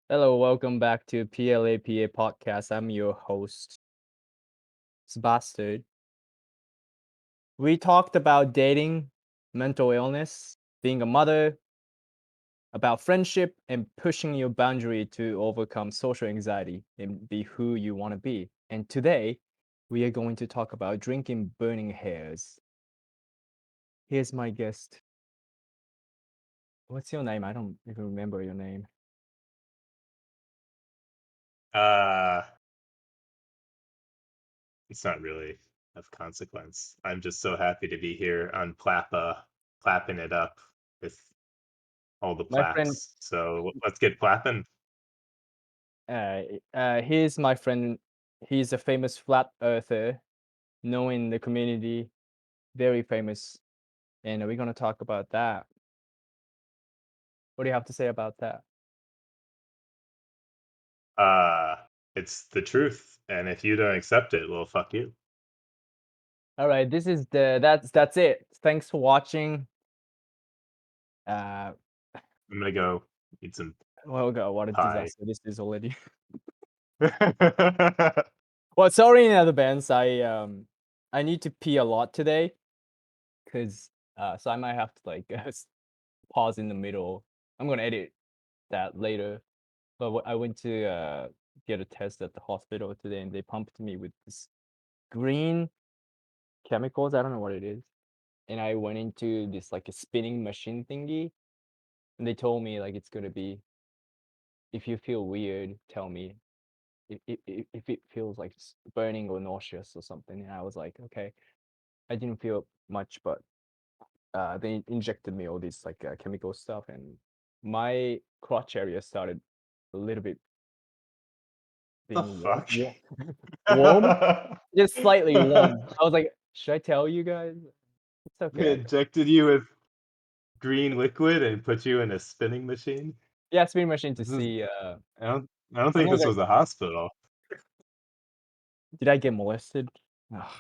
Hello, welcome back to P.L.A.P.A podcast. I'm your host, Bastard. We talked about dating, mental illness, being a mother, about friendship, and pushing your boundary to overcome social anxiety and be who you want to be. And today, we are going to talk about drinking burning hairs. Here's my guest. What's your name? I don't even remember your name. Uh, it's not really of consequence. I'm just so happy to be here on P.L.A.P.A, clapping it up with all the My friend, plaps. So let's get clapping. uh, he's my friend. He's a famous flat earther known in the community, very famous, and we're gonna talk about that. What do you have to say about that? Uh, it's the truth, and if you don't accept it, well, fuck you. All right, this is that's it. Thanks for watching. Uh, I'm gonna go eat some well, God, what a pie. disaster this is already. Well, sorry in advance. I need to pee a lot today, cause so I might have to like pause in the middle. I'm gonna edit that later. But I went to get a test at the hospital today, and they pumped me with this green chemicals. I don't know what it is. And I went into this like a spinning machine thingy, and they told me like it's gonna be if you feel weird, tell me. If it feels like burning or nauseous or something. And I was like, okay. I didn't feel much, but they injected me all this like chemical stuff, and my crotch area started a little bit The being warm. fuck? Warm, just slightly warm. I was like, should I tell you guys? It's They okay. injected you with green liquid and put you in a spinning machine. Yeah, spinning machine to This is see. I don't I don't I'm think not this gonna. was a hospital. Did I get molested? Oh,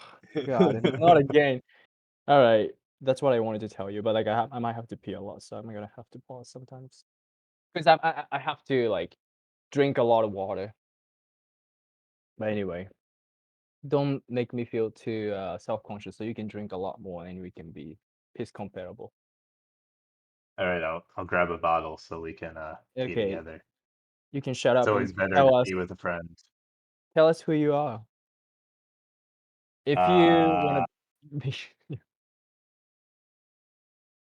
God, not again. All right, that's what I wanted to tell you, but like I might have to pee a lot, so I'm gonna have to pause sometimes because I have to like drink a lot of water. But anyway, don't make me feel too self-conscious. So you can drink a lot more, and we can be piss comparable. All right, I'll grab a bottle so we can be Okay, together. you can shut It's up and always better to tell us be with a friend. who you are. If you wanna Uh, be.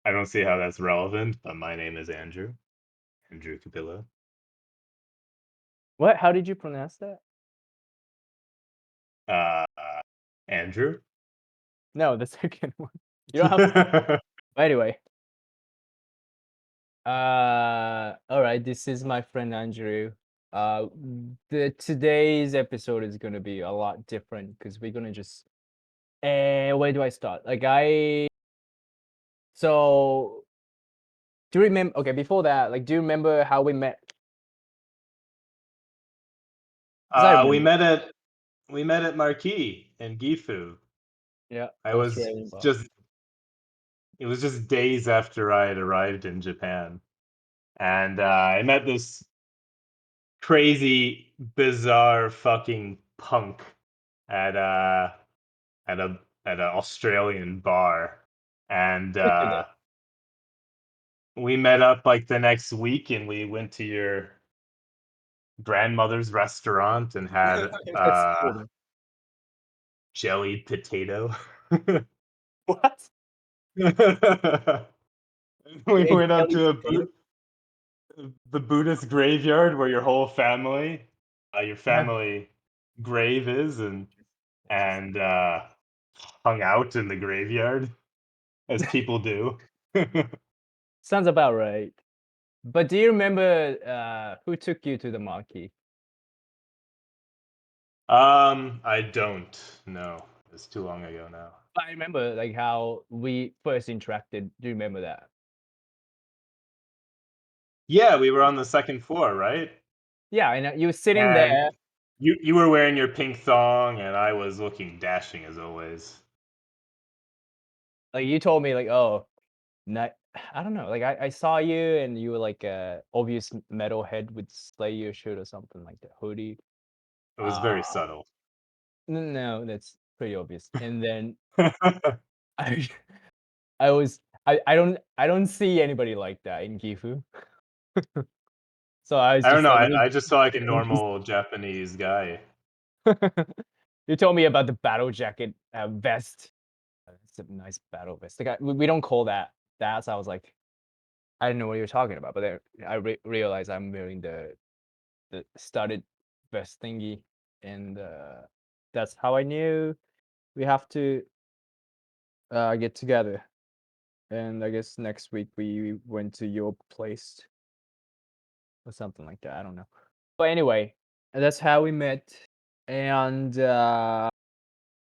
I don't see how that's relevant, but my name is Andrew. Andrew Capillo. What? How did you pronounce that? Uh, Andrew? No, the second one. You don't have to. But anyway, all right. This is my friend Andrew. The today's episode is gonna be a lot different because we're gonna just. Where do I start? Like so do you remember? Okay, before that, like, do you remember how we met? Because I we remember. met at Marquis in Gifu. Yeah, I was Australian bar. just it was just days after I had arrived in Japan, and I met this crazy, bizarre, fucking punk at at a at an Australian bar, and Look at that. we met up like the next week, and we went to your grandmother's restaurant and had That's true. jellied potato. What? We You ate went up jelly to potato? the Buddhist graveyard where your Yeah. family grave is, and hung out in the graveyard as people do. Sounds about right. But do you remember who took you to the marquee? I don't know. It's too long ago now. I remember like how we first interacted. Do you remember that? Yeah, we were on the second floor, right? Yeah, and you were sitting And there. you were wearing your pink thong, and I was looking dashing as always. Like you told me like, oh, I don't know. Like I saw you and you were like a obvious metalhead with Slayer shirt or something like that, hoodie. It was Uh very subtle. no, that's pretty obvious. And then I I was I don't see anybody like that in Gifu. So I was I don't just know, like I just saw, like, a confused. normal Japanese guy. You told me about the battle jacket vest. It's a nice battle vest. Like we don't call that. So I was like, I didn't know what you were talking about. But then I realized I'm wearing the studded vest thingy, and that's how I knew we have to get together. And I guess next week we went to your place or something like that. I don't know. But anyway, that's how we met. And blah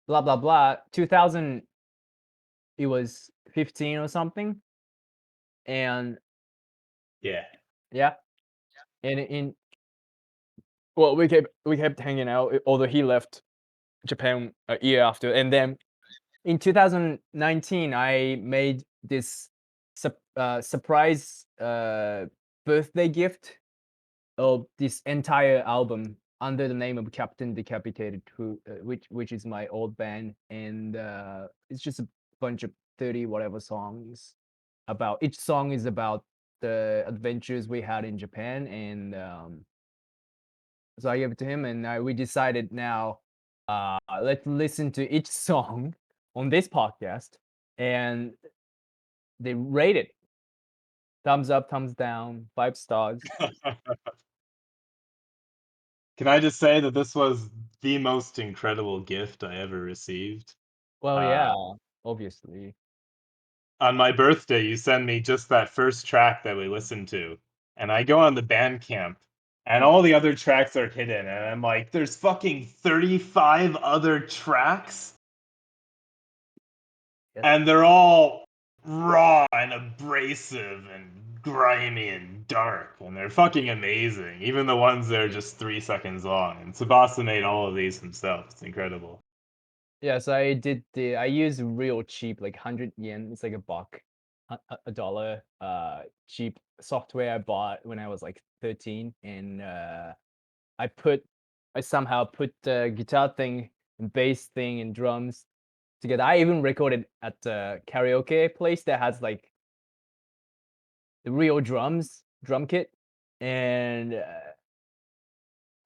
blah blah. 2000, it was 15 or something. And Yeah. yeah, and in well, we kept hanging out. Although he left Japan a year after, and then in 2019, I made this surprise birthday gift of this entire album under the name of Captain Decapitated, which is my old band, and it's just a bunch of 30 whatever songs. About each song is about the adventures we had in Japan, and so I gave it to him, and we decided now, let's listen to each song on this podcast, and they rate it. Thumbs up, thumbs down, 5 stars. Can I just say that this was the most incredible gift I ever received? Well, yeah, Uh, obviously. on my birthday, you send me just that first track that we listened to, and I go on the Bandcamp, and all the other tracks are hidden, and I'm like, "There's fucking 35 other tracks?" Yes. And they're all raw and abrasive and grimy and dark, and they're fucking amazing. Even the ones that are just 3 seconds long. And Tsubasa made all of these himself. It's incredible. Yes, I used real cheap, like 100 yen, it's like a buck, a dollar, cheap software I bought when I was, like, 13, and, I put I somehow put the guitar thing and bass thing and drums together. I even recorded at the karaoke place that has, like, the real drum kit, and,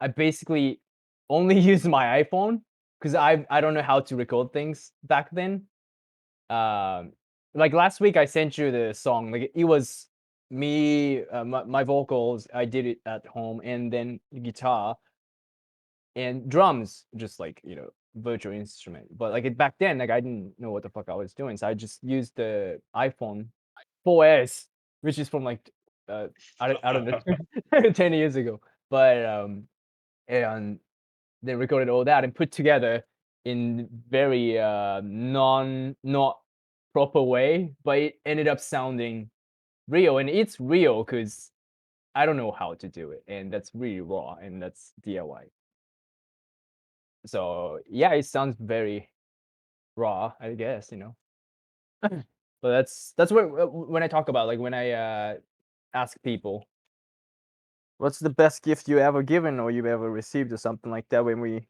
I basically only use my iPhone because I don't know how to record things back then. Um, like last week I sent you the song, like it was me, my vocals, I did it at home, and then guitar and drums, just like, virtual instrument. But like back then, like I didn't know what the fuck I was doing, so I just used the iPhone 4S, which is from like uh out of the 10 years ago. But and they recorded all that and put together in very not proper way, but it ended up sounding real, and it's real because I don't know how to do it, and that's really raw, and that's DIY. So yeah, it sounds very raw, I guess. But that's what when I talk about, like, when I ask people, "What's the best gift you ever given or you've ever received?" or something like that, when we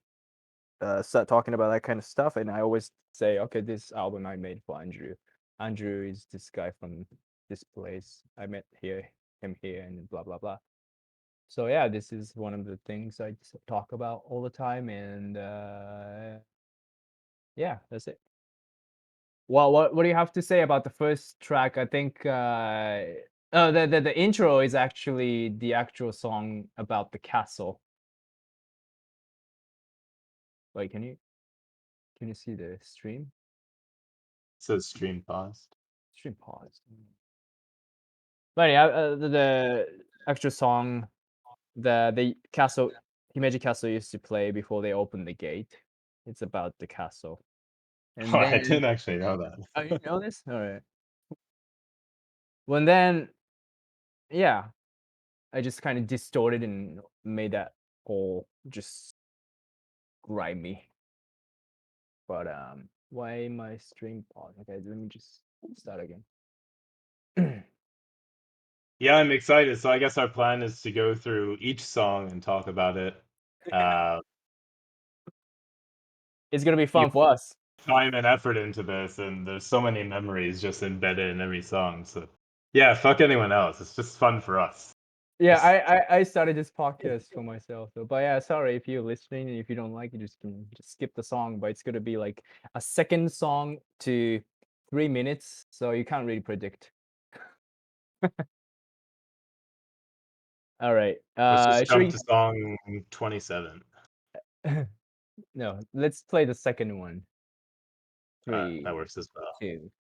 start talking about that kind of stuff, and I always say, "Okay, this album I made for Andrew. Andrew is this guy from this place. I met him here, and blah blah blah." So yeah, this is one of the things I talk about all the time, and yeah, that's it. Well, what do you have to say about the first track? I think oh, the intro is actually the actual song about the castle. Wait, can you see the stream? Says stream paused. Stream paused. But yeah, the extra song, the castle, Himeji Castle used to play before they opened the gate. It's about the castle, Oh, and I then didn't actually know oh, you that. know this? All right. Well, then yeah, I just kind of distorted and made that whole just grimy. But why my stream pause? Okay, let me just start again. Yeah, I'm excited. So I guess our plan is to go through each song and talk about it. Uh, It's gonna be you fun for us. put time and effort into this, and there's so many memories just embedded in every song. So yeah, fuck anyone else. It's just fun for us. Yeah, Just I started this podcast for myself, so but yeah, sorry if you're listening and if you don't like it, just can just skip the song. But it's gonna be like a second song to 3 minutes, so you can't really predict. All right. let's just Should jump we? to song 27. No, let's play the second one. That Three, works as well. two.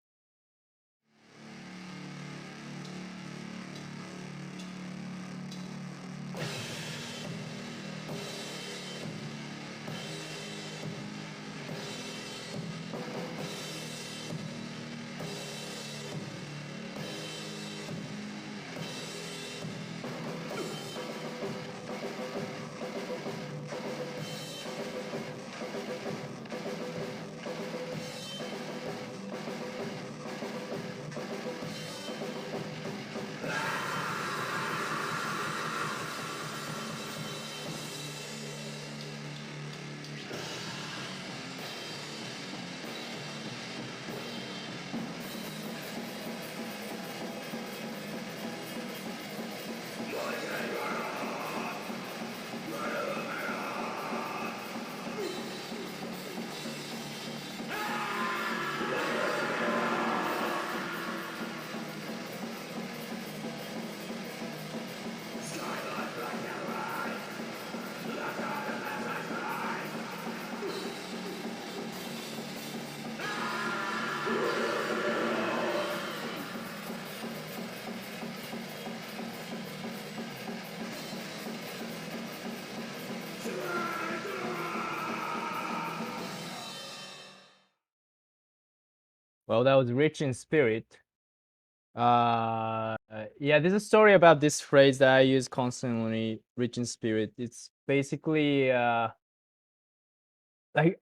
Well, that was rich in spirit. Yeah, there's a story about this phrase that I use constantly, rich in spirit. It's basically like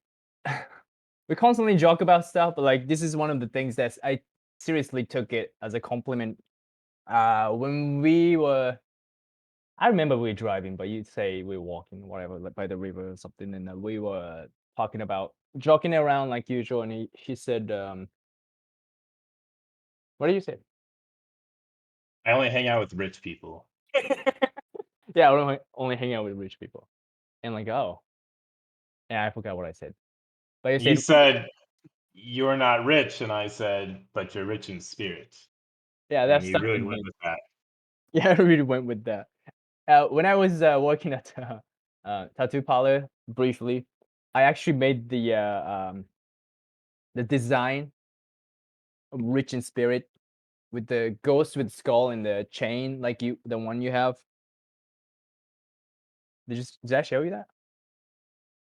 we constantly joke about stuff, but like this is one of the things that I seriously took it as a compliment. When we were, I remember we were driving, but you'd say we were walking, whatever, like by the river or something, and we were talking about joking around like usual, and he said, "What do you say?" I only hang out with rich people. Yeah, I only hang out with rich people, and like, oh, yeah, I forgot what I said, but you You said, said you're not rich, and I said, but you're rich in spirit. yeah, And that you stuck really with went me. with that. Yeah, I really went with that. When I was working at tattoo parlor briefly, I actually made the design rich in spirit with the ghost with skull and the chain, like the one you have. Did I show you that?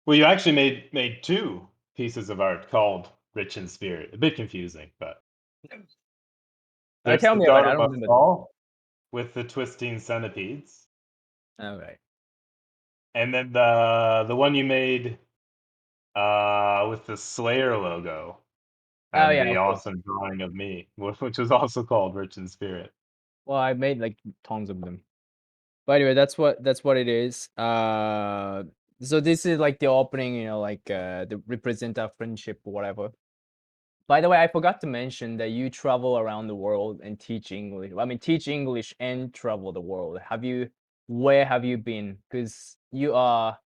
Well, you actually made two pieces of art called Rich in Spirit. A bit confusing, but there's Tell the me about it. I Dart don't of remember them. Fall with the twisting centipedes, Okay. and then the one you made with the Slayer logo Oh and yeah, the of course. awesome drawing of me, which was also called Rich in Spirit. Well, I made like tons of them. But anyway, that's what it is. So this is like the opening, like the represent our friendship or whatever. By the way, I forgot to mention that you travel around the world and teach English. I mean, teach English and travel the world. Where have you been? Because your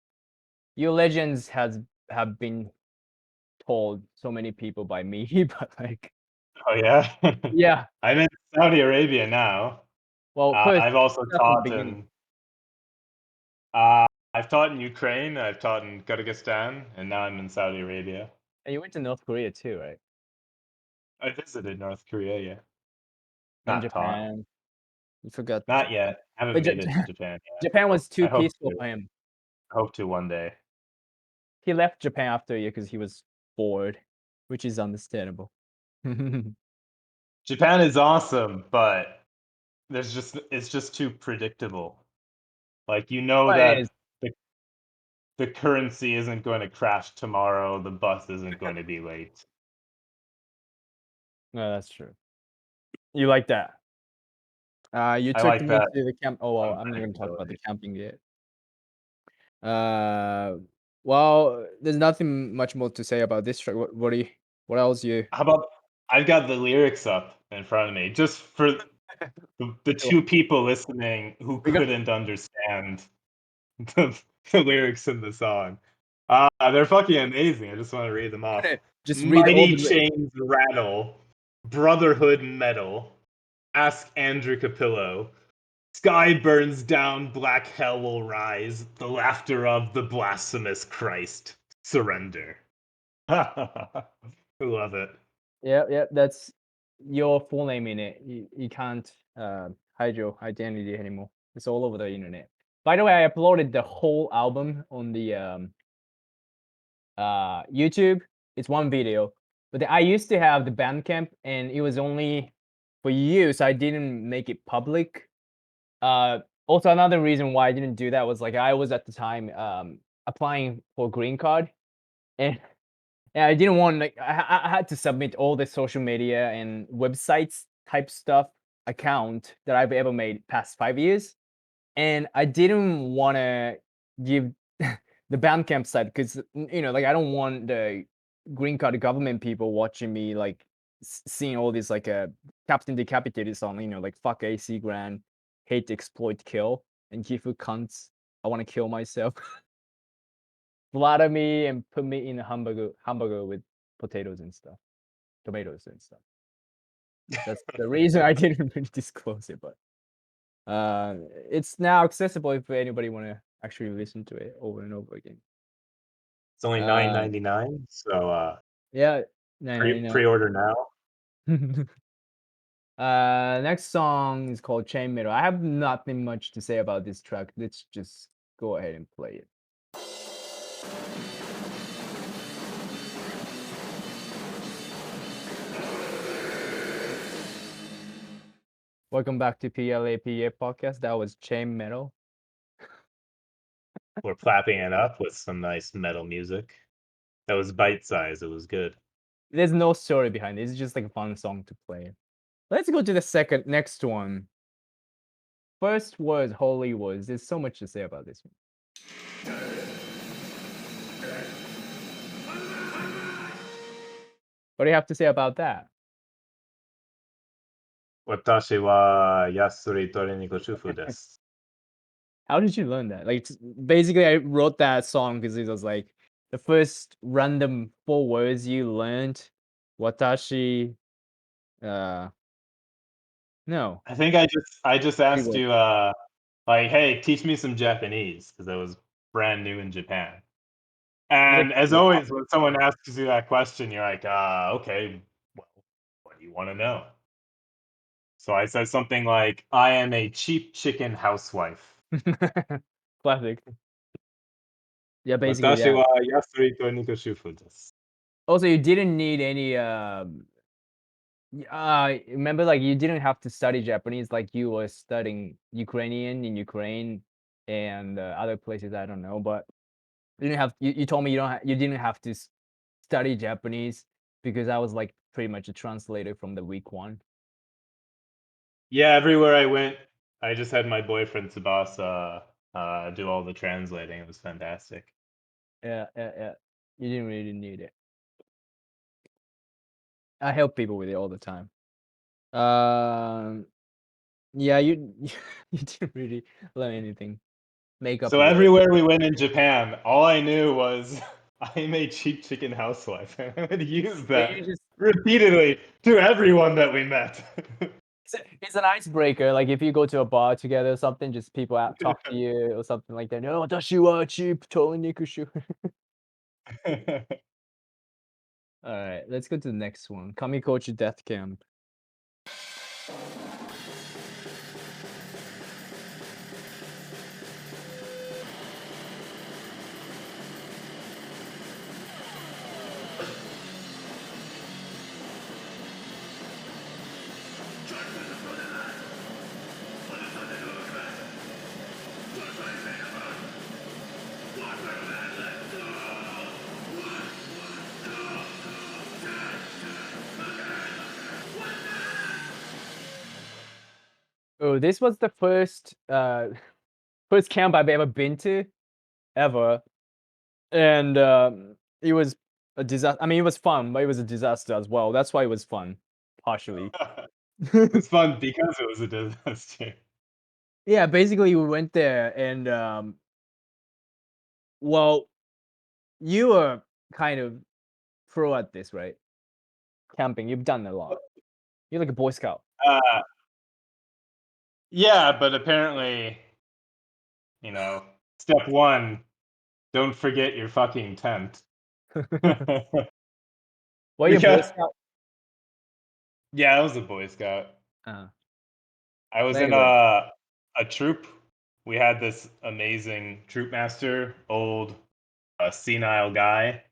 legends have been told so many people by me, but like, Oh yeah, yeah. I'm in Saudi Arabia now. Well, first, I've also start from the taught beginning. in I've taught in Ukraine, I've taught in Kyrgyzstan, and now I'm in Saudi Arabia. And you went to North Korea too, right? I visited North Korea, yeah. And Not taught. Japan. You forgot Not Japan. yet. Haven't But made it to Japan yet. Japan was too I hope peaceful to. for him. I hope to one day. He left Japan after a year because he was bored, which is understandable. Japan is awesome, but it's just too predictable. Like you know Well, it is. that the the currency isn't going to crash tomorrow, the bus isn't going to be late. No, that's true. You like that. You I took like me that to the camp. Oh well, I'm not gonna talk about the unpredictability. camping yet. Uh, well, there's nothing much more to say about this track. What do you? What else you? How about I've got the lyrics up in front of me just for the Sure. two people listening who We got couldn't understand the lyrics in the song. They're fucking amazing. I just want to read them off. just read all Mighty the. chains rattle, brotherhood metal. Ask Andrew Capillo. Sky burns down, black hell will rise. The laughter of the blasphemous Christ. Surrender. I love it. Yeah, yeah, that's your full name in it. You can't hide your identity anymore. It's all over the internet. By the way, I uploaded the whole album on the YouTube. It's one video, but I used to have the Bandcamp, and it was only for use. I didn't make it public. Also, another reason why I didn't do that was like I was at the time applying for green card, and yeah, I didn't want like I had to submit all the social media and websites type stuff account that I've ever made past 5 years, and I didn't want to give the Bandcamp site because like I don't want the green card government people watching me like seeing all these like Captain Decapitated song, like fuck AC Grand, hate exploit kill, and Gifu cunts. I want to kill myself. Flatter me and put me in a hamburger with potatoes and stuff, tomatoes and stuff. That's the reason I didn't really disclose it, but it's now accessible if anybody wanna actually listen to it over and over again. It's only Uh, $9.99, so yeah, 999. pre-order now. Next song is called Chain Metal. I have nothing much to say about this track. Let's just go ahead and play it. Welcome back to P.L.A.P.A podcast. That was Chain Metal. We're clapping it up with some nice metal music. That was bite size. It was good. There's no story behind it. It's just like a fun song to play. Let's go to the next one. First was Holy Wars. There's so much to say about this one. What do you have to say about that? Watashi wa yasuri toriniku shufu desu. How did you learn that? Like, basically, I wrote that song because it was like the first random 4 words you learned. Watashi, uh, no, I think I just 3 asked words. you like, hey, teach me some Japanese because I was brand new in Japan. It's like, And as wow. always, when someone asks you that question, you're like, okay, well, what do you want to know? So I said something like, I am a cheap chicken housewife. Classic. Yeah, basically Watashi that. wa yasuri toriniku shufu desu. Also, you didn't need any remember, like, you didn't have to study Japanese like you were studying Ukrainian in Ukraine and, other places, I don't know, but you told me you didn't have to study Japanese because I was, like, pretty much a translator from the week 1. Yeah, everywhere I went, I just had my boyfriend Tsubasa do all the translating. It was fantastic. Yeah, yeah, yeah. You didn't really need it. I help people with it all the time. Um, yeah, you you didn't really learn anything. Make up So words. everywhere we went in Japan, all I knew was I'm a cheap chicken housewife. I would use Yeah, that you just repeatedly to everyone that we met. it's an icebreaker, like, if you go to a bar together or something, just people out talk to you or something like that. "No, watashi wa cheap torinikushu." Alright, let's go to the next one. Kamikochi Death Camp. Oh, this was the first first camp I've ever been to, ever, and, it was a disaster. I mean, it was fun, but it was a disaster as well. That's why it was fun, partially. It's fun because it was a disaster. Yeah, basically, we went there and, well, you were kind of pro at this, right? Camping, you've done a lot. You're like a Boy Scout. Uh, yeah, but apparently, step one, don't forget your fucking tent. Were you a Boy Because Scout? yeah, I was a Boy Scout. Uh, I was but in anyway. a troop. We had this amazing troop master, old senile guy,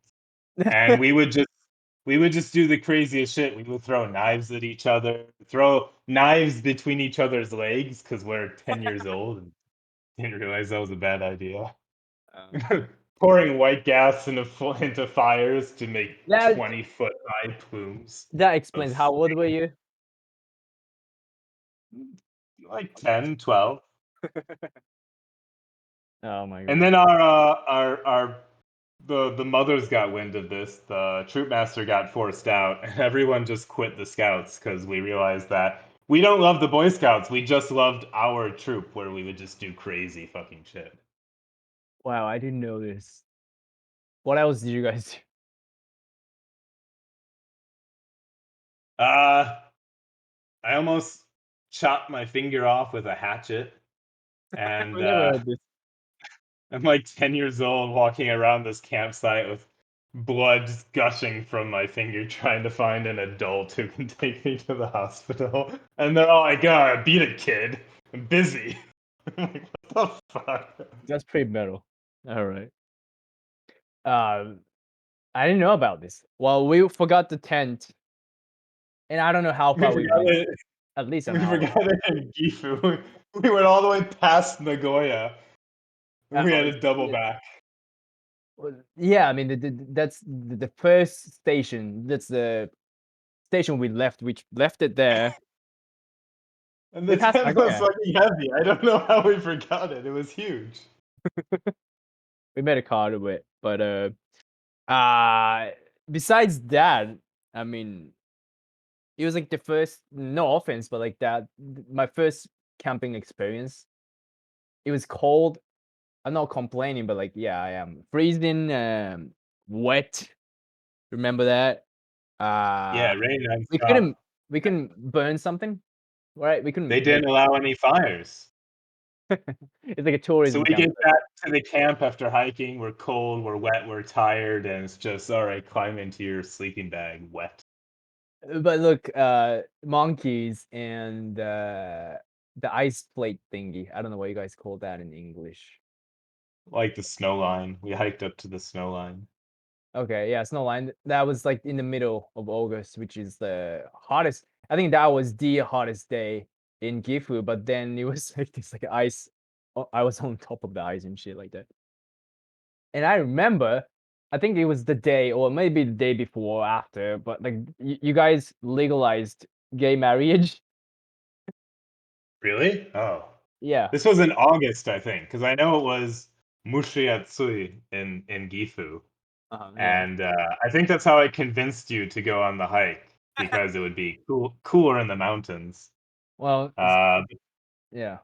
and we would just do the craziest shit. We would throw knives at each other, throw knives between each other's legs because we're 10 years old and didn't realize that was a bad idea. Uh, Pouring white gas into fires to make that 20-foot high plumes that of explains how old were you? like 10, 12. Oh my And god. then the mothers got wind of this. The troop master got forced out, and everyone just quit the scouts because we realized that we don't love the Boy Scouts. We just loved our troop where we would just do crazy fucking shit. Wow, I didn't know this. What else did you guys do? Uh, I almost chopped my finger off with a hatchet, and We never heard this. I'm like 10 years old walking around this campsite with blood just gushing from my finger trying to find an adult who can take me to the hospital. And they're all like, oh, beat it, kid. I'm busy. I'm like, what the fuck? That's pretty metal. Alright. Um, I didn't know about this. Well, we forgot the tent, and I don't know how We far we forgot went. it. At least an We hour. forgot it in Gifu. We went all the way past Nagoya. And we Oh, had to double yeah. back. Well, yeah, I mean, that's the first station. That's the station we left. We left it there. And We the passed tent was Nagoya. fucking heavy. I don't know how we forgot it. It was huge. We made a car to it, but uh, besides that, I mean, it was like the first. No offense, but like that, my first camping experience. It was cold. I'm not complaining, but like, yeah, I am freezing, wet. Remember that? Yeah, Uh, rain we nonstop. couldn't we couldn't burn something, right? We They couldn't make. didn't allow any fires. It's like a So tourism we get campsite. back to the camp after hiking. We're cold, we're wet, we're tired, and it's just all right. Climb into your sleeping bag, wet, But look, monkeys and the ice plate thingy. I don't know what you guys call that in English. like the snow line. We hiked up to the snow line. Okay, yeah, snow line. That was like in the middle of August, which is the hottest. I think that was the hottest day in Gifu. But then it was like this like ice. I was on top of the ice and shit like that. And I remember, I think it was the day or maybe the day before or after, but like you guys legalized gay marriage. Really? Oh, Yeah. this was in August, I think, because I know it was Mushiatsui in Gifu, Yeah. and I think that's how I convinced you to go on the hike because it would be cooler in the mountains. Well, Uh, yeah.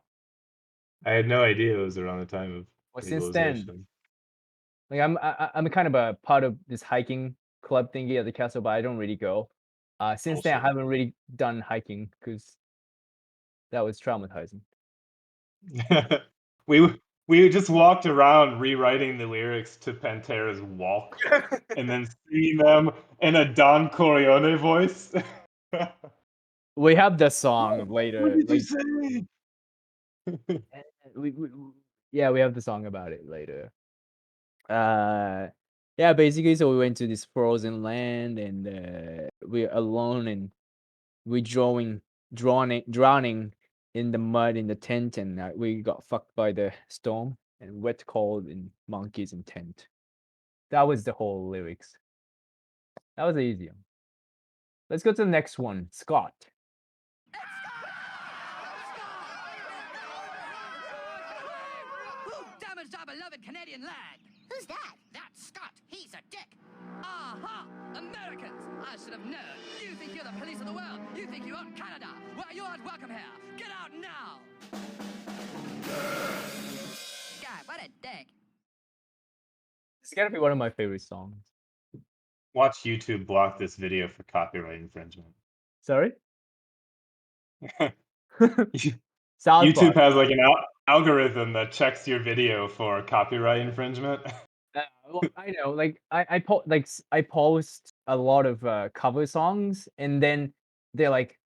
I had no idea it was around the time of Well, since then, legalization. like I'm kind of a part of this hiking club thingy at the castle, but I don't really go. Since then, I Bullshit. haven't really done hiking because that was traumatizing. we we just walked around rewriting the lyrics to Pantera's "Walk" and then singing them in a Don Corleone voice. We have the What? song What later, did you like say? yeah, we have the song about it later. Uh, yeah, basically, so we went to this frozen land and we're alone and we drowning in the mud in the tent, and we got fucked by the storm and wet, cold, and monkeys in tent. That was the whole lyrics. That was easy. Let's go to the next one. Scott. Canadian land. Who's that? That's Scott. He's a dick. Aha! Americans! I should have known. You think you're the police of the world. You think you own Canada. Well, you aren't welcome here. Get out now! God, what a dick. It's gotta be one of my favorite songs. Watch YouTube block this video for copyright infringement. Sorry? YouTube South Park. has like an algorithm that checks your video for copyright infringement. Well, I know, like I post a lot of cover songs, and then they're like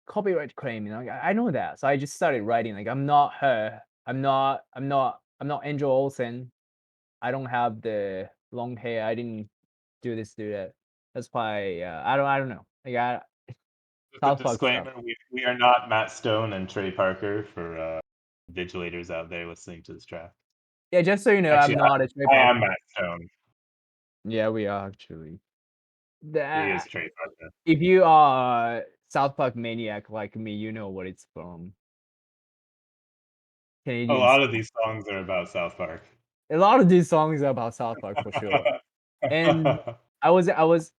copyright claim. You know, I know that, so I just started writing. Like, I'm not her. I'm not Angel Olsen. I don't have the long hair. I didn't do this, do that. That's why I don't know. Like, Just a South Park stuff. disclaimer: we are not Matt Stone and Trey Parker for vigilators out there listening to this track. Yeah, just so you know, I'm Actually, not a Trey I am Parker. Matt Stone. Yeah, we are actually. He The, is Trey Parker. if you are a South Park maniac like me, you know what it's from. A Canadians. lot of these songs are about South Park. A lot of these songs are about South Park for sure. And I was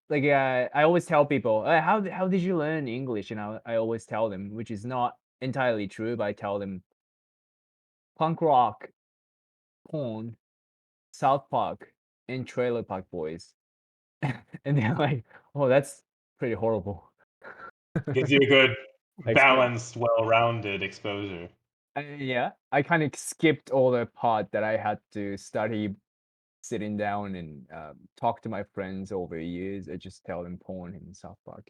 like, I always tell people, how did you learn English? And I always tell them, which is not entirely true, but I tell them punk rock, porn, South Park, and Trailer Park Boys. And they're like, oh, that's pretty horrible. Gives you a good, Experience. balanced, well-rounded exposure. Yeah, I kind of skipped all the part that I had to study sitting down and talk to my friends over years. I just tell them porn in South Park.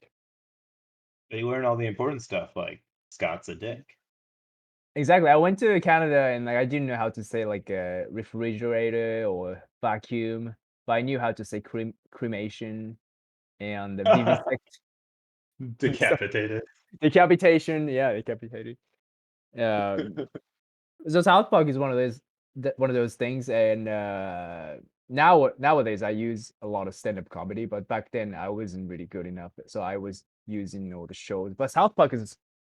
They learn all the important stuff, like Scott's a dick. Exactly. I went to Canada and like I didn't know how to say like a refrigerator or vacuum, but I knew how to say cremation and the vivisect and stuff. Decapitated. Decapitation. Yeah, decapitated. Um, so South Park is one of those things, and nowadays I use a lot of stand-up comedy, but back then I wasn't really good enough, so I was using all the shows. But South Park is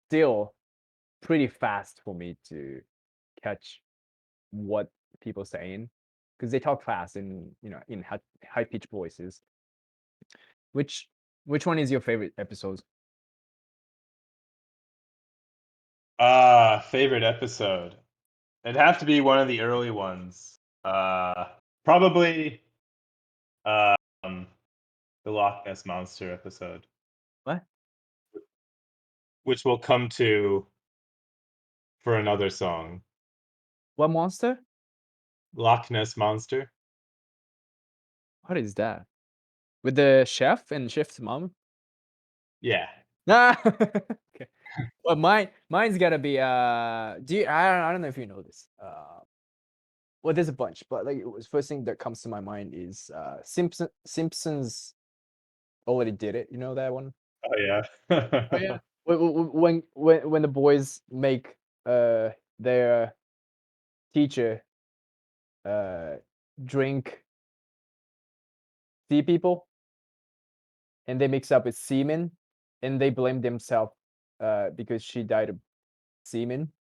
still pretty fast for me to catch what people saying because they talk fast and in high pitched voices. Which which one is your favorite episode? Favorite episode. It'd have to be one of the early ones. Probably um, the Loch Ness Monster episode, What? which we'll come to for another song. What monster? Loch Ness Monster. What is that? With the chef and chef's mom? Yeah. Ah, okay. Well, mine's gotta be I don't know if you know this. Well, there's a bunch, but like it was first thing that comes to my mind is Simpsons already did it. You know that one? Oh yeah. Oh yeah. When the boys make their teacher uh drink sea people and they mix up with semen and they blame themselves because she died of semen.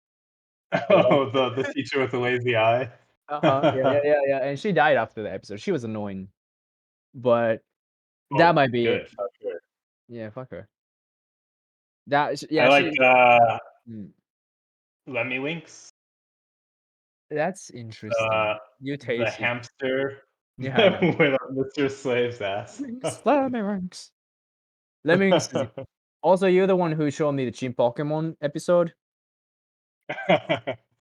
Oh, the teacher with the lazy eye. Uh-huh. Yeah. And she died after the episode. She was annoying. But that Oh, might be it. good. Fuck her. Yeah, fuck her. That I yeah, liked mm, Lemmy Winks. that's interesting. Your The taste is hamster yeah, I know. with Mr. Slave's ass. Lemmings, Lemmings. Lemmings is also, you're the one who showed me the Team Pokemon episode.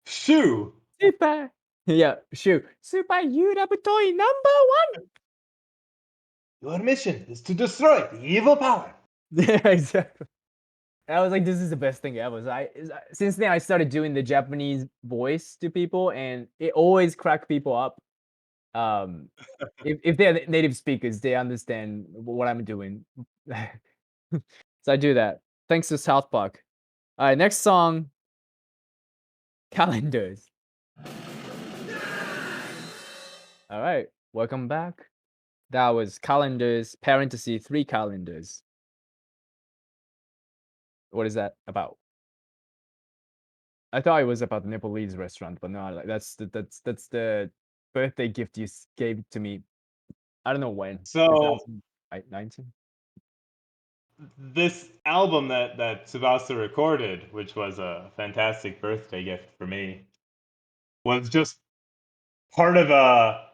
Shoo! Super. Yeah, shoot. Super Yurabutoy number 1. Your mission is to destroy the evil power. Yeah, exactly. I was like, this is the best thing ever. So since then I started doing the Japanese voice to people, and it always crack people up. If they're native speakers, they understand what I'm doing. So I do that. Thanks to South Park. All right, next song, Calendars. All right, welcome back. That was Calendars, parenthesis 3 calendars. What is that about? I thought it was about the Nepalese restaurant, but no, like that's the birthday gift you gave to me. I don't know when. So 2019. this album that Tsubasa recorded, which was a fantastic birthday gift for me, was just part of a,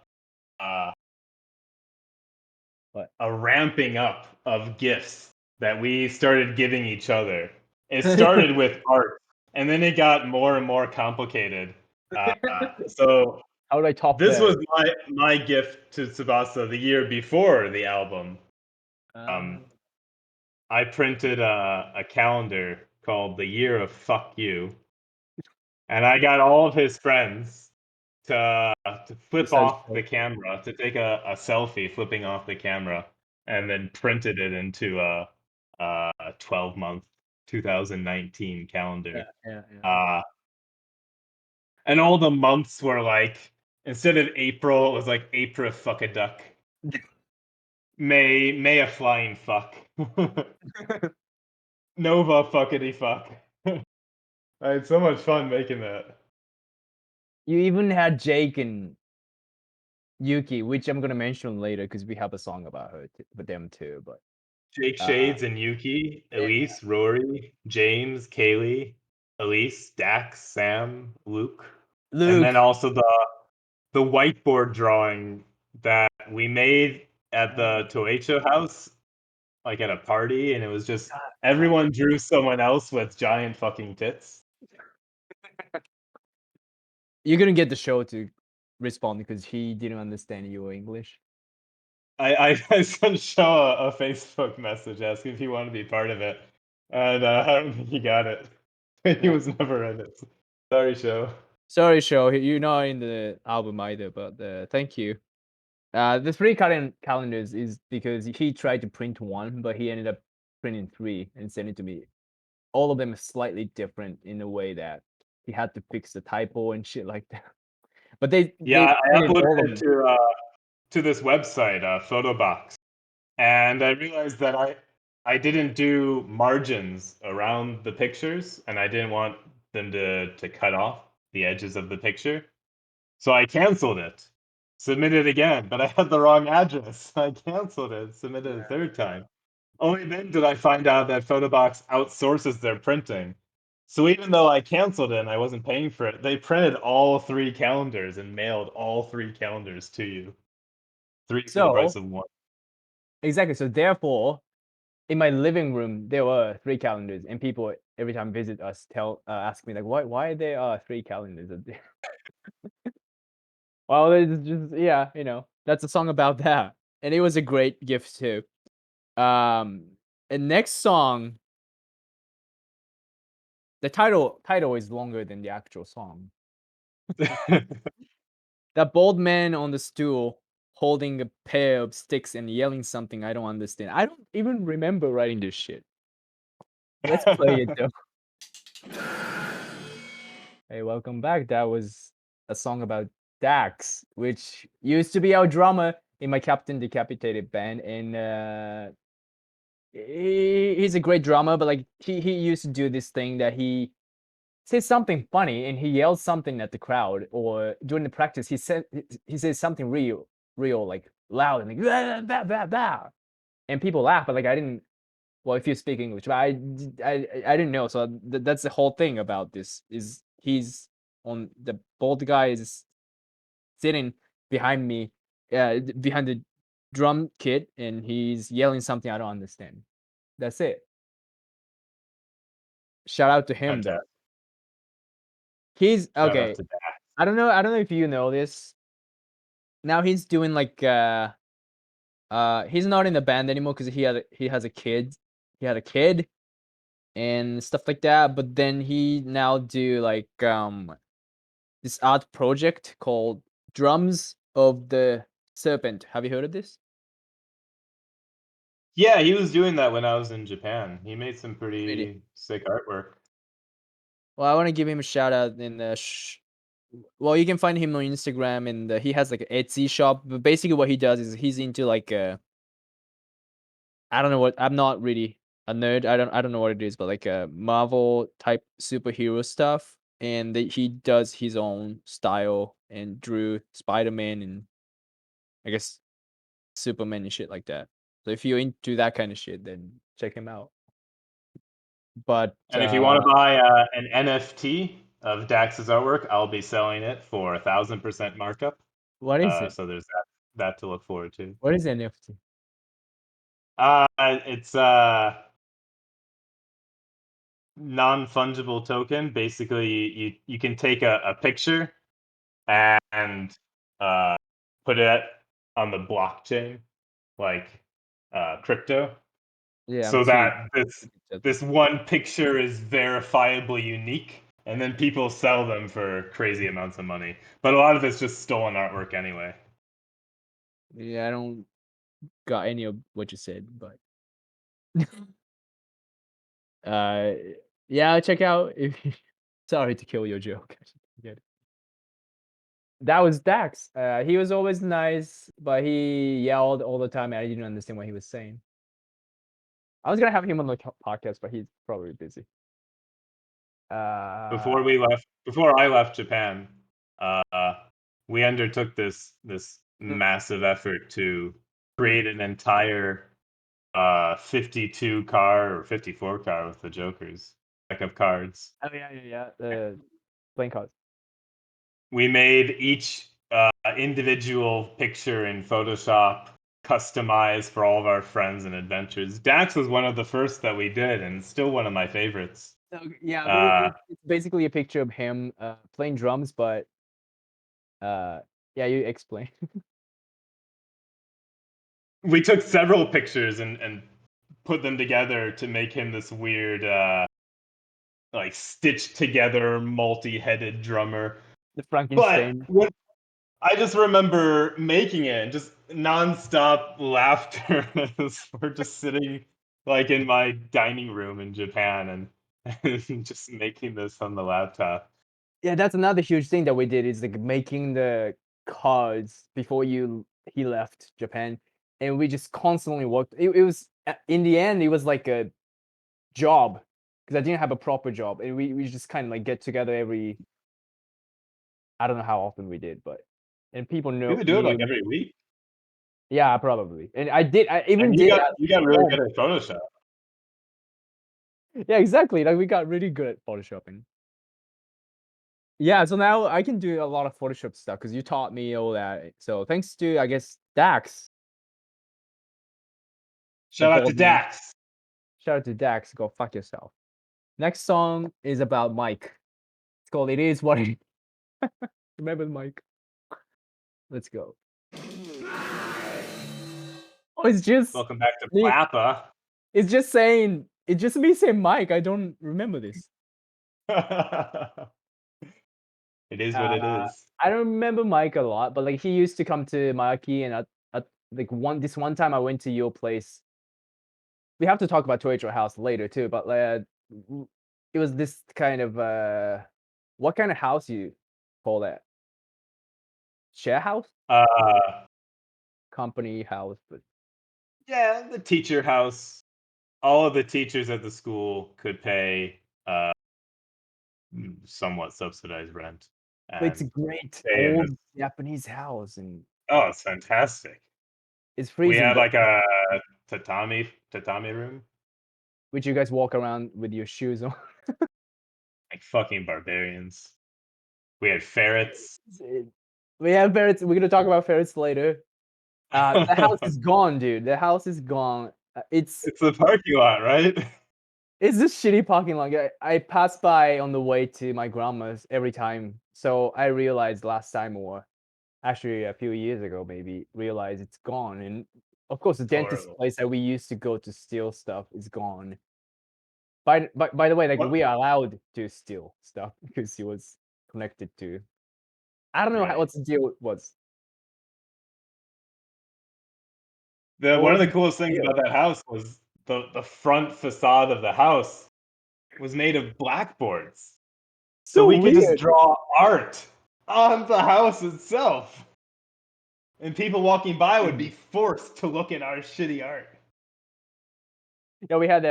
What? a ramping up of gifts that we started giving each other. It started with art, and then it got more and more complicated. So How do I top this that? was my gift to Tsubasa the year before the album. Uh, I printed a calendar called the Year of Fuck You, and I got all of his friends to flip besides off the camera, to take a selfie flipping off the camera, and then printed it into a 12-month 2019 calendar. yeah. And all the months were like, instead of April, it was like April fuck a duck. May a flying fuck. Nova fuckity fuck. I had so much fun making that. You even had Jake and Yuki, which I'm gonna mention later because we have a song about her, with them too. But Jake uh, Shades and Yuki, yeah. Elise, Rory, James, Kaylee, Elise, Dax, Sam, Luke, and then Luke. also the whiteboard drawing that we made at the Toecho house, like at a party, and it was just everyone drew someone else with giant fucking tits. You're gonna get the show to respond because he didn't understand your English. I sent Shaw a Facebook message asking if he wanted to be part of it, and I don't think he got it. He was never in it. Sorry, Shaw. Sorry, show. You're not in the album either, but thank you. The three calendars is because he tried to print one, but he ended up printing three and sent it to me. All of them are slightly different in a way that he had to fix the typo and shit like that. But they Yeah, I printed all of uploaded them. it to this website, Photobox, and I realized that I didn't do margins around the pictures, and I didn't want them to cut off the edges of the picture. So I canceled it, submitted again, but I had the wrong address. I canceled it, submitted a third time. Only then did I find out that Photobox outsources their printing. So even though I canceled it and I wasn't paying for it, they printed all three calendars and mailed all three calendars to you. Three for the price So of one. exactly. So therefore, in my living room, there were three calendars, and people every time visit us ask me like, why there are three calendars? Well, it's just yeah, that's a song about that, and it was a great gift too. Um, and next song, the title is longer than the actual song. That bald man on the stool holding a pair of sticks and yelling something I don't understand. I don't even remember writing this shit. Let's play it though. Hey, welcome back. That was a song about Dax, which used to be our drummer in my Captain Decapitated band, and he's a great drummer, but like he used to do this thing that he says something funny and he yells something at the crowd, or during the practice he says something real like loud and like "Blah, blah, blah, blah," and people laugh, but like I didn't. Well, if you speak English, but I didn't know. So that's the whole thing about this is he's on the bald guy is sitting behind me, behind the drum kit, and he's yelling something I don't understand. That's it. Shout out to him though. Fantastic. He's Shout out okay. to Dak. I don't know if you know this. Now he's doing like he's not in the band anymore because he has a kid. He had a kid and stuff like that. But then he now do like this art project called Drums of the Serpent. Have you heard of this? Yeah, he was doing that when I was in Japan. He made some Really? pretty sick artwork. Well, I want to give him a shout out in the. Well, you can find him on Instagram, and he has like an Etsy shop. But basically, what he does is he's into like I don't know what. I'm not really a nerd. I don't know what it is, but like Marvel type superhero stuff. and he does his own style and drew Spider-Man and I guess Superman and shit like that. So if you're into that kind of shit, then check him out. But And if you want to buy an NFT of Dax's artwork, I'll be selling it for 1,000% markup. what is it? So there's that to look forward to. What is NFT? It's non-fungible token. Basically, you can take a picture and put it on the blockchain, like crypto, Yeah, I'm so too. that this one picture is verifiably unique, and then people sell them for crazy amounts of money. But a lot of it's just stolen artwork anyway. Yeah, I don't got any of what you said, but uh, yeah, check out. If sorry to kill your joke. Get it. That was Dax. He was always nice, but he yelled all the time, and I didn't understand what he was saying. I was gonna have him on the podcast, but he's probably busy. Before I left Japan, uh, we undertook this massive effort to create an entire 52 car or 54 car with the Jokers deck of cards. Oh yeah. The playing cards. We made each individual picture in Photoshop customized for all of our friends and adventures. Dax was one of the first that we did, and still one of my favorites. So yeah, Uh, it's basically a picture of him playing drums, but yeah, you explain. we took several pictures and put them together to make him this weird, like stitched together, multi-headed drummer. The But Frankenstein. I just remember making it and just nonstop laughter as we're just sitting like in my dining room in Japan and just making this on the laptop. Yeah, that's another huge thing that we did is like making the cards before he left Japan, and we just constantly worked. It was in the end, it was like a job because I didn't have a proper job, and we just kind of like get together every. I don't know how often we did, but and people We know would do it like knew. every week. Yeah, probably. And I even And did at you got really home. good at Photoshop. Yeah, exactly. Like we got really good at photoshopping. Yeah, so now I can do a lot of Photoshop stuff because you taught me all that. So thanks to I guess Dax that Shout out to told me. Dax. Shout out to Dax. Go fuck yourself. Next song is about Mike. It's called "It Is What It." Remember Mike? Let's go. Oh, it's just Welcome back to me. P.L.A.P.A. It's just saying. It's just me saying Mike. I don't remember this. It is what Uh, it is. I don't remember Mike a lot, but like he used to come to Maki, and like one time I went to your place. We have to talk about Toy House later too, but it was this kind of what kind of house you call that? Share house? Uh, Company house, but yeah, the teacher house. All of the teachers at the school could pay somewhat subsidized rent it's a and great stay in this. old Japanese house, and Oh, it's fantastic. it's We freezing, have but like a tatami room, would you guys walk around with your shoes on? like fucking barbarians. We had ferrets. We have ferrets. We're gonna talk about ferrets later. The house is gone, dude. The house is gone. It's It's the parking lot, right? It's this shitty parking lot. I pass by on the way to my grandma's every time. So I realized last time, or actually a few years ago, maybe realized it's gone. And of course, the dentist Horrible. place that we used to go to steal stuff is gone. By the way, like What? we are allowed to steal stuff because it was connected to. I don't know Right. what the deal was. One What of was the the coolest things deal? about that house was the front facade of the house was made of blackboards. So So we could just weird. draw art on the house itself. And people walking by would be forced to look at our shitty art. No, we had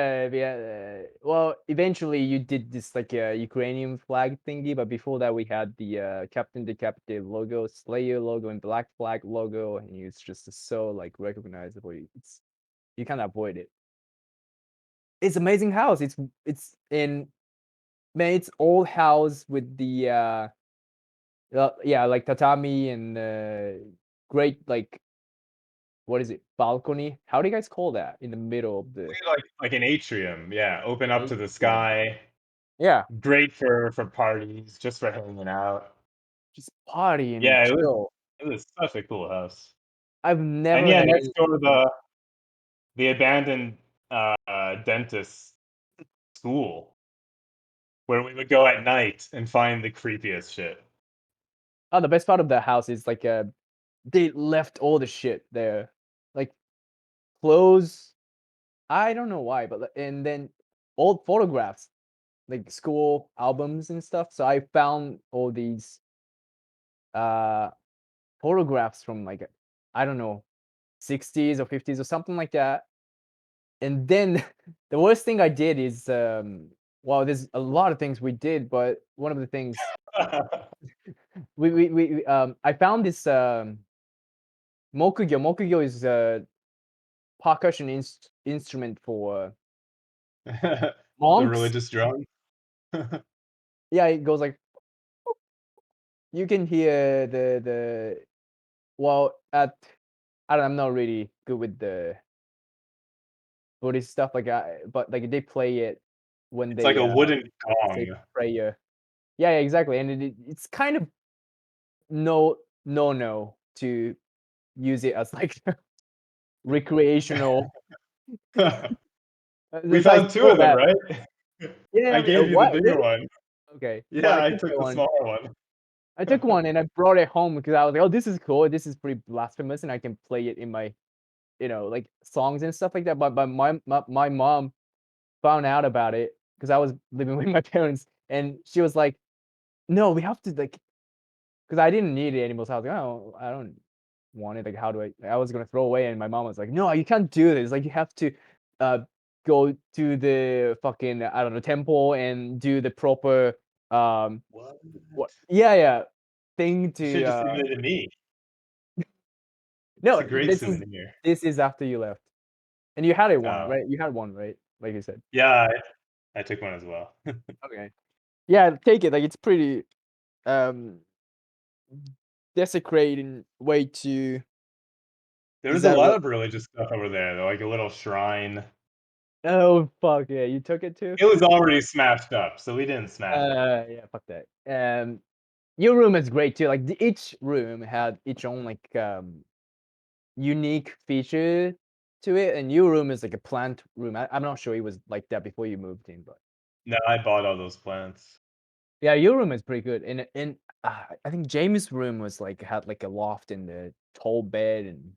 well, eventually you did this like Ukrainian flag thingy, but before that we had the Captain Decapitated logo, Slayer logo, and Black Flag logo, and it's just so like recognizable. It's you can't avoid it. It's amazing house. It's in man, it's old house with the yeah, like tatami and great like what is it, balcony? How do you guys call that in the middle of the Like an atrium, yeah, open up to the atrium? sky. Yeah, Great for parties, just for hanging out. just partying and Yeah, chill. it was such a cool house. I've And never yeah, had next any. door to the abandoned dentist school where we would go at night and find the creepiest shit. Oh, the best part of the house is like they left all the shit there, like clothes. I don't know why, but and then old photographs, like school albums and stuff. So I found all these uh photographs from like I don't know 60s or 50s or something like that. And then the worst thing I did is well, there's a lot of things we did, but one of the things I found this mokugyo. Mokugyo is a percussion instrument for The monks. religious drum. Yeah, it goes like you can hear the well at I don't know, I'm not really good with the Buddhist stuff like but like they play it when It's like they a wooden say gong. prayer. Yeah, yeah, exactly. And it's kind of no to use it as like recreational. We So I found two stole of them, that. right? Yeah, I gave you the what? bigger Really? one. Okay. Well, Yeah, I took the smaller one. I took one and I brought it home because I was like, "Oh, this is cool. This is pretty blasphemous, and I can play it in my, like songs and stuff like that." But my mom found out about it because I was living with my parents, and she was like, "No, we have to like," because I didn't need it anymore. So I was like, "Oh, I don't want it. Like, how do I was gonna throw away, and my mom was like, "No, you can't do this. Like, you have to uh go to the fucking I don't know temple and do the proper What? what yeah thing You to should have just given it to me. It's no a great souvenir. this is after you left and you had it one Oh, right you had one right like you said yeah, I took one as well. okay yeah take it like it's pretty um desecrating way to There is was a that lot what of religious stuff over there, though, like a little shrine. oh fuck yeah you took it too It was already smashed up, so we didn't smash it. yeah fuck that your room is great too like each room had its own like unique feature to it and your room is like a plant room I'm not sure it was like that before you moved in but No, I bought all those plants. yeah your room is pretty good and I think James' room was like had like a loft and a tall bed and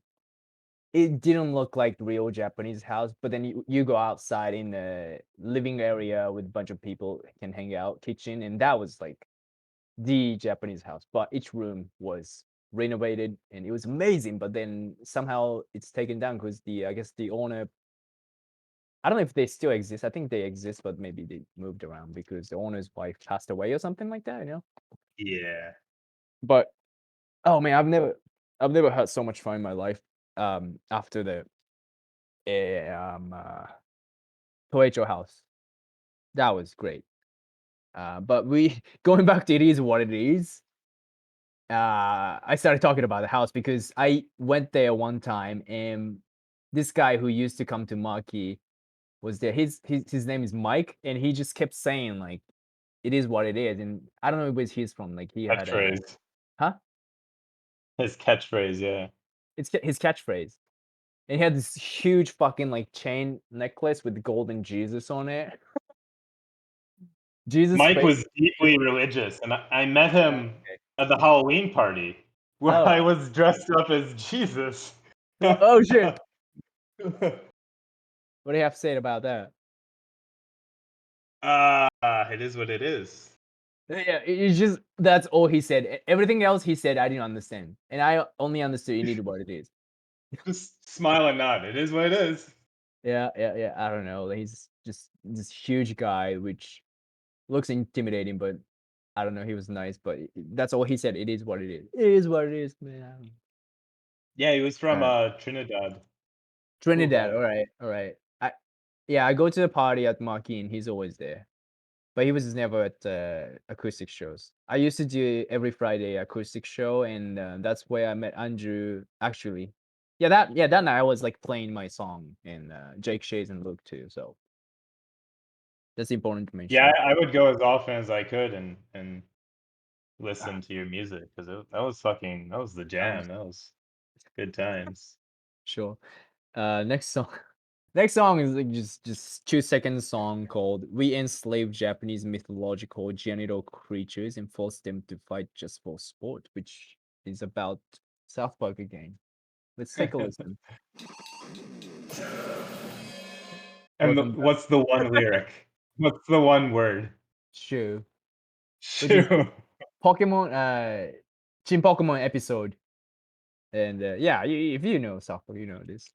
it didn't look like real Japanese house but then you go outside in the living area with a bunch of people can hang out kitchen and that was like the Japanese house, but each room was renovated and it was amazing. But then somehow it's taken down because I guess the owner, I don't know if they still exist. I think they exist, but maybe they moved around because the owner's wife passed away or something like that. Yeah. But oh man, I've never had so much fun in my life. After the Toeicho house, that was great. But we going back to it is what it is. I started talking about the house because I went there one time and this guy who used to come to Maki was there. His name is Mike, and he just kept saying like, "It is what it is." And I don't know where he's from. Like he had a Catchphrase. huh? His catchphrase, yeah. It's his catchphrase. And he had this huge fucking like chain necklace with the golden Jesus on it. Jesus Mike face. was deeply religious, and I met him Okay. at the Halloween party where Oh. I was dressed up as Jesus. Oh shit. What do you have to say about that? It is what it is. Yeah, it's just that's all he said. Everything else he said, I didn't understand, and I only understood you needed what it is. Just smile and nod. It is what it is. Yeah. I don't know. He's just this huge guy, which looks intimidating, but I don't know. He was nice, but that's all he said. It is what it is. It is what it is, man. Yeah, he was from Uh, Trinidad. Cool Trinidad. guy. All right. I go to the party at Marquee, and he's always there. But he was never at acoustic shows. I used to do every Friday acoustic show, and that's where I met Andrew. Actually, that night I was like playing my song, and Jake Shays and Luke too. So that's important to Yeah, mention. I would go as often as I could and listen to your music because that was the jam. That was good times. Sure. Next song. Next song is like just 2 second song called "We Enslave Japanese Mythological Genital Creatures and Force Them to Fight Just for Sport," which is about South Park again. Let's take a listen. And Welcome back. what's the one lyric? What's the one word? Sure. Which is Shoo. Pokemon, Team Pokemon episode. And yeah, if you know South Park, you know this.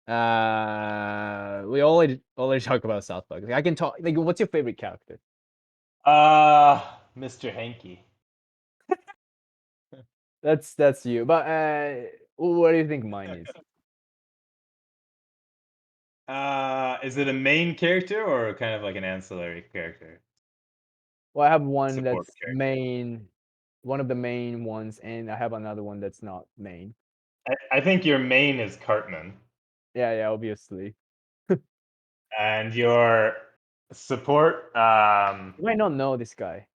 We already talk about South Park. I can talk. Like, what's your favorite character? Mr. Hanky. That's you. But what do you think mine is? Is it a main character or kind of like an ancillary character? Well, I have one Support that's character. main, one of the main ones, and I have another one that's not main. I think your main is Cartman, Yeah, obviously. and your support You might not know this guy.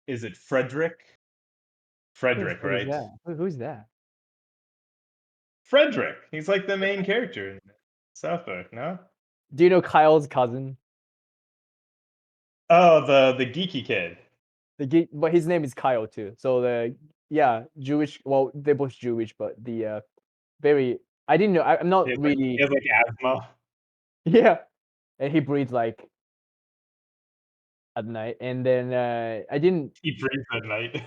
is it Frederick? Frederick, Who's right? that? Who's that? Frederick. He's like the main character in South Park, no? Do you know Kyle's cousin? Oh, the geeky kid. But his name is Kyle too. So Jewish. Well, they're both Jewish, but very. I didn't know. I'm He not has like really. he has like asthma. Yeah, and he breathes like at night, and then I didn't. He breathes at night.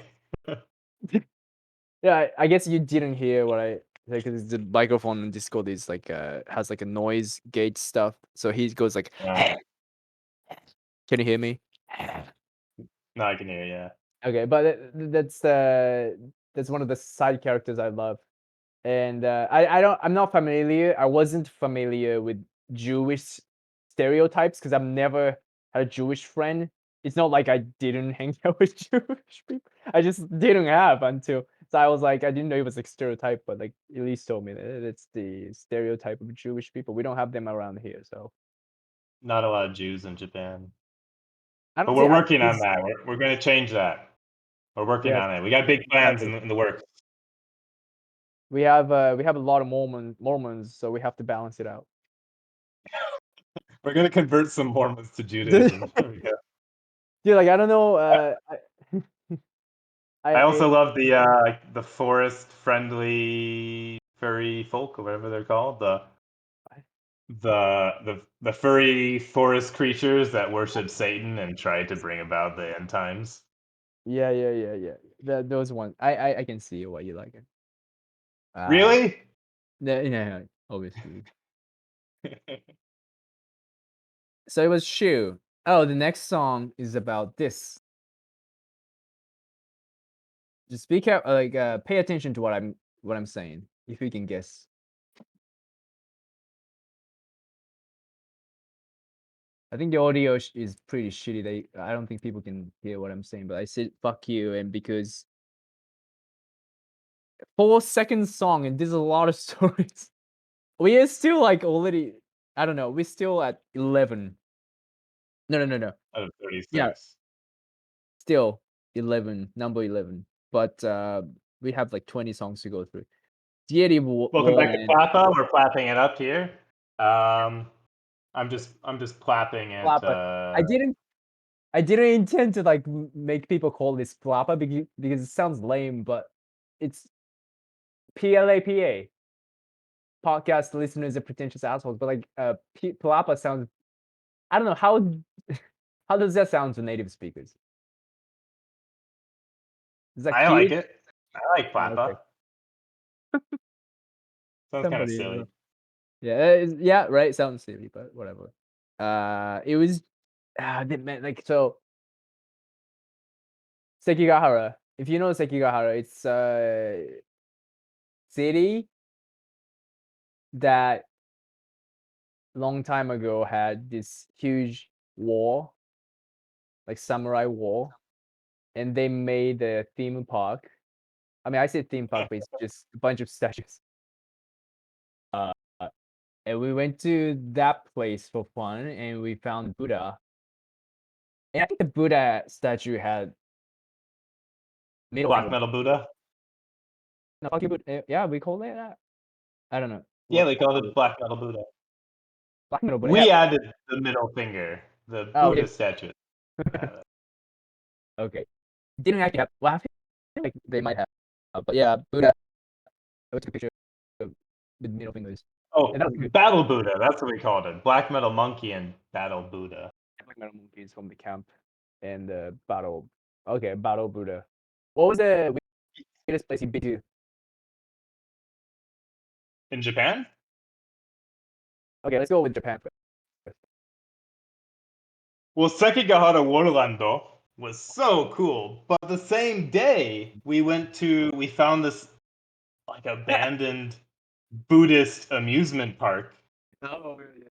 Yeah, I guess you didn't hear what I said because the microphone in Discord is like has like a noise gate stuff. So he goes like, Yeah. "Can you hear me?" No, I can hear you. Yeah. Okay, but that's one of the side characters I love. And I'm not familiar. I wasn't familiar with Jewish stereotypes because I've never had a Jewish friend. It's not like I didn't hang out with Jewish people. I just didn't have until. So I was like, I didn't know it was like stereotype, but like Elise told me that it's the stereotype of Jewish people. We don't have them around here, so Not a lot of Jews in Japan. I But don't we're think I working on it's, that. We're gonna change that. We're working yeah, on it. We got big plans exactly. in the works. We have a lot of Mormons, so we have to balance it out. We're gonna convert some Mormons to Dude, Judaism. There we go. like I don't know. I I also love the forest friendly furry folk or whatever they're called. The furry forest creatures that worship Satan and try to bring about the end times. Yeah. Those ones. I can see why you like it. Uh, Really? yeah, obviously. So it was Shu. Oh, the next song is about this. Just be careful. Like, pay attention to what I'm saying. If you can guess. I think the audio is pretty shitty. I don't think people can hear what I'm saying. But I said "fuck you," and because 4 second song, and there's a lot of stories. We are still like already. I don't know. We're still at 11. No. Out of Yeah, 36. still 11, number 11. But we have like 20 songs to go through. Deity Welcome back to Warland, P.A.P.A. We're clapping it up here. I'm just clapping it. P.L.A.P.A. I didn't intend to like make people call this P.L.A.P.A. because it sounds lame, but it's P.L.A.P.A. Podcast listeners are pretentious assholes. But like P.L.A.P.A. sounds. I don't know how does that sound to native speakers? Is that I like cute? it. I like Oh, okay. P.A.P.A. Sounds kind of Somebody, silly. yeah, right. Sounds silly, but whatever. It was like so. Sekigahara. If you know Sekigahara, it's a city that long time ago had this huge wall, like samurai wall, and they made a theme park. I mean, I say theme park, but it's just a bunch of statues. And we went to that place for fun, and we found Buddha. And I think the Buddha statue had middle Black finger. metal Buddha. No, fuck you, Buddha. Yeah, we call it that. I don't know. Yeah, they called it Black metal Buddha. Black middle Buddha. We Yeah. added the middle finger. The Oh, Buddha okay. statue. Okay. Didn't actually have. Well, I feel like they might have. But yeah, Buddha. I took a picture of with middle fingers. Oh, And that was good. Battle Buddha. That's what we called it. Black metal monkey and Battle Buddha. Black metal monkeys from the camp and battle. Okay, battle Buddha. What was the weirdest place you've been to? In Japan? Okay, let's go with Japan first. Well, Sekigahara Warlando was so cool. But the same day we found this like abandoned Buddhist amusement park Oh, yeah.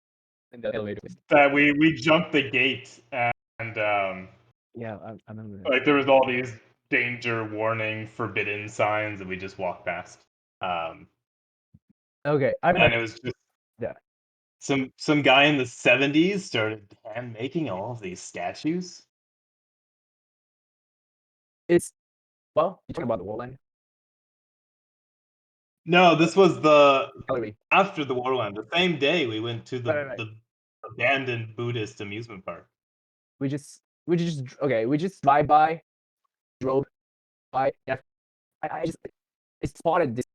In the elevator. that we jumped the gate and Yeah, I remember that. like there was all these danger warning forbidden signs and we just walked past. Okay, I And remember. it was just Yeah. some guy in the 70s started hand making all of these statues. It's well, you're talking about the wall line No, this was the gallery. after the Warland. The same day we went to Right. the abandoned Buddhist amusement park. We just okay. We just drove by. Yeah, I just spotted this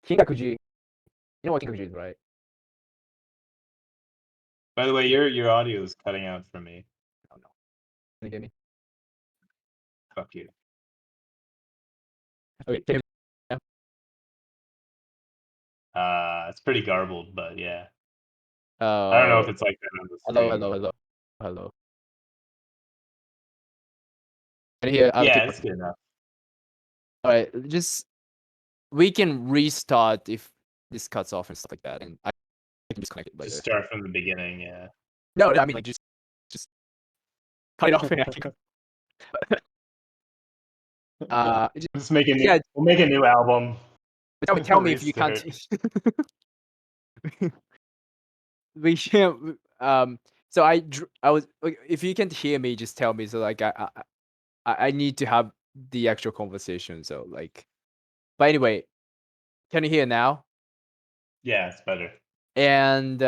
Kinkakuji. You know what Kinkakuji is, right? By the way, your audio is cutting out for me. Oh no, can you hear me? Fuck you. Okay, can you hear me? It's pretty garbled, but yeah. Oh. I don't know if it's like that on the stream. Hello. Can you hear? Yeah, it's good enough. All right, we can restart if this cuts off and stuff like that, and I can disconnect it later. Just start from the beginning, yeah. No, I mean like just cut it off and I can go. Just make a new, yeah. we'll make a new album. Tell me if you can't. We can't. So I was like, if you can't hear me, just tell me. So like I need to have the actual conversation. So like, but anyway, can you hear now? Yeah, it's better. And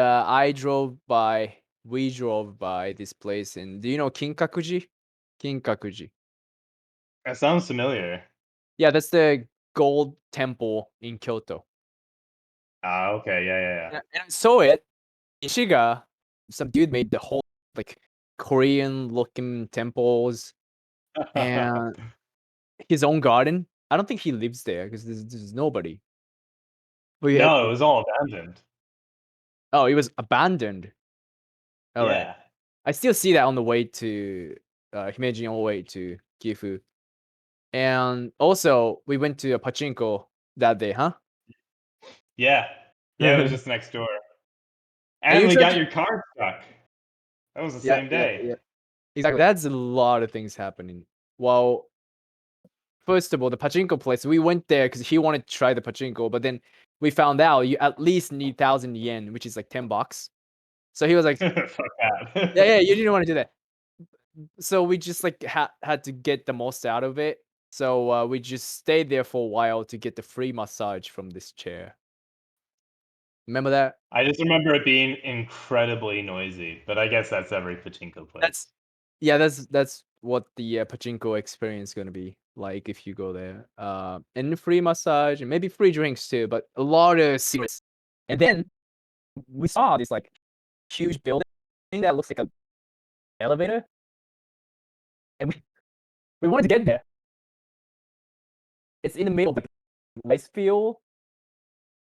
we drove by this place, and do you know Kinkakuji? Kinkakuji. That sounds familiar. Yeah, that's the gold temple in Kyoto. Ah, okay, yeah. And I saw it in Shiga. Some dude made the whole like Korean looking temples and his own garden. I don't think he lives there because there's nobody. No, it was all abandoned. Oh, it was abandoned. All right. Yeah. I still see that on the way to Himeji on the way to Gifu. And also we went to a pachinko that day, huh? Yeah. Yeah, it was just next door. And you we tried got to- your car stuck. That was the Yeah, same day. Exactly. That's a lot of things happening. Well, first of all, the pachinko place, we went there because he wanted to try the pachinko, but then we found out you at least need 1,000 yen, which is like $10. So he was like, Fuck that. yeah, you didn't want to do that. So we just like had to get the most out of it. So we just stayed there for a while to get the free massage from this chair. Remember that? I just remember it being incredibly noisy, but I guess that's every pachinko place. That's what the pachinko experience is gonna be like if you go there. And free massage and maybe free drinks too, but a lot of secrets. And then we saw this like huge building that looks like an elevator, and we wanted to get there. It's in the middle of like rice field,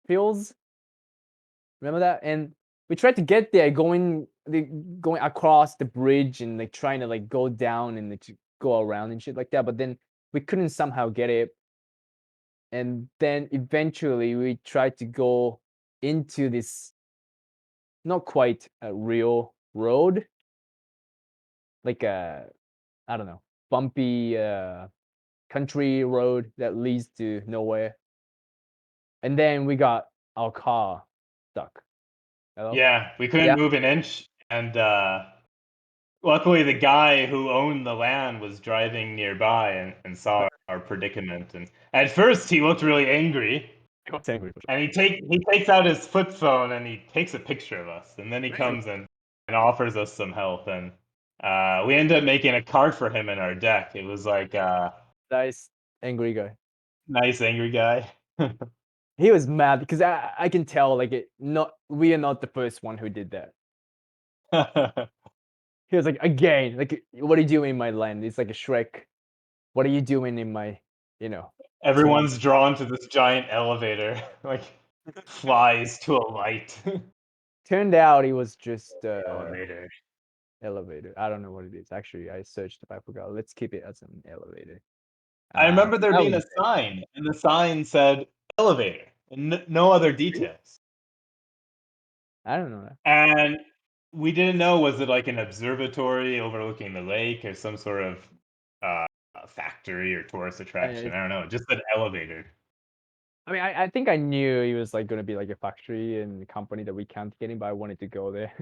fields. Remember that? And we tried to get there, going across the bridge and like trying to like go down and like, go around and shit like that. But then we couldn't somehow get it. And then eventually we tried to go into this not quite a real road, like a, I don't know, bumpy country road that leads to nowhere. And then we got our car stuck. Hello? Yeah, we couldn't Yeah. move an inch, and luckily the guy who owned the land was driving nearby and saw our predicament. And at first he looked really angry, and he takes out his flip phone and he takes a picture of us, and then he comes and offers us some help, and we ended up making a card for him in our deck. It was like Nice angry guy. nice angry guy. He was mad because I can tell like we are not the first one who did that. He was like, again, like, what are you doing in my land? It's like a Shrek. What are you doing in my, you know? Everyone's drawn to this giant elevator, like flies to a light. Turned out it was just Elevator. elevator. I don't know what it is. Actually, I searched if I forgot. Let's keep it as an elevator. I remember there That being was a sign, and the sign said elevator, and no other details. I don't know that. And we didn't know, was it like an observatory overlooking the lake or some sort of factory or tourist attraction? I don't know. Just an elevator. I mean, I think I knew it was like gonna be like a factory and a company that we can't get in, but I wanted to go there.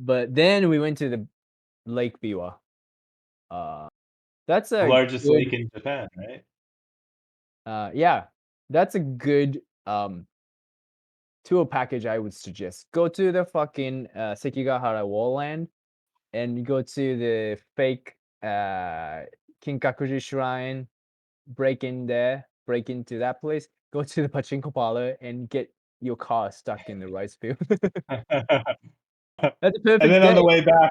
But then we went to the Lake Biwa. That's The a largest good, lake in Japan, right? yeah, that's a good tour package I would suggest. Go to the fucking Sekigahara Wallland and you go to the fake Kinkakuji Shrine, break into that place, go to the pachinko parlor and get your car stuck in the rice field. That's a And perfect then on the day. way back,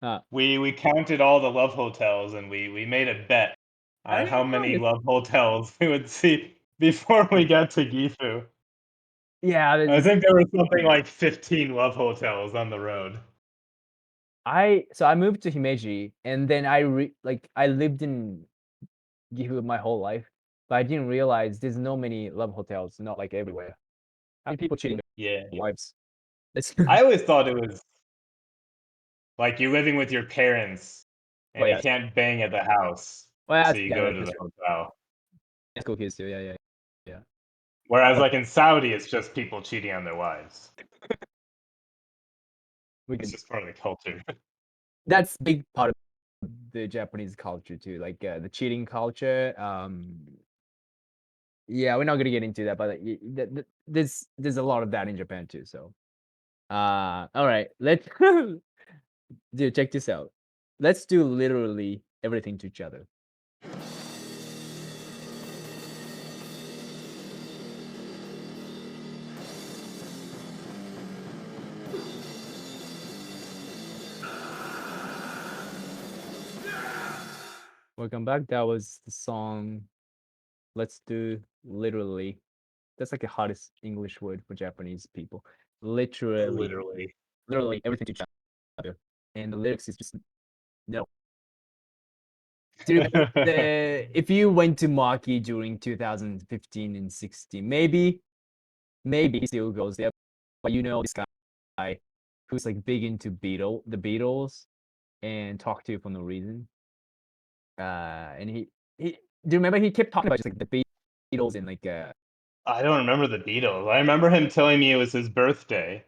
Uh, we counted all the love hotels, and we made a bet I on didn't how many notice. love hotels we would see before we got to Gifu. Yeah, I there's think there was something like 15 love hotels on the road. I moved to Himeji and then I lived in Gifu my whole life, but I didn't realize there's no many love hotels, not like everywhere. How many people cheating Yeah. their wives? It's I always thought it was like you're living with your parents well, and you yeah. can't bang at the house, Well, so that's you yeah, go to that's the true. hotel. That's cool kids too. Yeah, yeah, yeah. Whereas like in Saudi, it's just people cheating on their wives. We It's can. just part of the culture. That's big part of the Japanese culture too, like the cheating culture. Yeah, we're not gonna get into that, but there's a lot of that in Japan too. So, all right, let's dude, check this out. Let's do literally everything to each other. Welcome back. That was the song. Let's do literally. That's like the hardest English word for Japanese people. Literally, Literally. literally everything to each other. And the lyrics is just no. Do you remember if you went to Maki during 2015 and 16, maybe he still goes there, but you know this guy who's like big into the Beatles and talk to you for no reason. And he do you remember he kept talking about just like the Beatles and like I don't remember the Beatles. I remember him telling me it was his birthday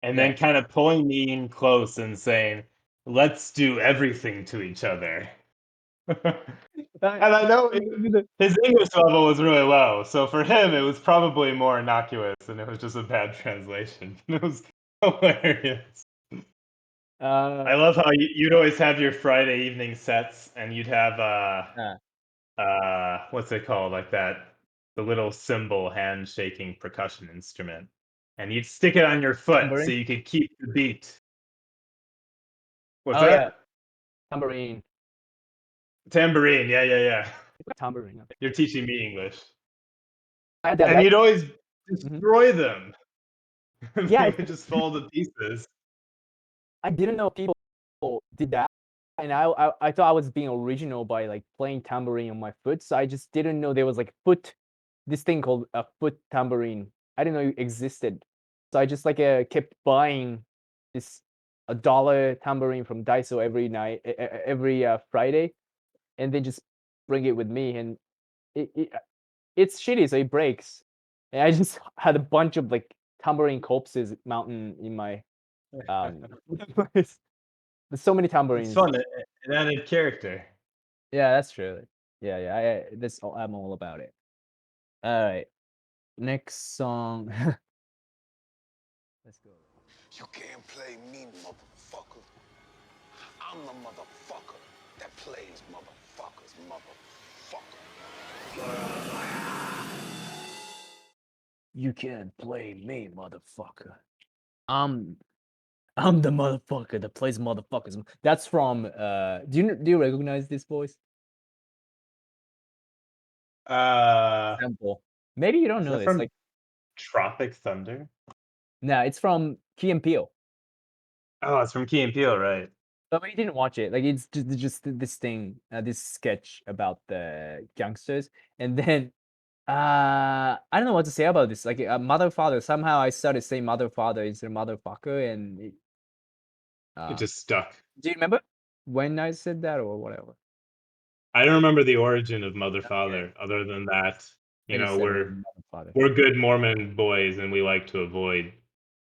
and yeah. then kind of pulling me in close and saying, "Let's do everything to each other." And I know his English level was really low, so for him it was probably more innocuous and it was just a bad translation. It was hilarious. I love how you'd always have your Friday evening sets and you'd have uh, what's it called, like that, the little cymbal handshaking percussion instrument, and you'd stick it on your foot so tambourine. you could keep the beat. What's Oh yeah, that? tambourine. Tambourine. Yeah, yeah, yeah. Tambourine. You're teaching me English. had that. And you'd always Mhm. destroy them. Yeah, They would just fall to pieces. I didn't know people did that, and I thought I was being original by like playing tambourine on my foot. So I just didn't know there was like this thing called a foot tambourine. I didn't know it existed. So I just like kept buying this $1 tambourine from Daiso every night, every Friday, and then just bring it with me. And it's shitty, so it breaks. And I just had a bunch of like tambourine corpses mountain in my place. There's so many It's tambourines. fun. It added character. Yeah, that's true. Yeah. I'm all about it. All right, next song. Let's go. You can't play me, motherfucker. I'm the motherfucker that plays motherfuckers, motherfucker. You can't play me, motherfucker. I'm I'm the motherfucker that plays motherfuckers. That's from do you recognize this voice? Sample. Maybe you don't Is know that this. from Like, Tropic Thunder? no, it's from P.A.P.A. Oh, it's from Key and Peele, right? But we didn't watch it. Like it's just this thing, this sketch about the gangsters, and then I don't know what to say about this. Like mother father. Somehow I started saying mother father instead of motherfucker, and It just stuck. do you remember when I said that or whatever? I don't remember the origin of Mother Okay, Father, other than that, I just said we're mother father. we're good Mormon boys and we like to avoid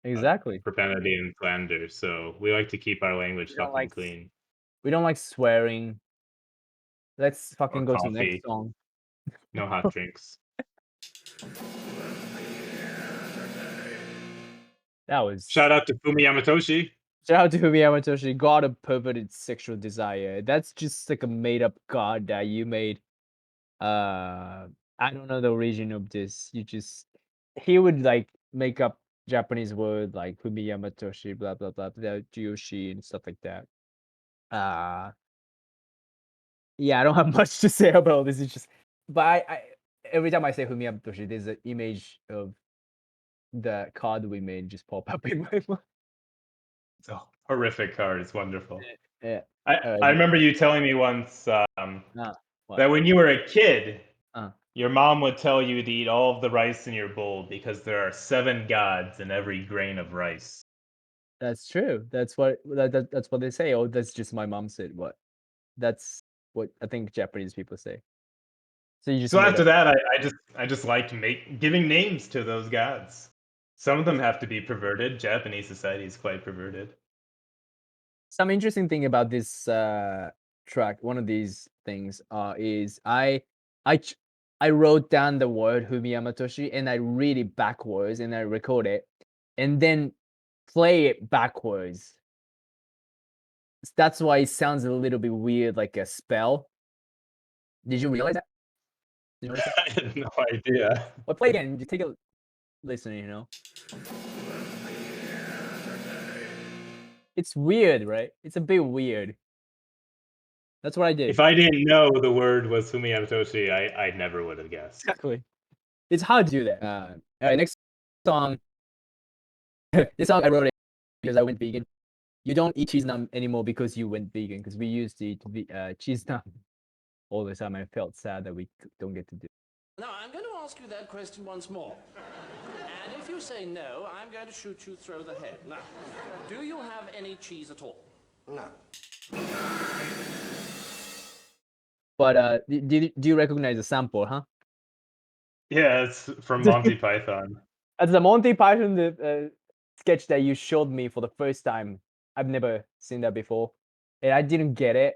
Exactly. profanity and slander, so we like to keep our language We don't fucking like clean. we don't like swearing. Let's Or fucking go to the next coffee, song. no hot drinks. That was Shout out to Fumi Yamatoshi. shout out to Yamatoshi, god of perverted sexual desire. That's just like a made up god that you made. I don't know the origin of this. He would like make up Japanese word like Fumi Yamatoshi, blah blah blah, blah Jiyoshi and stuff like that. Uh yeah, I don't have much to say about this. It's just, but I every time I say Fumi Yamatoshi, there's an image of the card we made just pop up in my mind. It's a horrific card. It's wonderful. Yeah. I remember you telling me once Ah, what? that when you were a kid, Uh, your mom would tell you to eat all of the rice in your bowl because there are 7 gods in every grain of rice. that's true. That's what they say. Oh, that's just my mom said. What? That's what I think Japanese people say. So you just So made after up. that, I just liked giving names to those gods. Some of them have to be perverted. Japanese society is quite perverted. Some interesting thing about this track, one of these things, is I ch- I wrote down the word Humiyamatoshi and I read it backwards and I record it, and then play it backwards. That's why it sounds a little bit weird, like a spell. Did you realize that? Did you notice that? I had no idea. Well, play again. You take a listen. It's weird, right? It's a bit weird. That's what I did. If I didn't know the word was Fumiyamatoshi, I never would have guessed. Exactly. It's hard to do that. All right, next song. This song I wrote it because I went vegan. You don't eat cheese naan anymore because you went vegan. Because we used to eat cheese naan all the time. I felt sad that we don't get to do. Now, I'm going to ask you that question once more. And if you say no, I'm going to shoot you through the head. Now, do you have any cheese at all? No. But do you recognize the sample, huh? Yeah, it's from Monty Python. That's the Monty Python sketch that you showed me for the first time. I've never seen that before, and I didn't get it.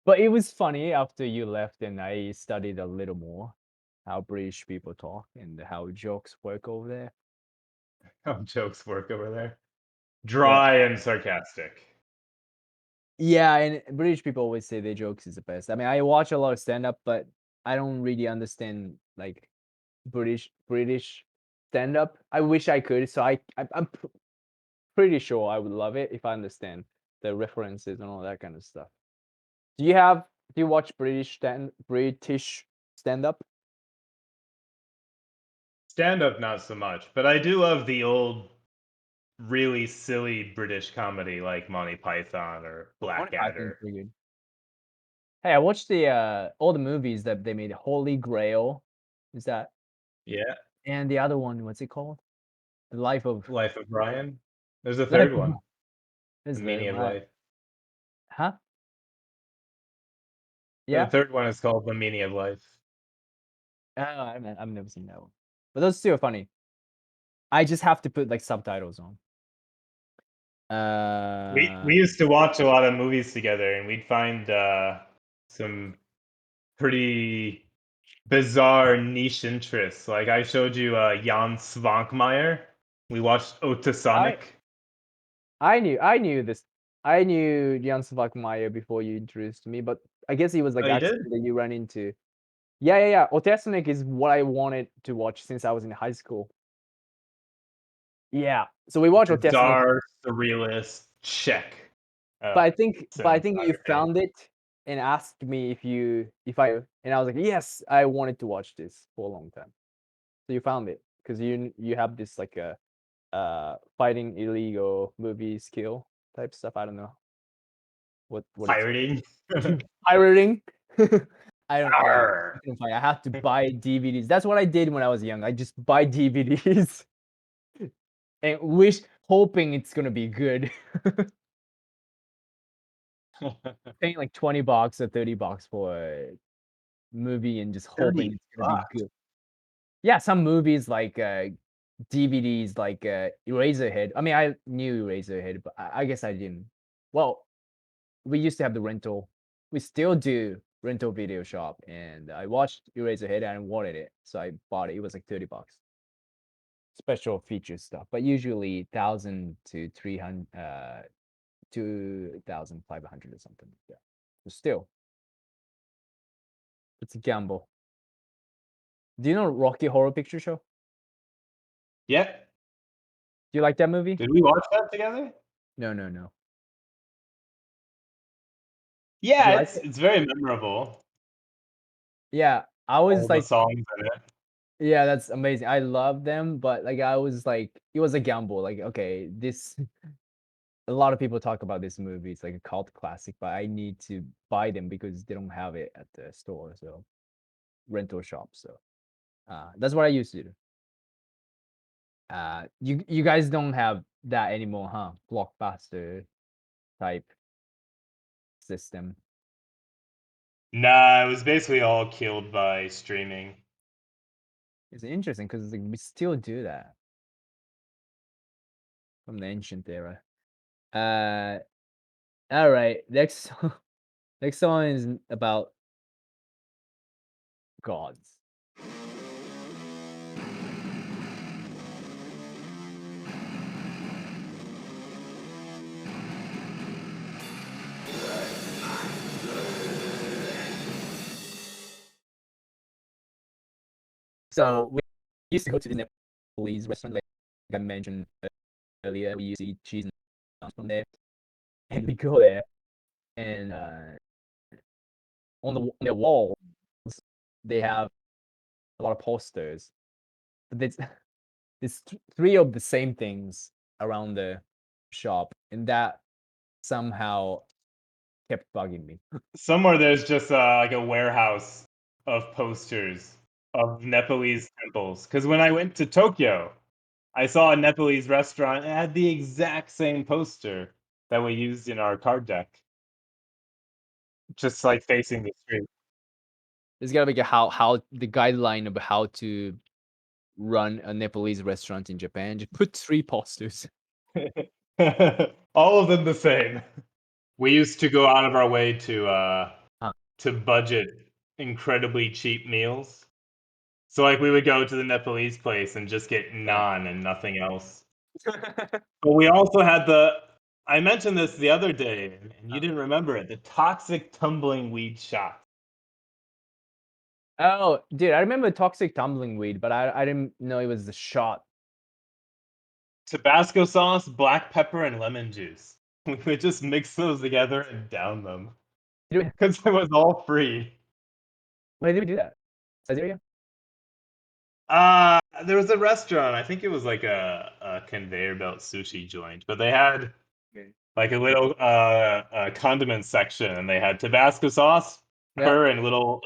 But it was funny after you left, and I studied a little more how British people talk and how jokes work over there. How jokes work over there. Yeah. Dry and sarcastic. Yeah, and British people always say their jokes is the best. I mean, I watch a lot of stand-up, but I don't really understand like British stand-up. I wish I could, so I'm pretty sure I would love it if I understand the references and all that kind of stuff. Do you watch British stand up? Stand up, not so much, but I do love the old, really silly British comedy like Monty Python or Monty Python's Blackadder. pretty good. Hey, I watched the all the movies that they made. Holy Grail, is that? Yeah, And the other one, what's it called? The Life of Life of Brian. There's a Life third of one, is The there? Meaning of Life. Huh? The Yeah? third one is called The Meaning of Life. Oh, I've never seen that one. But those two are funny. I just have to put like subtitles on. We used to watch a lot of movies together, and we'd find some pretty bizarre niche interests. Like I showed you Jan Svankmajer. We watched Otasonic. I knew this. I knew Jan Meyer before you introduced me, but I guess he was like Oh, you did? accident that you ran into. Yeah. Otasonic is what I wanted to watch since I was in high school. Yeah. So we watched Otasonic, Bizarre, surrealist, check. but I think you cinematography. found it and asked me if I and I was like, yes, I wanted to watch this for a long time. So you found it because you have this like a fighting illegal movie skill type stuff. I don't know what it's Pirating. pirating. I don't. Yeah, I Arr. couldn't find. I have to buy DVDs. That's what I did when I was young. I just buy DVDs and hoping it's gonna be good. Paying like $20 or $30 for a movie and just hoping 30 it's gonna be bucks. good. Yeah, some movies like DVDs like Eraserhead. I mean, I knew Eraserhead, but I guess I didn't. Well, we used to have the rental. We still do rental video shop, and I watched Eraserhead and I wanted it, so I bought it. It was like $30. Special feature stuff, but usually 1,000 to 300, 2,500 or something. Yeah, but still, it's a gamble. Do you know Rocky Horror Picture Show? Yeah. Do you like that movie? Did we watch that together? No. Do you Yeah, like it? it's very memorable. Yeah, I All was the like, songs in it. yeah, that's amazing. I love them, but like I was like, it was a gamble. Like, okay, this a lot of people talk about this movie. It's like a cult classic, but I need to buy them because they don't have it at the store, so rental shop. So that's what I used to do. You guys don't have that anymore, huh? Blockbuster type system. Nah, it was basically all killed by streaming. It's interesting because like, we still do that from the ancient era. Uh, all right. Next song is about gods. So we used to go to the Nepalese restaurant, like I mentioned earlier. We used to eat cheese and prawns from there, and we go there, and on their walls they have a lot of posters, but there's three of the same things around the shop, and that somehow kept bugging me. Somewhere there's just like a warehouse of posters of Nepalese temples. Because when I went to Tokyo, I saw a Nepalese restaurant and it had the exact same poster that we used in our card deck, just like facing the street. There's gotta be a how the guideline of how to run a Nepalese restaurant in Japan. Just put three posters. All of them the same. We used to go out of our way Huh. to budget incredibly cheap meals. So like we would go to the Nepalese place and just get Yeah. naan and nothing else. But we also had I mentioned this the other day and you didn't remember it, the toxic tumbling weed shot. Oh, dude, I remember toxic tumbling weed, but I didn't know it was the shot. Tabasco sauce, black pepper, and lemon juice. We would just mix those together and down them. Did we- Because it was all free. Why did we do that? Siberia? There was a restaurant. I think it was like a conveyor belt sushi joint, but they had Okay. like a little condiment section, and they had Tabasco sauce, Yeah. pepper, and little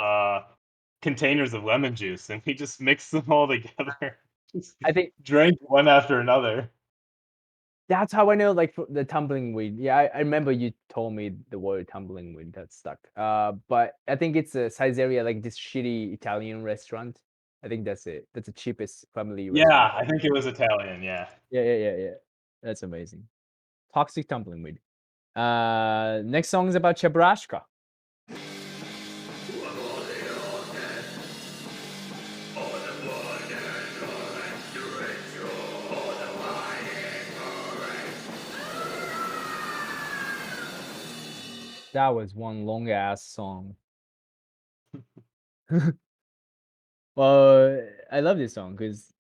containers of lemon juice, and we just mixed them all together. Just I think drank one after another. that's how I know, like, the tumbling weed. Yeah, I remember you told me the word tumbling weed that stuck. But I think it's a Caesarea, like this shitty Italian restaurant. I think that's it. That's the cheapest family restaurant. Yeah, I think it was Italian. Yeah. Yeah. That's amazing. Toxic tumbling weed. Next song is about Chebrashka. That was one long ass song. Well, I love this song because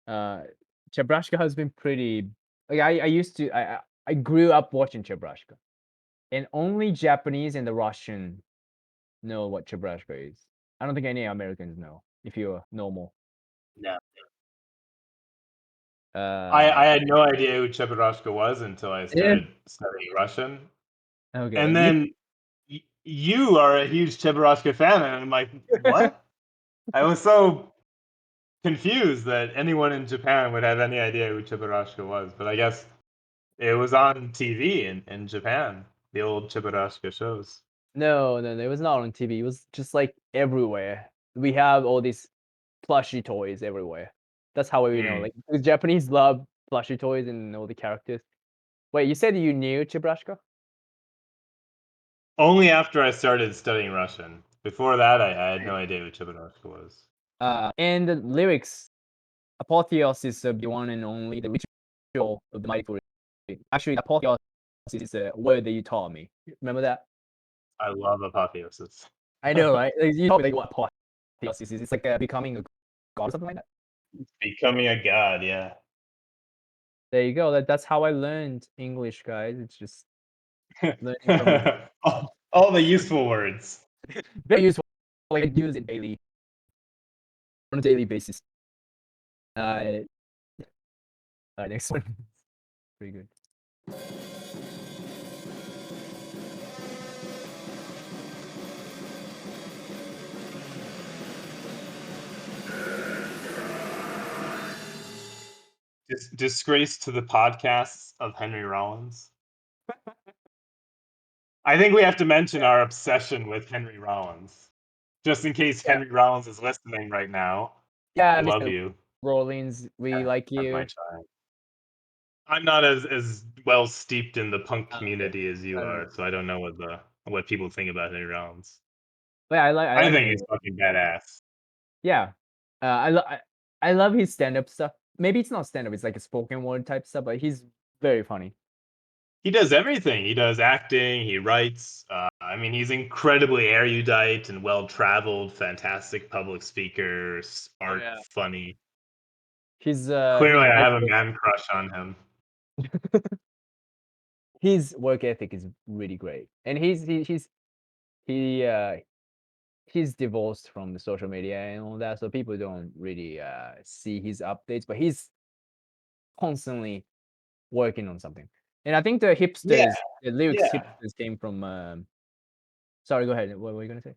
Chebrashka has been pretty. Like I used to. I grew up watching Chebrashka, and only Japanese and the Russian know what Chebrashka is. I don't think any Americans know. If you're normal. Yeah. Uh, I had no idea who Cheburashka was until I yeah. started studying Russian. Okay. And then you are a huge Cheburashka fan, and I'm like, what? I was so confused that anyone in Japan would have any idea who Cheburashka was, but I guess it was on TV in Japan, the old Cheburashka shows. No, it was not on TV. It was just like everywhere. We have all these plushy toys everywhere. That's how we know. Mm. Like the Japanese love plushy toys and all the characters. Wait, you said you knew Chebrashka? Only after I started studying Russian. Before that, I had no idea who Cheburashka was. And the lyrics, apotheosis of the one and only, the ritual of the mighty for it. Actually, apotheosis is a word that you taught me. Remember that? I love apotheosis. I know, right? Like, you taught me like what apotheosis is. It's like becoming a god or something like that. Becoming a god, yeah. There you go. That's how I learned English, guys. It's just learning from all the useful words. very useful. Like I use it daily on a daily basis. Next one. Pretty good. Disgrace to the podcasts of Henry Rollins. I think we have to mention our obsession with Henry Rollins. Just in case Yeah. Henry Rollins is listening right now. Yeah, I love Mr. you. Rollins, we like Of you. my child. I'm not as well steeped in the punk Okay. community as you Uh, are, so I don't know what people think about Henry Rollins. But I I like think Henry. he's fucking badass. Yeah. I love his stand-up stuff. Maybe it's not stand-up, it's like a spoken word type stuff, but he's very funny. He does everything. He does acting. He writes. I mean, he's incredibly erudite and well-traveled. Fantastic public speaker. Smart, Yeah. funny. His Clearly, I have a man crush on him. his work ethic is really great. And he he's divorced from the social media and all that, so people don't really see his updates, but he's constantly working on something. And I think the hipsters, the lyrics Yeah. hipsters came from sorry, go ahead. What were you gonna say?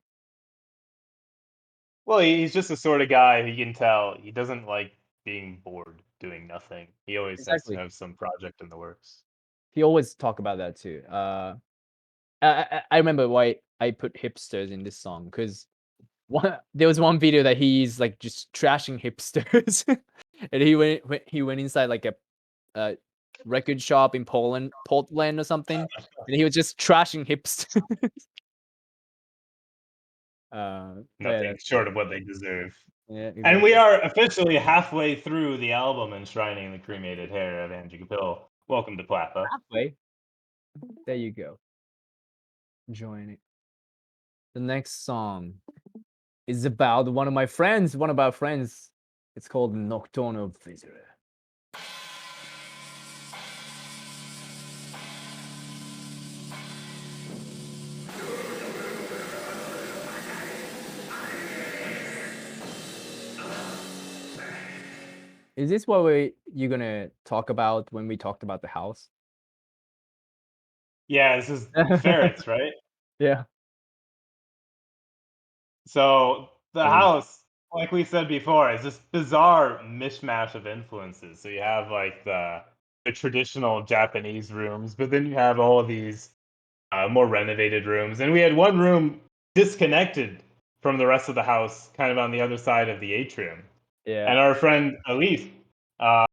Well, he's just the sort of guy who you can tell he doesn't like being bored doing nothing. He always has to Exactly. have some project in the works. He always talk about that too. I remember why I put hipsters in this song because there was one video that he's like just trashing hipsters, and he went inside like a record shop in Portland or something, and he was just trashing hipsters. Yeah, Nothing that's short of what they deserve. yeah, And we exactly. are officially halfway through the album Enshrining the Cremated Hair of Andrew Capillo. Welcome to P.L.A.P.A. Halfway. There you go. Join it. The next song is about one of our friends. It's called Nocturnal Visitor. Is this what you're gonna talk about when we talked about the house? Yeah, this is ferrets, right? Yeah. So the Oh, house, like we said before, is this bizarre mishmash of influences. So you have like the traditional Japanese rooms, but then you have all of these more renovated rooms, and we had one room disconnected from the rest of the house, kind of on the other side of the atrium. yeah. And our friend Elise uh,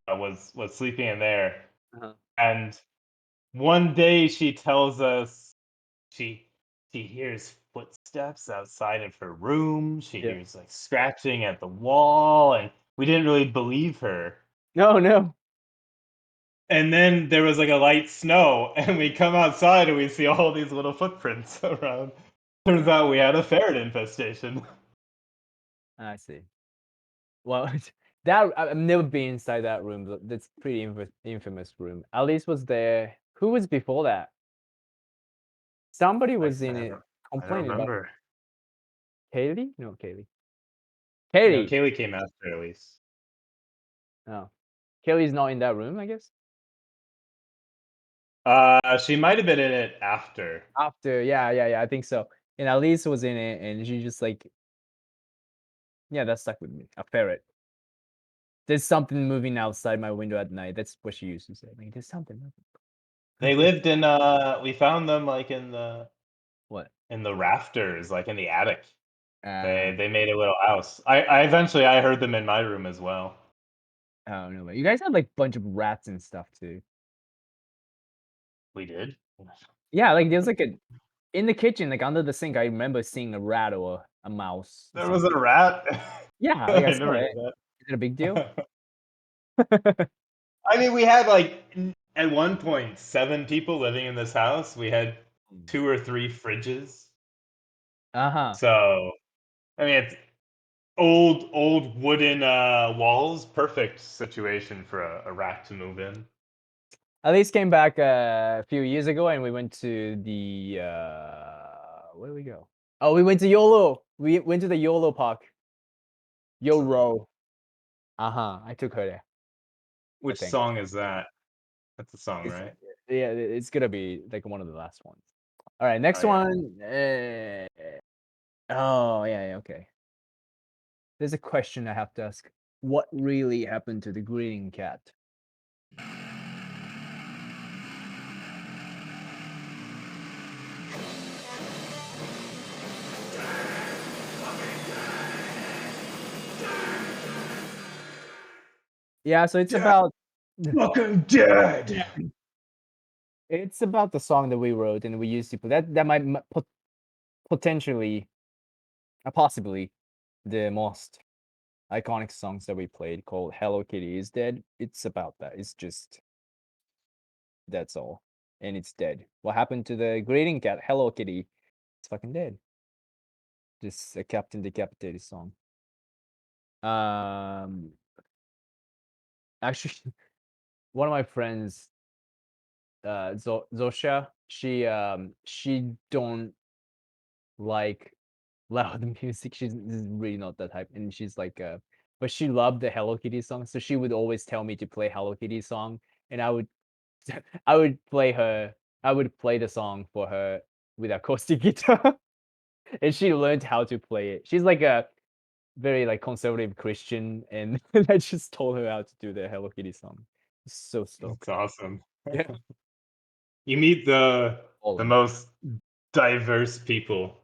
was sleeping in there, Uh-huh. and one day she tells us she she hears footsteps outside of her room. She Yeah. hears like scratching at the wall, and we didn't really believe her. No, no. And then there was like a light snow, and we come outside and we see all these little footprints around. Turns out we had a ferret infestation. I see. Well, I've never been inside that room. But that's pretty infamous room. Alice was there. Who was before that? Somebody I, was in I, it don't, I don't complaining about remember. Kaylee. No, Kaylee. No, Kaylee. Kaylee came after at least. Oh, Kaylee's not in that room, I guess. She might have been in it after. After, yeah, yeah, yeah. I think so. And Alice was in it, and she just like, yeah, that stuck with me. A ferret. There's something moving outside my window at night. That's what she used to say. Like, there's something They moving. lived in we found them like What? in the rafters, like in the attic. Uh, They made a little house. I eventually I heard them in my room as well. I don't know. You guys had like bunch of rats and stuff too. We did. Yeah, like there's like a in the kitchen, like under the sink. I remember seeing a rat or a mouse or There was a something. rat. Yeah, like I I saw never it. knew Is it a big deal? that. I mean, we had like at one point 7 people living in this house. We had 2 or 3 fridges. Uh-huh. So I mean, it's old wooden walls. Perfect situation for a rat to move in. Alice came back a few years ago, and we went to the where did we go? Oh, we went to YOLO. We went to the YOLO park. YOLO. Uh-huh. I took her there, I Which think. song is that? That's a song, It's right? yeah, it's gonna be like one of the last ones. All right, next Oh yeah. one. Oh yeah, yeah, okay. There's a question I have to ask. What really happened to the greeting cat? Yeah, so it's Yeah, about fucking dead. it's about the song that we wrote and we used to play. That might potentially, possibly, the most iconic songs that we played called "Hello Kitty is Dead." It's about that. It's just that's all, and it's dead. What happened to the greeting cat? Hello Kitty. It's fucking dead. Just a Captain Decapitated song. Um, actually, one of my friends, Zosha, she don't like loud music. She's this is really not that type, and she's like, but she loved the Hello Kitty song, so she would always tell me to play Hello Kitty song, and I would, I would play her, I would play the song for her with acoustic guitar, and she learned how to play it. She's like a very like conservative Christian, and I just told her how to do the Hello Kitty song. So That's stoked. awesome. Yeah. You meet All the of it. most diverse people.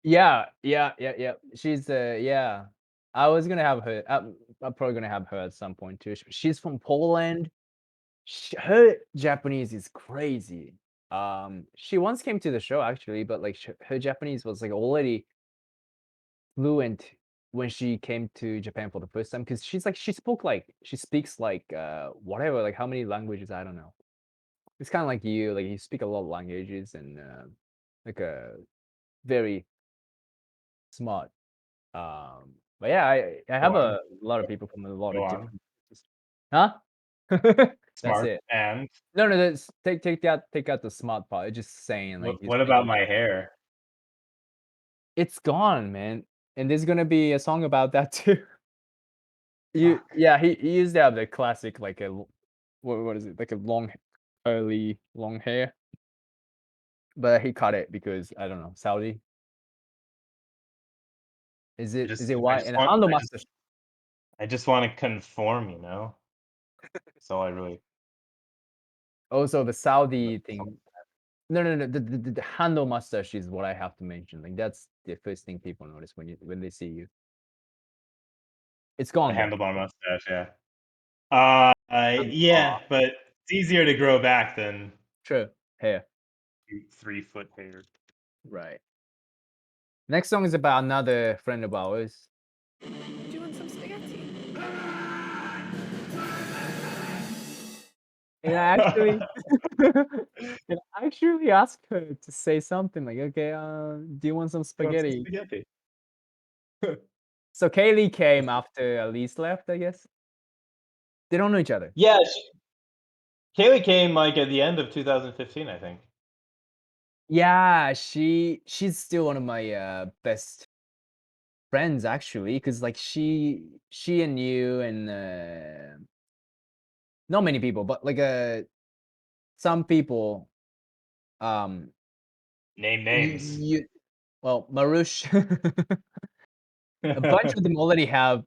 Yeah, yeah, yeah, yeah. She's yeah. I was gonna have her. I'm probably gonna have her at some point too. She's from Poland. Her Japanese is crazy. She once came to the show actually, but like her Japanese was like already fluent when she came to Japan for the first time because she's like she speaks like whatever, like how many languages I don't know. It's kind of like you speak a lot of languages and like a very smart. But yeah, I Go have on. a lot of people from a lot Go of on. different huh? That's Smart. it. And No, no, that's take out the smart part. It's just saying like you what speak a about lot. my hair? It's gone, man. And there's gonna be a song about that too. Yeah, he used to have the classic like what is it, like a curly long hair, but he cut it because I don't know, Saudi. Is it I white just and a want handle mustache? I just want to conform, you know. That's all I really. Also the Saudi thing. No. The handle mustache is what I have to mention. Like that's the first thing people notice when they see you. It's The gone though. handlebar mustache, yeah. Handlebar. Yeah, but it's easier to grow back than True. Hair. 3 foot hair. Right. Next song is about another friend of ours. Do you want some spaghetti? And I actually and I actually asked her to say something like, okay, do you want some You want some spaghetti? spaghetti? So Kaylee came after Elise left, I guess. They don't know each other. Yeah, Kaylee came like at the end of 2015, I think. Yeah, she's still one of my best friends actually, because like she and you and not many people, but like some people um Name you, names. you well Marush a bunch of them already have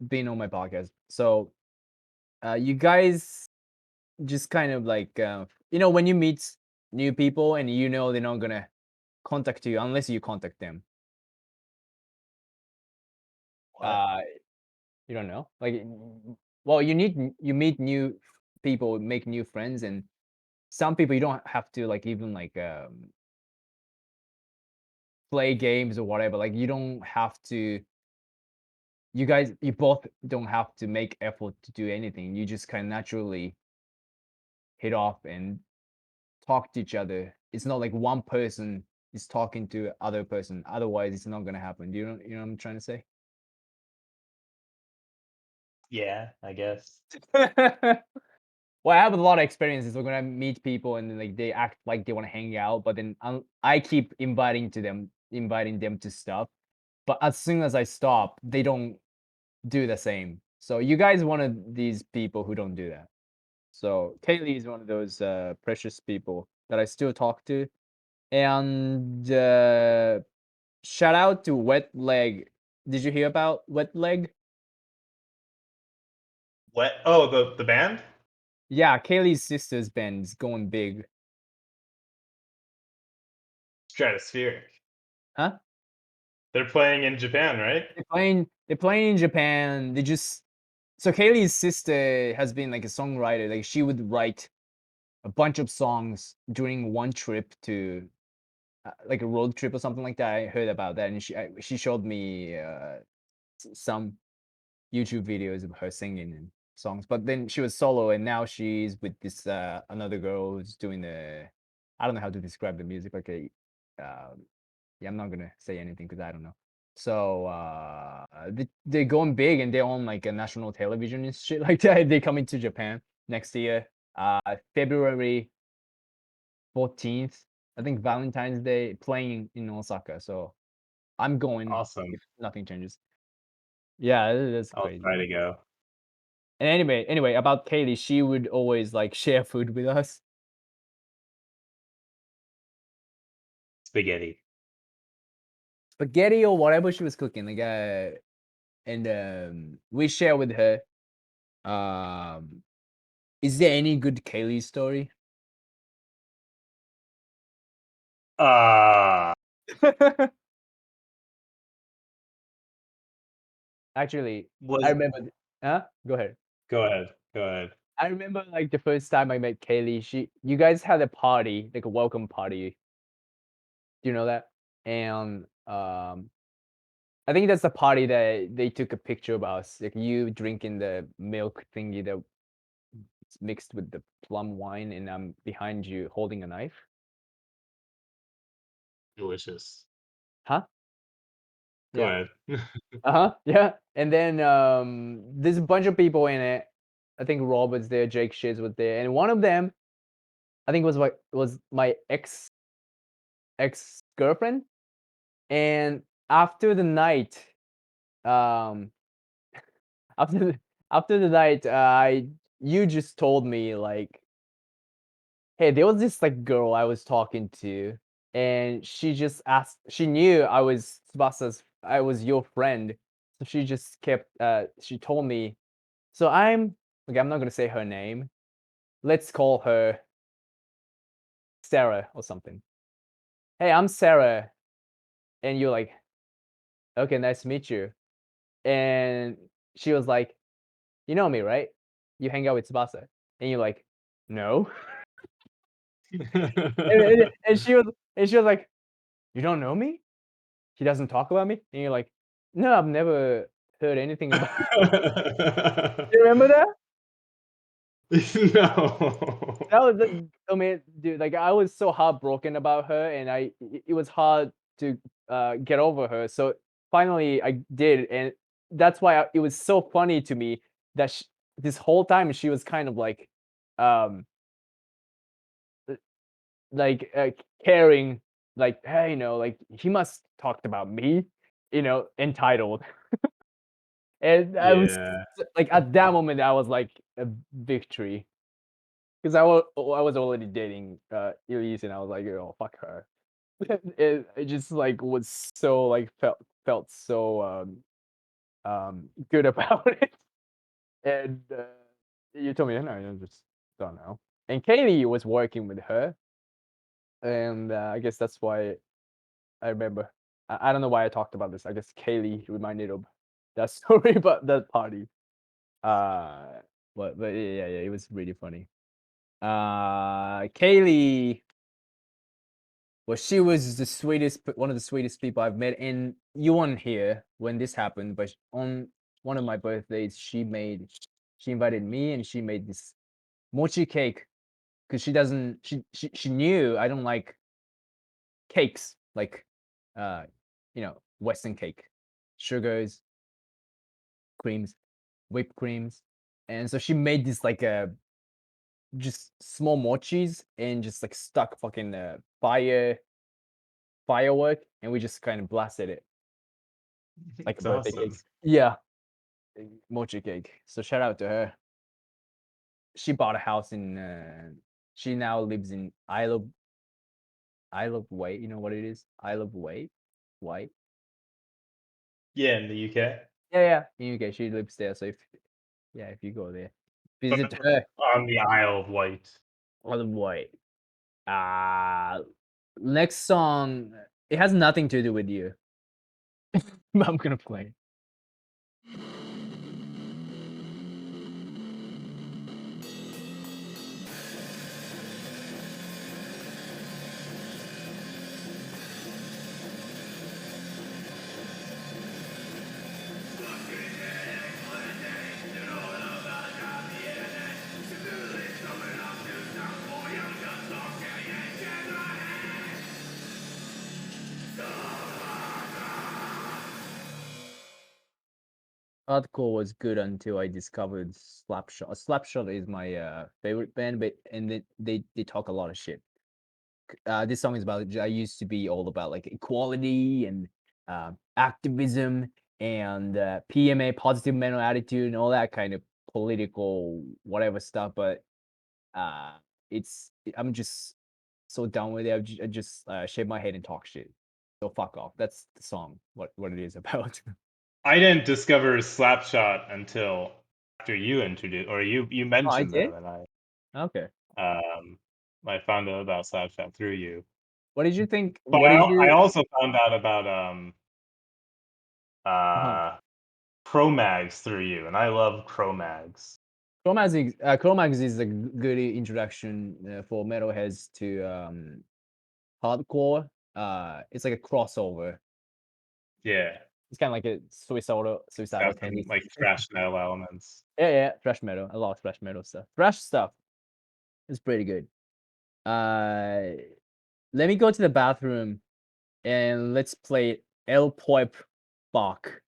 been on my podcast. So you guys just kind of like when you meet new people and they're not gonna contact you unless you contact them. What? Uh you don't know. Like well you meet new people, make new friends, and some people you don't have to like even like play games or whatever. Like you don't have to you both don't have to make effort to do anything. You just kind of naturally hit off and talk to each other. It's not like one person is talking to other person. Otherwise, it's not gonna happen. Do you know what I'm trying to say? Yeah, I guess. Well, I have a lot of experiences. We're gonna meet people and then like they act like they want to hang out, but then I keep inviting them to stuff. But as soon as I stop, they don't do the same. So you guys one of these people who don't do that. So Kaylee is one of those precious people that I still talk to. And shout out to Wet Leg. Did you hear about Wet Leg? What? Oh, the band? Yeah, Kaylee's sister's band is going big. Stratospheric. Huh? They're playing in Japan, right? They're playing in Japan. So Kaylee's sister has been like a songwriter. Like she would write a bunch of songs during one trip to like a road trip or something like that. I heard about that, and she showed me some YouTube videos of her singing and songs. But then she was solo, and now she's with this another girl who's doing I don't know how to describe the music. Like yeah, I'm not gonna say anything because I don't know. So they're going big and they're on like a national television and shit like that. They're coming to Japan next year, February 14th. I think Valentine's Day, playing in Osaka. So I'm going Awesome. if nothing changes. Yeah, that's I'll crazy. try to go. And anyway, about Kaylee, she would always like share food with us. Spaghetti. Spaghetti or whatever she was cooking. Like and we share with her. Um is there any good Kaylee story? Uh, Actually, I was remember huh? Go ahead. Go ahead. Go ahead. I remember like the first time I met Kaylee, you guys had a party, like a welcome party. Do you know that? And I think that's the party that they took a picture of us, like you drinking the milk thingy that it's mixed with the plum wine, and I'm behind you holding a knife. Delicious. Huh? Go Yeah. ahead. Uh-huh. Yeah. And then there's a bunch of people in it. I think Rob was there, Jake Shiz was there, and one of them I think was my ex-girlfriend. And after the night, um after the night, you just told me like, hey, there was this like girl I was talking to, and she just asked. She knew I was your friend, so she just kept. She told me. So okay. I'm not gonna say her name. Let's call her Sarah or something. Hey, I'm Sarah, and you're like, okay, nice to meet you. And she was like, you know me, right? You hang out with Tsubasa, and you're like, no. And she was like, you don't know me? He doesn't talk about me? And you're like, no, I've never heard anything about. You remember that? No. That was I mean, dude, like I was so heartbroken about her, and it was hard to get over her. So finally, I did, and that's why it was so funny to me that this whole time she was kind of um, uh, like caring, like hey, like he must talked about me, entitled. And I was Yeah. like at that moment, I was like a victory. 'Cause I was already dating, Elise, and I was like, "Oh, fuck her." It just, like, was so, like, felt so, good about it, and, you told me, "No, I just don't know." And Kaylee was working with her, and, I guess that's why I remember. I don't know why I talked about this. I guess Kaylee reminded of that story about that party. Uh, but yeah, it was really funny. Kaylee. Well, she was one of the sweetest people I've met, and you weren't here when this happened, but on one of my birthdays, she invited me, and she made this mochi cake because she doesn't, she knew I don't like cakes, like, uh, Western cake, sugars, creams, whipped creams, and so she made this like just small mochis and just like stuck fucking firework, and we just kind of blasted it. Like a It's birthday awesome. cake. Yeah, mochi cake. So shout out to her. She bought a house she now lives in Isle of Wight. You know what it is? Isle of Wight? Wight? Yeah, in the UK. Yeah. In UK, she lives there. So if you go there, visit her. On the Isle of Wight. Isle of Wight. Uh Next song, it has nothing to do with you. But I'm gonna play. Hardcore was good until I discovered Slapshot. Slapshot is my favorite band, but and they talk a lot of shit. This song is about I used to be all about like equality and activism and PMA, positive mental attitude, and all that kind of political whatever stuff. But uh, I'm just so done with it. I just shave my head and talk shit. So fuck off. That's the song. What it is about. I didn't discover Slapshot until after you introduced, or you Oh, I mentioned did. them, and Okay. I found out about Slapshot through you. What did you think? But What did I you? also found out about Uh-huh. Chromags through you, and I love Chromags. Chromax is a good introduction for metalheads to hardcore. It's like a crossover. Yeah, It's kind of like a suicidal got some tendency. like thrash metal elements. Yeah, thrash metal. A lot of thrash metal stuff. Thrash stuff is pretty good. Uh, Let me go to the bathroom and let's play El Poip Bach.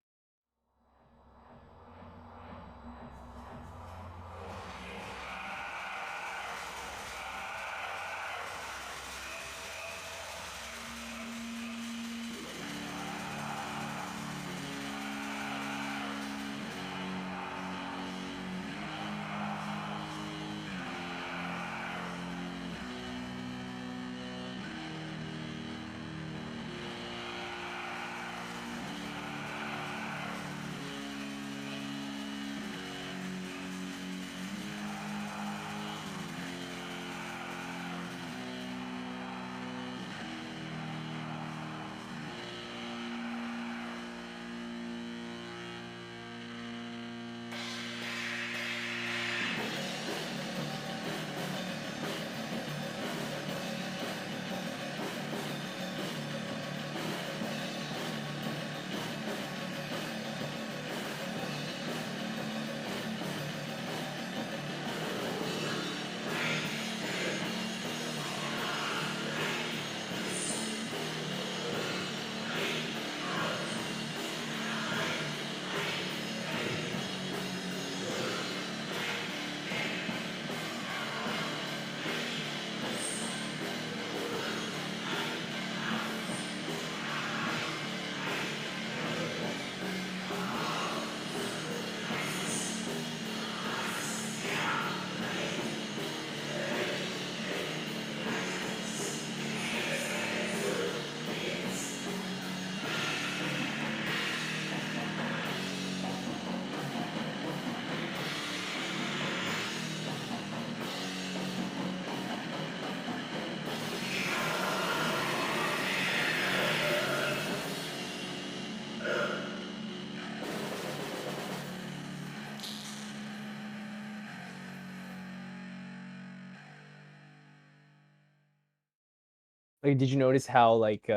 did you notice how like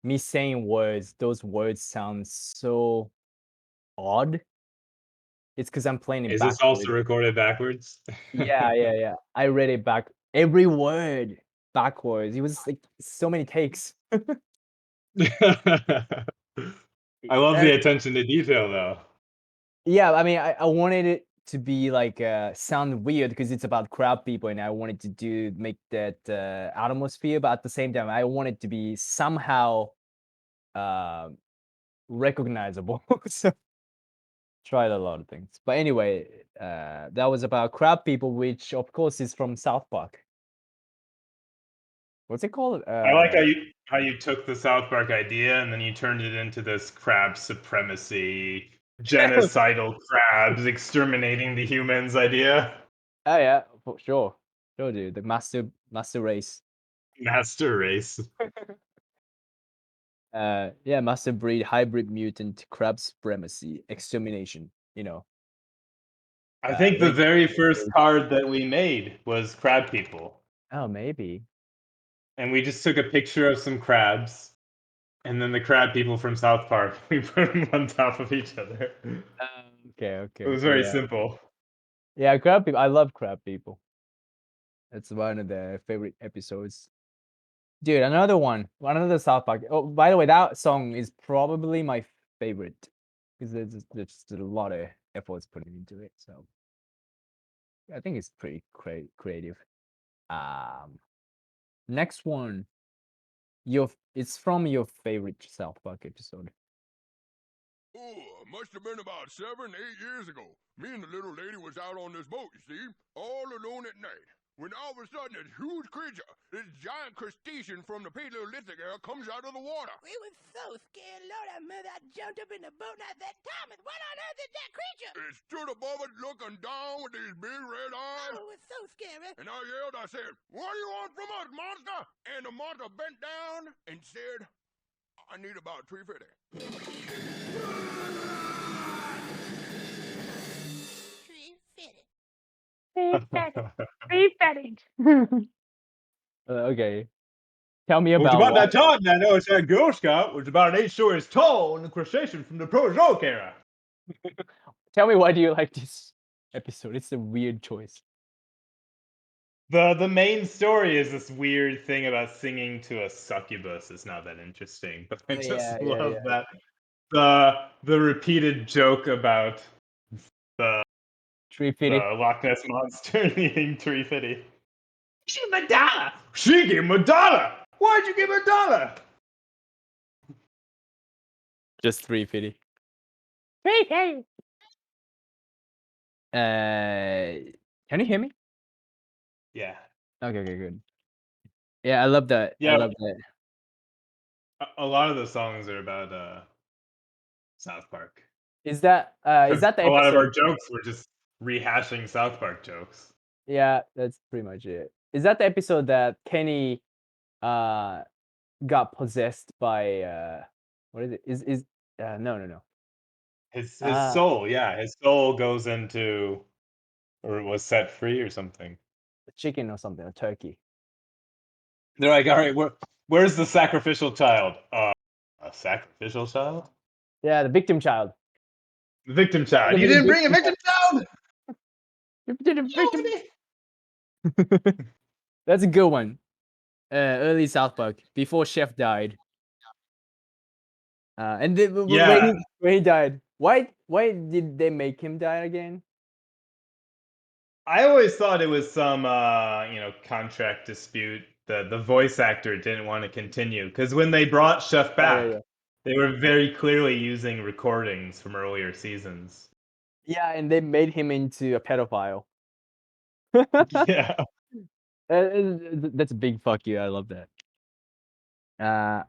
me saying words, those words sound so odd? It's because I'm playing it Is this also backwards. recorded backwards? Yeah. I read it back every word backwards. It was like so many takes. I love the And attention to detail, though. yeah, I mean, I wanted it to be like sound weird because it's about crab people, and I wanted to make that atmosphere, but at the same time, I wanted to be somehow uh, recognizable. So tried a lot of things, but anyway, that was about crab people, which of course is from South Park. What's it called? I like how you took the South Park idea and then you turned it into this crab supremacy, genocidal crabs exterminating the humans idea. Oh yeah, for sure, dude. The master race. Master race. Yeah, master breed, hybrid mutant, crab supremacy, extermination. I think the Race. very first card that we made was crab people. Oh, maybe. And we just took a picture of some crabs and then the crab people from South Park. We put them on top of each other. Okay. It was very Yeah. simple. Yeah, crab people. I love crab people. That's one of the favorite episodes. Dude, another South Park. Oh, by the way, that song is probably my favorite because there's just a lot of efforts put into it. So I think it's pretty creative. Um, Next one, it's from your favorite South Park episode. Oh, must have been about 7, 8 years ago. Me and the little lady was out on this boat, you see, all alone at night. When all of a sudden this huge creature, this giant crustacean from the Paleolithic era comes out of the water. We were so scared, Lord, I mother, I jumped up in the boat and I said, Thomas, what on earth is that creature? It stood above us looking down with these big red eyes. Oh, it was so scary. And I yelled, I said, what do you want from us, monster? And the monster bent down and said, I need about 350. 350. Okay, tell me It was about about what? that time that I noticed that Girl Scout was about 8 stories tall and the crustacean from the Proterozoic era. Tell me why do you like this episode? It's a weird choice. The main story is this weird thing about singing to a succubus. It's not that interesting, but I Oh, just yeah. love that the repeated joke about the 350. Loch Ness monster needing 350. She gave him a dollar. She gave him a dollar. Why'd you give him a dollar? Just 350. 350. Can you hear me? Yeah, Okay, good. Yeah, I love that. I yeah. love that. A lot of the songs are about South Park. Is that Because the a lot of our episode? jokes were just rehashing South Park jokes. Yeah, that's pretty much it. Is that the episode that Kenny uh got possessed by what is it? Is no. His Uh soul, yeah, his soul goes into or was set free or something. a chicken or something, a turkey. They're like, all right, where's the sacrificial child? A sacrificial child? Yeah, the victim child. The victim The child. You didn't bring a victim child? victim. That's a good one. Early South Park before Chef died. And Yeah, when he died, why did they make him die again? I always thought it was some contract dispute. The voice actor didn't want to continue because when they brought Chef back, Yeah. they were very clearly using recordings from earlier seasons. Yeah, and they made him into a pedophile. Yeah. That's a big fuck you. I love that.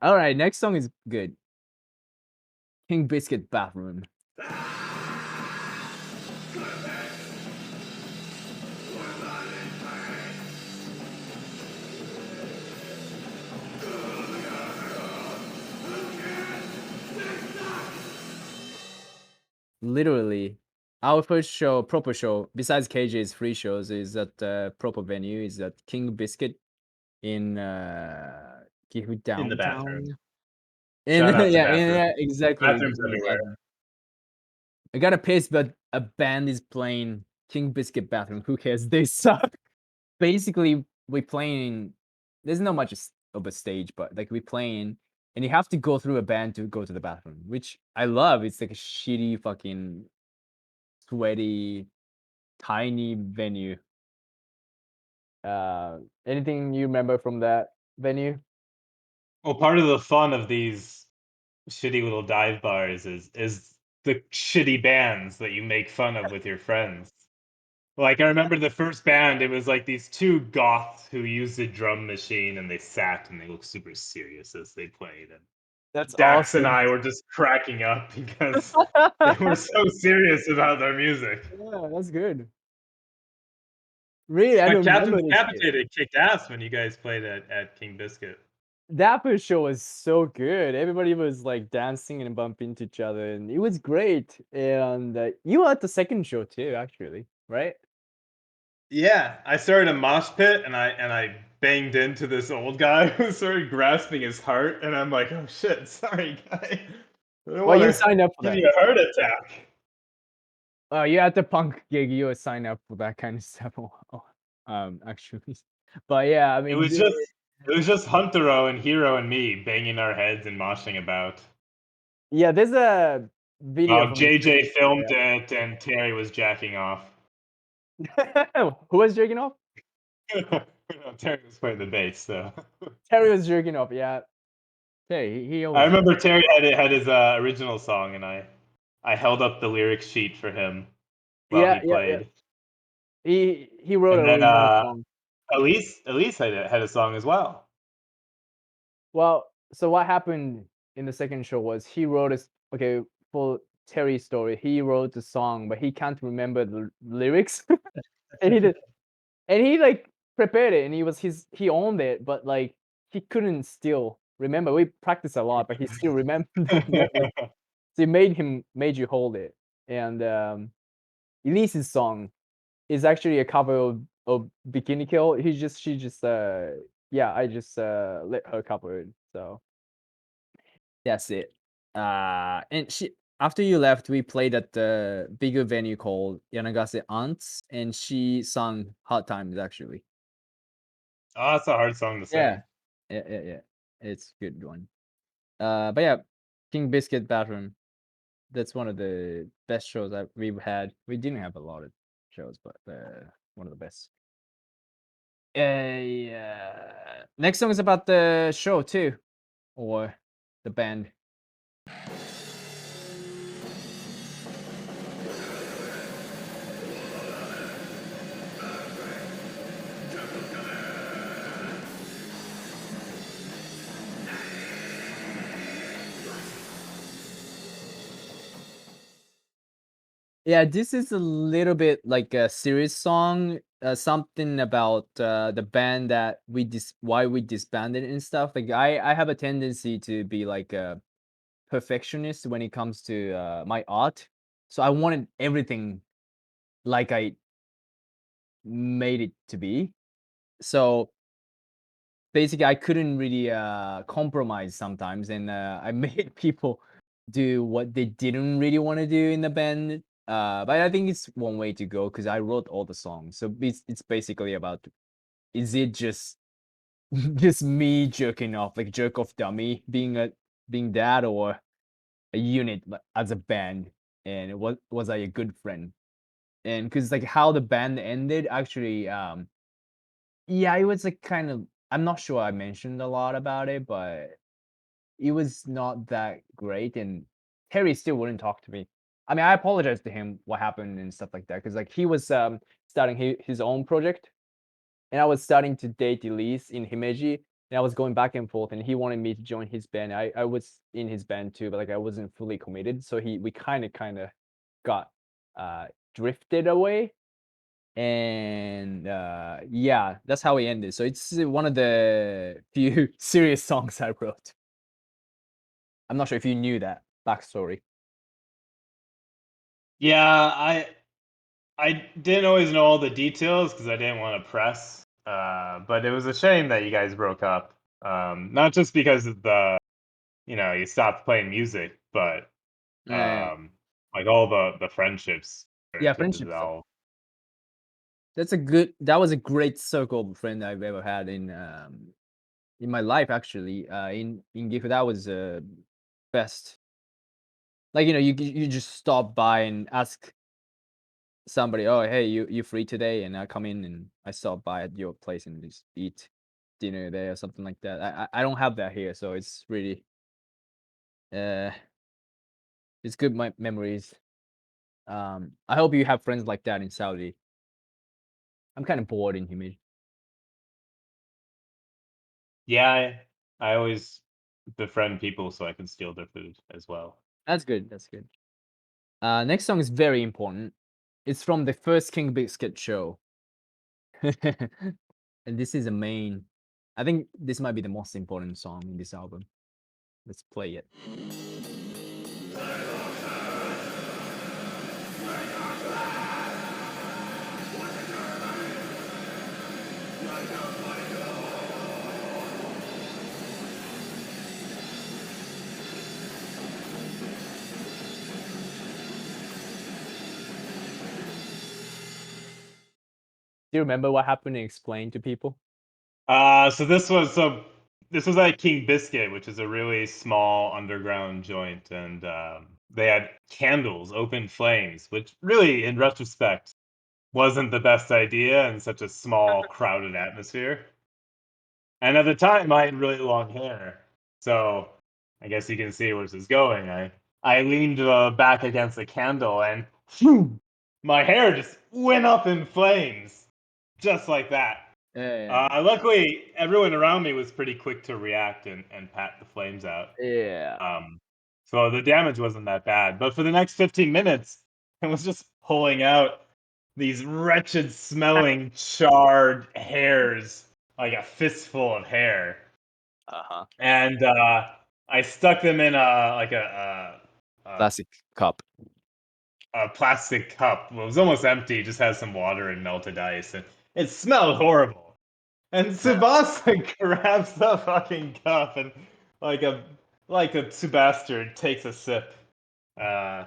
All right, next song is good. King Biscuit Bathroom. Literally, our first show, proper show, besides KJ's free shows, is at proper venue, is at King Biscuit. in Gifu downtown. In the bathroom. In Shout out to yeah, bathrooms. yeah, exactly. Bathrooms everywhere. Exactly. I got a pissed, but a band is playing King Biscuit Bathroom. Who cares? They suck. Basically, we playing. There's not much of a stage, but like we playing, and you have to go through a band to go to the bathroom, which I love. It's like a shitty fucking sweaty, tiny venue. Anything you remember from that venue? Well, part of the fun of these shitty little dive bars is the shitty bands that you make fun of with your friends. Like I remember the first band, it was like these two goths who used a drum machine and they sat and they looked super serious as they played. And That's Dax and awesome. I were just cracking up because they were so serious about their music. Yeah, that's good. Really, I don't Captain remember this shit. Decapitated kicked ass when you guys played at King Biscuit. That first show was so good. Everybody was like dancing and bumping into each other, and it was great. And you were at the second show too, actually, right? Yeah, I started a mosh pit and I banged into this old guy who started grasping his heart, and I'm like, oh shit, sorry guy. I don't Well, you want to signed up for give that. you a heart attack. You at the punk gig, you would sign up for that kind of stuff. Actually, but yeah, I It mean, was just Huntero and Hero and me banging our heads and moshing about. yeah, there's a video from the JJ second filmed it and Terry was jacking off. show. Who was jerking off? Terry was playing the bass, so. Terry was jerking off. Yeah, Terry, he I always. remember Terry had his original song, and I held up the lyric sheet for him while Yeah, he yeah, yeah. played. He wrote And a then original song. Elise had a song as well. Well, so what happened in the second show was he wrote okay, for Terry's story, he wrote the song, but he can't remember the lyrics. and he did, and he like prepared it, and he owned it, but like he couldn't still remember. We practiced a lot, but he still remembered the lyrics. So it made you hold it. And Elise's song is actually a cover of Bikini Kill. She just yeah, I just let her cover it. So that's it. And she after you left, we played at the bigger venue called Yanagase Ants, and she sung Hard Times actually. Oh, that's a hard song to sing. Yeah. Yeah. It's a good one. But yeah, King Biscuit Bathroom. That's one of the best shows that we've had. We didn't have a lot of shows, but one of the best. Yeah. Next song is about the show too, or the band. Yeah, this is a little bit like a serious song. Something about the band that why we disbanded and stuff. Like I have a tendency to be like a perfectionist when it comes to my art. So I wanted everything like I made it to be. So basically, I couldn't really compromise sometimes, and I made people do what they didn't really want to do in the band. But I think it's one way to go because I wrote all the songs. So it's basically about, is it just just me jerking off, like jerk off dummy, being that, or a unit as a band, and was I a good friend? And because like how the band ended, actually, yeah, it was like kind of. I'm not sure I mentioned a lot about it, but it was not that great, and Terry still wouldn't talk to me. I mean, I apologized to him what happened and stuff like that, because like he was starting his own project, and I was starting to date Elise in Himeji, and I was going back and forth, and he wanted me to join his band. I was in his band too, but like I wasn't fully committed, so we kind of got drifted away. And yeah, that's how we ended. So it's one of the few serious songs I wrote. I'm not sure if you knew that backstory. Yeah, I didn't always know all the details because I didn't want to press But it was a shame that you guys broke up. Not just because of you stopped playing music, but Yeah, like all the friendships yeah, started to friendships. dissolve. That was a great circle of friend I've ever had in my life actually. In Gifu, that was best. Like you just stop by and ask somebody, oh hey, you free today? And I come in and I stop by at your place and just eat dinner there or something like that. I don't have that here, so it's really uh it's good memories. I hope you have friends like that in Saudi. I'm kind of bored in Himeji. Yeah, I always befriend people so I can steal their food as well. That's good. That's good. Next song is very important. It's from the first King Biscuit show. And this is a main. I think this might be the most important song in this album. Let's play it. Do you remember what happened and explain to people? So this was at King Biscuit, which is a really small underground joint, and they had candles, open flames, which really, in retrospect, wasn't the best idea in such a small, crowded atmosphere. And at the time, I had really long hair, so I guess you can see where this is going. I leaned back against the candle, and phew, my hair just went up in flames, just like that. Yeah, Luckily, everyone around me was pretty quick to react and pat the flames out. yeah. Um, so the damage wasn't that bad. But for the next 15 minutes, it was just pulling out these wretched smelling charred hairs, like a fistful of hair. Uh-huh. And I stuck them in Classic cup. a plastic cup. Well, it was almost empty, just has some water and melted ice. And it smelled horrible. And Tsubasa grabs the fucking cup and like a two bastard takes a sip. Uh,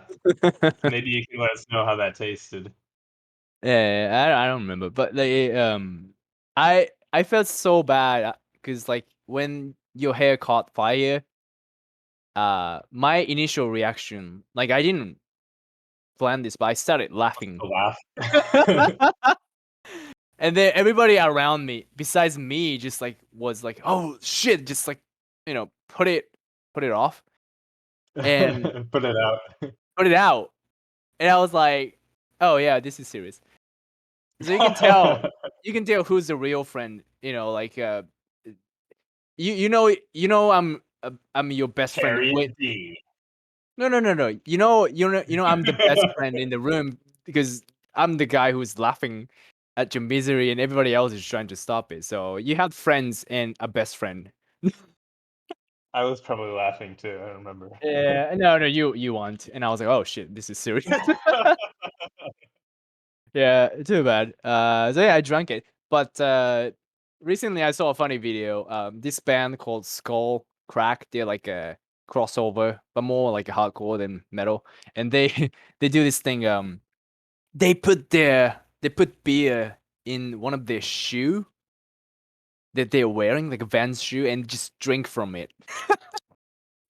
Maybe you can let us know how that tasted. Yeah, I don't remember, but like I felt so bad because like when your hair caught fire, my initial reaction, like I didn't plan this, but I started laughing. A laugh. And then everybody around me, besides me, just like was like, "Oh shit!" Just like put it off and Put it out. put it out. And I was like, "Oh yeah, this is serious." So you can tell who's the real friend. Like you know I'm your best friend. Terry Wait, and D. no. I'm the best friend in the room because I'm the guy who's laughing at your misery and everybody else is trying to stop it. So you have friends and a best friend. I was probably laughing too. I remember. Yeah, no, you want, and I was like, oh shit, this is serious. Yeah, too bad. So yeah, I drank it, but recently I saw a funny video. This band called Skull Crack, they're like a crossover, but more like a hardcore than metal, and they they do this thing. They put beer in one of their shoe that they're wearing, like a Vans shoe, and just drink from it.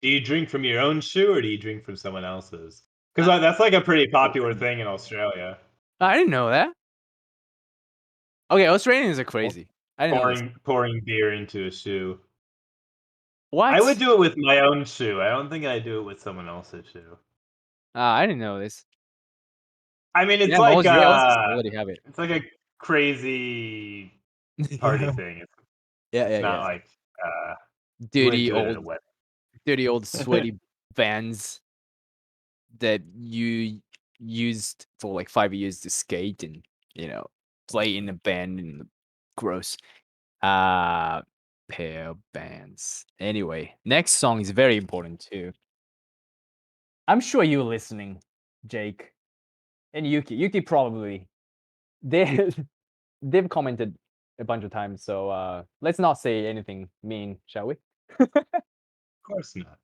Do you drink from your own shoe or do you drink from someone else's? Because Uh, that's like a pretty popular thing in Australia. I didn't know that. Okay, Australians are Pour- crazy. I didn't know this. pouring beer into a shoe. I would What? do it with my own shoe. I don't think I'd do it with someone else's shoe. I didn't know this. I mean, Yeah, Aussies already have it. it's like a crazy party thing. Yeah, It's yeah, not yeah. like uh, you wouldn't Dirty do it at old, a wedding. dirty old sweaty Vans that you used for like 5 years to skate and play in a band and gross. Uh pair of bands. Anyway, next song is very important too. I'm sure you're listening, Jake and Yuki. Yuki probably they they've commented a bunch of times. So let's not say anything mean, shall we? Of course not.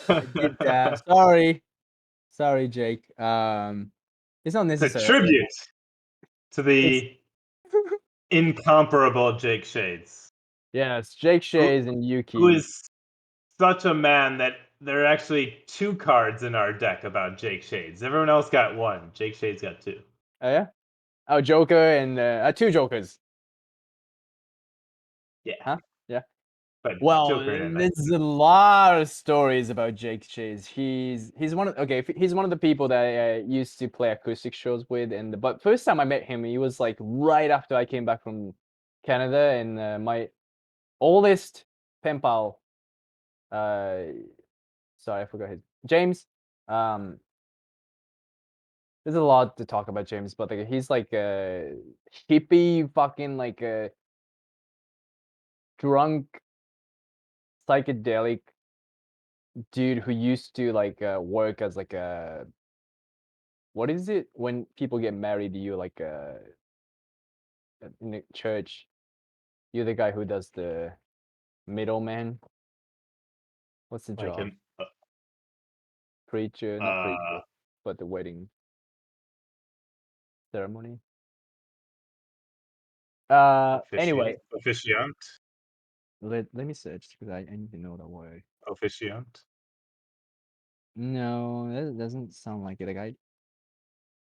I did that. Sorry, Jake. It's not It's a necessary. tribute to It's the incomparable Jake Shades, yes, Jake Shays and who Yuki. is such a man that there are actually 2 cards in our deck about Jake Shades. Everyone else got 1. Jake Shades got 2. Oh yeah. Oh, Joker and 2 Jokers. Yeah, Huh? Yeah. but Well, Joker in a nice. there's a lot of stories about Jake Shays. He's one of he's one of the people that I used to play acoustic shows with, and but first time I met him, he was like right after I came back from Canada, and my oldest pen pal, uh, sorry I forgot his James. Um, there's a lot to talk about James, but like he's like a hippie, fucking like a drunk psychedelic dude who used to like work as like a what is it when people get married? You like in the church. You're the guy who does the middleman. What's the Like job? an Preacher, not preacher, but the wedding ceremony. Anyway, officiant. let me search because I need to know that word. Officiant. No, that doesn't sound like it. A guy.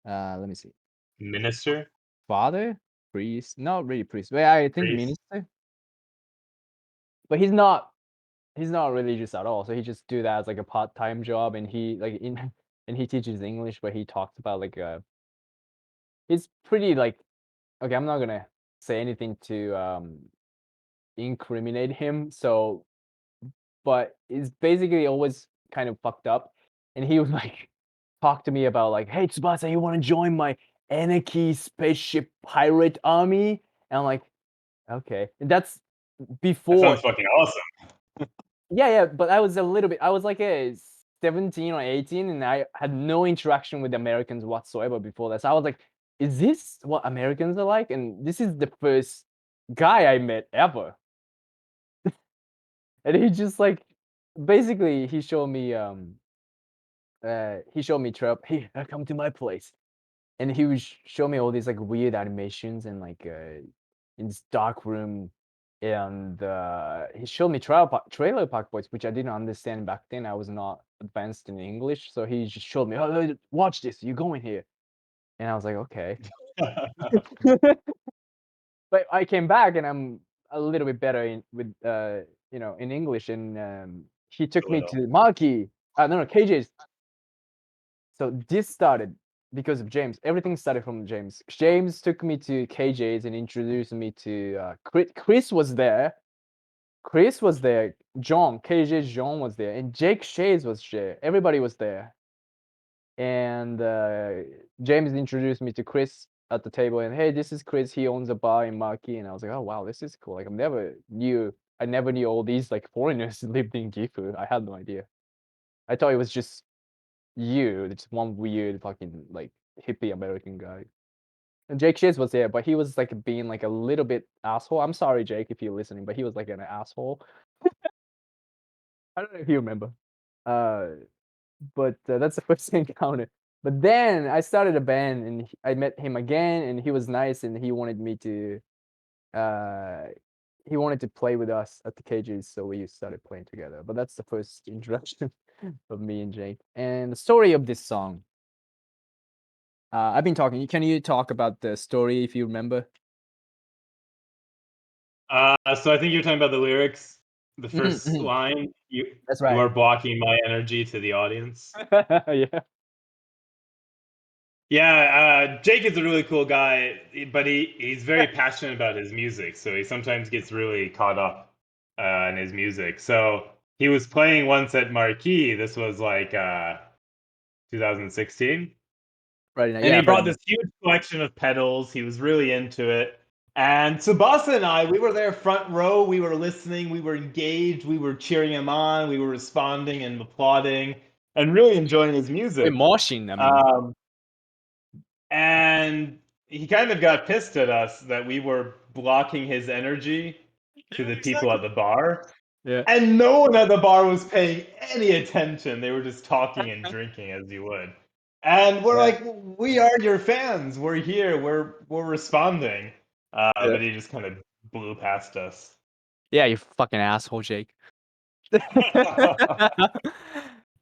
Let me see. Minister. Father, priest, not really priest. Wait, I think Priest. minister. But he's not religious at all. So he just do that as like a part-time job, and he like in and he teaches English, but he talks about like it's pretty like okay, I'm not gonna say anything to incriminate him. So, but it's basically always kind of fucked up, and he would like talk to me about like, hey Tsubasa, you want to join my anarchy spaceship pirate army? And I'm like, okay, and that's That before. sounds fucking awesome. Yeah, but I was a little bit. I was like a 17 or 18, and I had no interaction with Americans whatsoever before that. So I was like, "Is this what Americans are like?" And this is the first guy I met ever. And he just like, basically, he showed me Trap. Hey, come to my place, and he would show me all these like weird animations and like in this dark room, and he showed me Trailer Park Boys, which I didn't understand back then. I was not advanced in English, so he just showed me, oh, watch this, you go in here, and I was like, okay. But I came back and I'm a little bit better in with in English, and he took A me little. to Maki. No, KJ's. So this started because of James. Everything started from James. James took me to KJ's and introduced me to Chris was there. Chris was there. John, KJ's John was there, and Jake Shays was there. Everybody was there. And James introduced me to Chris at the table, and hey, this is Chris. He owns a bar in Maki, and I was like, oh wow, this is cool. Like I never knew all these like foreigners lived in Gifu. I had no idea. I thought it was just it's one weird fucking like hippie American guy. And Jake Shiz was there, but he was like being like a little bit asshole. I'm sorry, Jake, if you're listening, but he was like an asshole. I don't know if you remember. Uh, but that's the first encounter. But then I started a band, and I met him again, and he was nice, and uh, he wanted to play with us at the cages, so we started playing together. But that's the first introduction of me and Jake. And the story of this song. I've been talking. Can you talk about the story if you remember? So I think you're talking about the lyrics. The Mhm, first mhm. line, That's you right. are blocking my energy to the audience. Yeah. Yeah, Jake is a really cool guy, but he's very passionate about his music, so he sometimes gets really caught up in his music. So he was playing once at Marquee. This was like 2016. Right now, And he yeah, brought right now. this huge collection of pedals. He was really into it. And Tsubasa and I, we were there front row. We were listening. We were engaged. We were cheering him on. We were responding and applauding and really enjoying his We're music. moshing, I mean. Um, and he kind of got pissed at us that we were blocking his energy to Yeah, the people at exactly. the bar. Yeah. And no one at the bar was paying any attention. They were just talking and drinking as you would. And we're Yeah. like, we are your fans. We're here. We're responding. Yeah. But he just kind of blew past us. Yeah, you fucking asshole, Jake.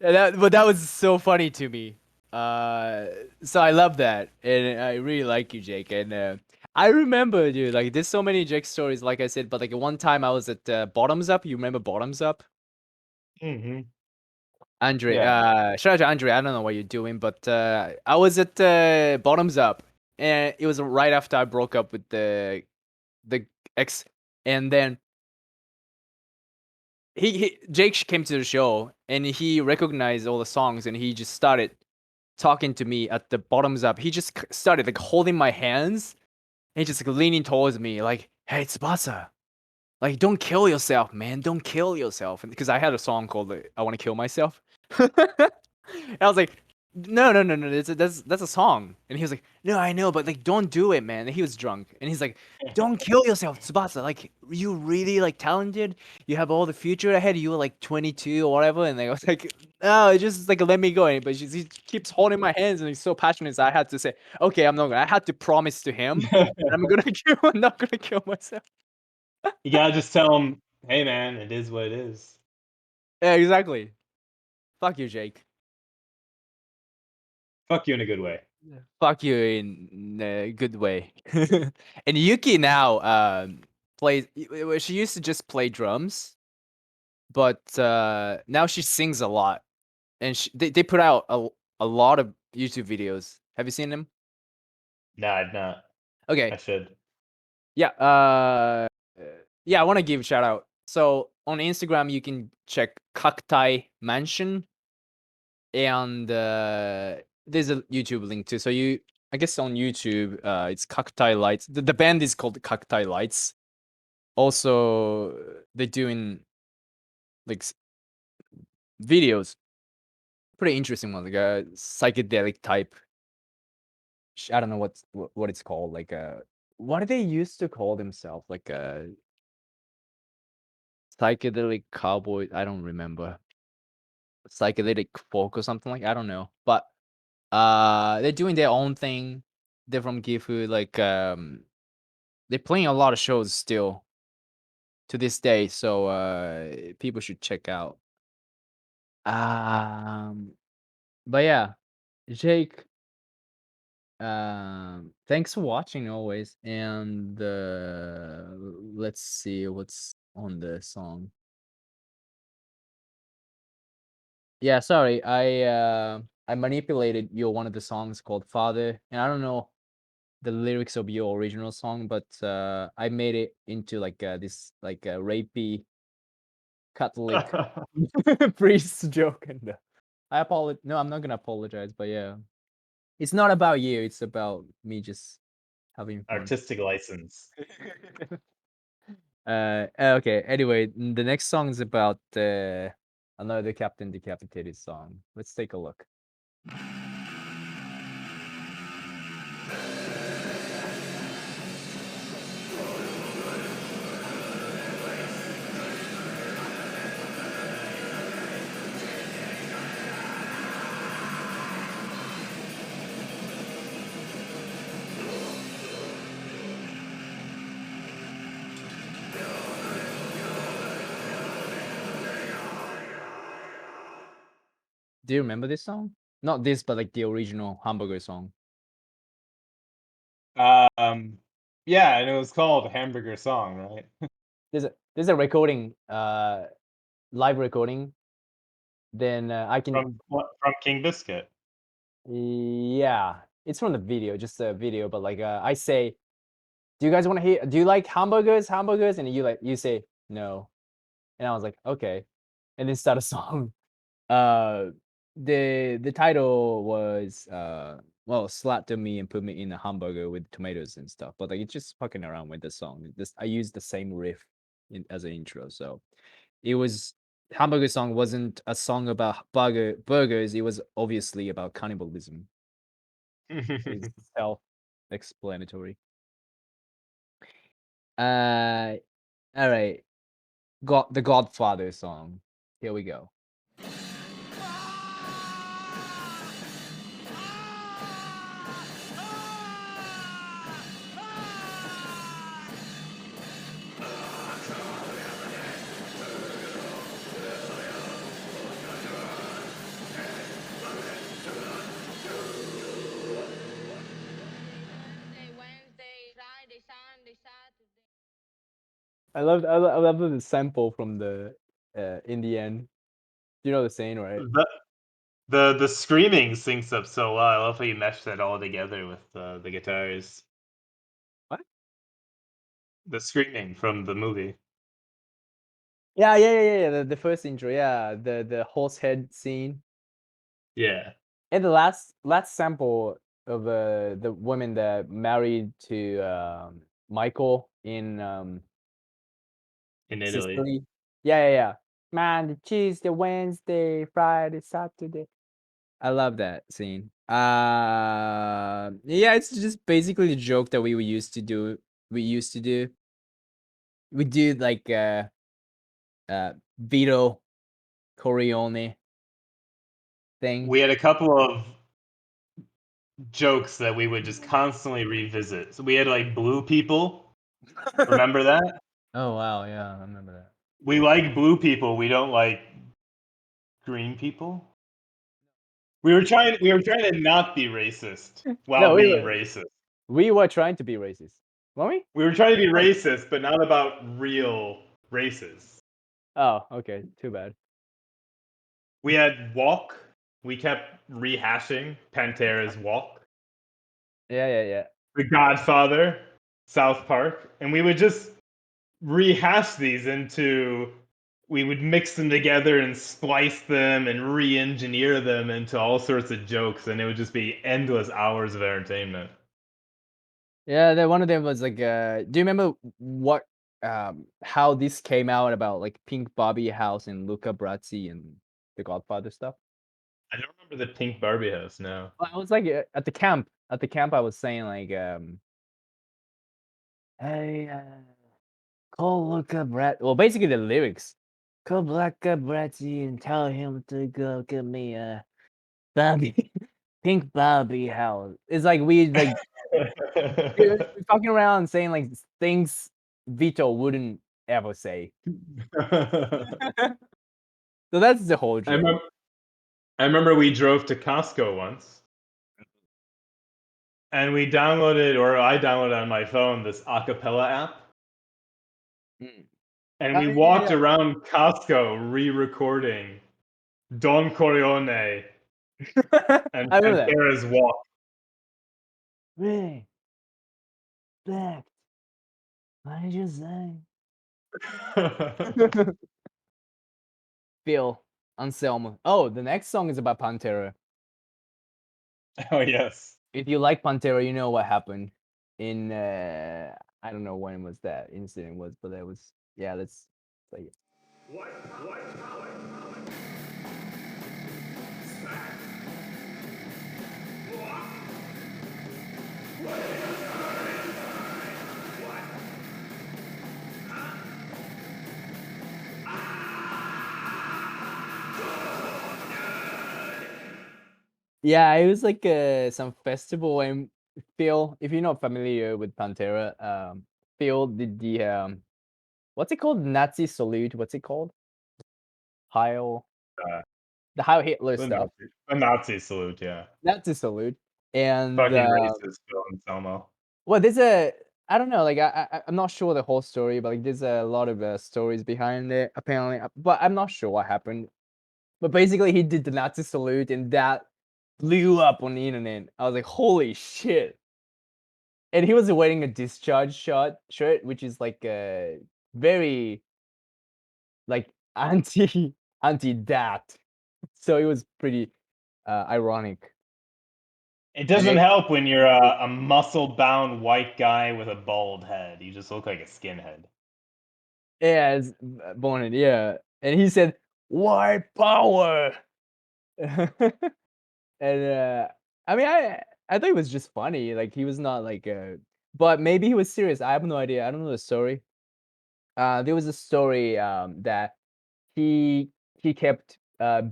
Yeah, but that was so funny to me. So I love that, and I really like you, Jake. And I remember, dude, like there's so many Jake stories, like I said. But like one time I was at Bottoms Up. You remember Bottoms Up? Hmm. Andre, Yeah. shout out to Andre. I don't know what you're doing, but I was at Bottoms Up, and it was right after I broke up with the ex, and then Jake came to the show and he recognized all the songs and he just started talking to me at the Bottoms Up. He just started like holding my hands and just like leaning towards me like, "Hey, Tsubasa, like don't kill yourself, man. Don't kill yourself." And because I had a song called like, "I Want to Kill Myself." And I was like, "No, no, no, no. That's a song." And he was like, "No, I know, but like don't do it, man." And he was drunk. And he's like, "Don't kill yourself, Tsubasa. Like you really like talented. You have all the future ahead. You were like 22 or whatever." And I was like, "No, just like let me go." But he keeps holding my hands and he's so passionate. So I had to say, "Okay, I'm not gonna." I had to promise to him that I'm gonna kill. I'm not gonna kill myself. You gotta just tell him, hey man, it is what it is. Yeah, exactly. Fuck you, Jake. Fuck you in a good way. Fuck you in a good way. And Yuki now plays. She used to just play drums, but now she sings a lot. And they put out a lot of YouTube videos. Have you seen them? Nah, I'd not. I Okay, should. yeah. Yeah, I want to give a shout out. So on Instagram, you can check Cacti Mansion, and there's a YouTube link too. So I guess on YouTube, it's Cacti Lights. The band is called Cacti Lights. Also, they're doing like videos, pretty interesting ones, like a psychedelic type. I don't know what it's called. Like what do they used to call themselves? Like a psychedelic cowboy. I don't remember. Psychedelic folk or something like. I don't know, but they're doing their own thing. They're from Gifu. Like they're playing a lot of shows still to this day. So people should check out. Um, but yeah, Jake. Thanks for watching always. And let's see what's on the song. Yeah, sorry, I manipulated your one of the songs called Father, and I don't know the lyrics of your original song, but I made it into like this like a rapey Catholic priest joke, and I apologize. No, I'm not gonna apologize, but yeah, it's not about you. It's about me just having fun. Artistic license. Okay. Anyway, the next song is about another Captain Decapitated song. Let's take a look. Do you remember this song? Not this, but like the original hamburger song. Um, yeah, and it was called Hamburger Song, right? there's a recording, live recording. Then I can From King Biscuit. yeah, it's from the video, just a video. But like I say, do you guys want to hear? Do you like hamburgers? Hamburgers? And you say no, and I was like okay, and then start a song. Uh, the title was well, slapped me and put me in a hamburger with tomatoes and stuff. But like it's just fucking around with the song. This I used the same riff as an intro, so it was hamburger song wasn't a song about burgers. It was obviously about cannibalism. It's self-explanatory. Uh, all right, the Godfather song. Here we go. Wednesday, Friday, Sunday, Saturday. I love the sample from the in the end. You know the saying, right? The screaming syncs up so well. I love how you mesh that all together with the guitars. What? The screaming from the movie. Yeah. The first intro, yeah, the horse head scene, Yeah, and the last sample of the woman that married to Michael in in Italy. Sicily. Yeah. Monday, Tuesday, Wednesday, Friday, Saturday. I love that scene. Yeah, it's just basically the joke that we used to do. We used to do. We do like Vito Corleone thing. We had a couple of jokes that we would just constantly revisit. So we had like blue people. Remember that? Oh wow, yeah, I remember that. We like blue people. We don't like green people. We were trying to not be racist No, while being racist. we were trying to be racist, weren't we? We were trying to be racist, but not about real races. Oh, okay, too bad. We had Walk. We kept rehashing Pantera's Walk. Yeah. The Godfather, South Park, and we would just rehash these into. We would mix them together and splice them and re-engineer them into all sorts of jokes, and it would just be endless hours of entertainment. Yeah, that one of them was like, do you remember what, how this came out about like Pink Bobby House and Luca Brasi and the Godfather stuff? I don't remember the Pink Barbie house now. Well, I was like at the camp. At the camp, I was saying like, hey, call Luca Brasi. Well, basically the lyrics. Call Luca Brasi and tell him to go get me a Bobby, Pink Bobby House. It's like we like we're fucking around and saying like things Vito wouldn't ever say. So that's the whole I joke. remember, I remember we drove to Costco once, and we downloaded, or I downloaded on my phone, this acapella app, Mm. and Oh, we yeah. walked around Costco re-recording Don Corleone and I remember that. Pantera's Walk. Ray, back. What did you say? Phil, Anselmo. Oh, the next song is about Pantera. Oh yes. If you like Pantera, you know what happened in I don't know when was that incident was, but that was yeah. Let's play it. Yeah, it was like some festival and Phil, if you're not familiar with Pantera, Phil did the what's it called? Nazi salute. What's it called? Heil, Uh, the Heil Hitler the stuff. Nazi salute, yeah. Nazi salute. And Fucking racist, Phil Anselmo. well, there's a I don't know, like I'm not sure the whole story, but like there's a lot of stories behind it apparently, but I'm not sure what happened. But basically, he did the Nazi salute, and that blew up on the internet. I was like, "Holy shit!" And he was wearing a discharge shirt, which is like a very like anti that. So it was pretty ironic. It And doesn't it, help when you're a muscle-bound white guy with a bald head. You just look like a skinhead. yeah, it's Bonnet, yeah. And he said, "White power." And I mean, I thought it was just funny. Like he was not like but maybe he was serious. I have no idea. I don't know the story. There was a story that he he kept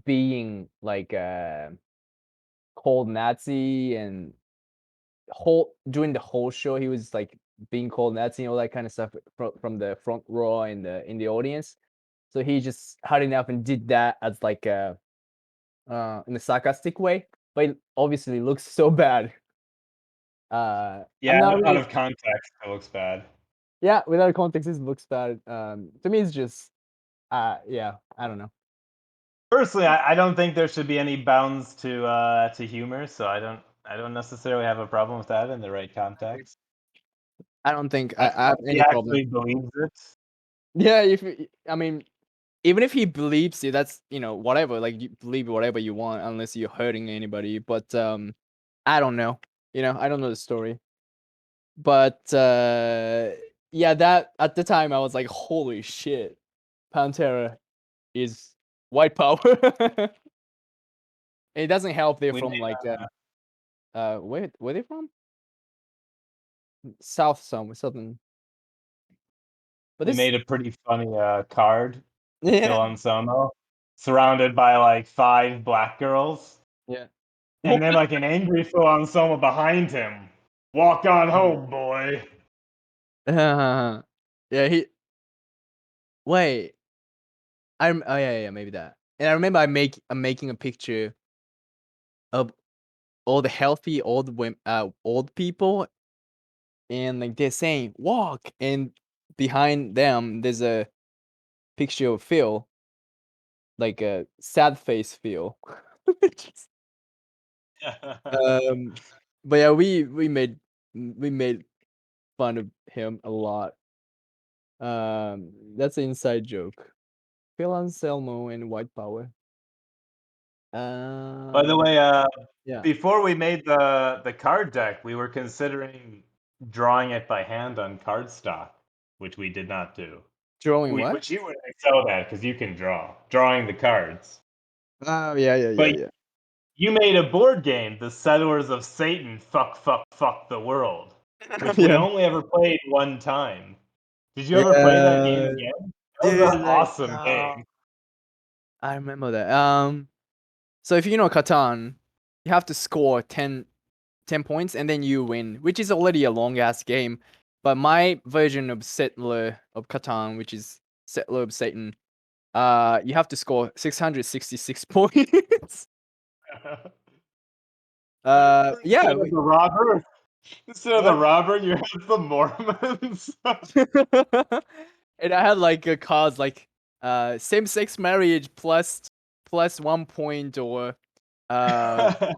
being like called Nazi, and whole during the whole show he was like being called Nazi and all that kind of stuff from the front row in the audience. So he just had enough and did that as like in a sarcastic way, but it obviously looks so bad. I'm Yeah, not out really. of context, it looks bad. Yeah, without context, it looks bad. To me, it's just, yeah, I don't know. Personally, I don't think there should be any bounds to humor, so I don't necessarily have a problem with that in the right context. I don't think As I long have as he any problem. actually believes it. Yeah, I mean, even if he believes it, that's whatever. Like you believe whatever you want, unless you're hurting anybody. But I don't know. I don't know the story. But yeah, that at the time I was like, holy shit, Pantera is white power. It doesn't help they're We from made like where they from? South somewhere, southern. But we this made a pretty funny card to yeah, Phil Anselmo, surrounded by like 5 black girls, yeah. and then like an angry Phil Anselmo behind him. Walk on home, boy. Yeah, he wait. Oh yeah, maybe that. And I remember I'm making a picture of all the healthy old people, and like they're saying walk, and behind them there's a picture of Phil, like a sad face Phil. Just- um, but yeah, we made fun of him a lot. That's an inside joke. Phil Anselmo and White Power. By the Um, way, yeah. before we made the card deck, we were considering drawing it by hand on cardstock, which we did not do. Drawing what? Which you would excel at because you can drawing the cards. Oh, yeah, But yeah. you made a board game, The Settlers of Satan, fuck the world, which we Yeah. only ever played one time. Did you ever play that game Yeah, again? That was an dude, like, awesome game. I remember that. So if you know Catan, you have to score 10 points and then you win, which is already a long ass game. But my version of Settler of Catan, which is Settler of Satan, you have to score 666 points. Yeah, Instead of the robber, you have the Mormons. and I had like a cards like same-sex marriage plus 1 point, or uh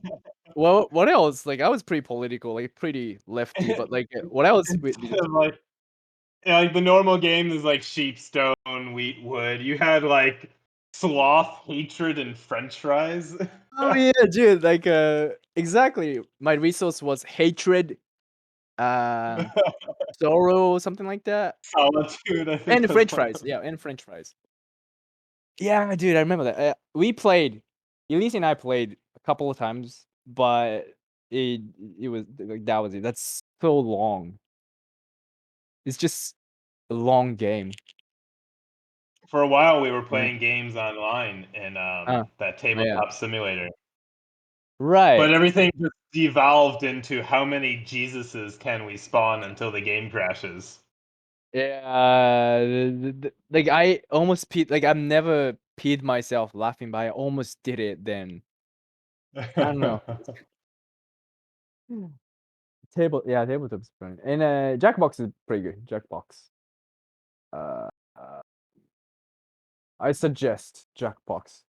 well, what else? Like I was pretty political, like pretty lefty, but like what else? Instead of like, yeah, like the normal game is like sheep, stone, wheat, wood. You had like sloth, hatred, and French fries. Oh yeah, dude, like exactly. My resource was hatred, um sorrow, something like that. Solitude, I think And was French one fries. of Yeah, and French fries. Yeah, dude, I remember that. We played, Elise and I played a couple of times, but it it was like that was it. That's so long. It's just a long game. For a while, we were Yeah. playing games online in Uh, that yeah. tabletop simulator. But Right. everything just devolved into how many Jesuses can we spawn until the game crashes. Yeah. Like I almost peed. Like I've never peed myself laughing, but I almost did it then. I don't know. Tabletop's fun. And Jackbox is pretty good. Jackbox. Uh, I suggest Jackbox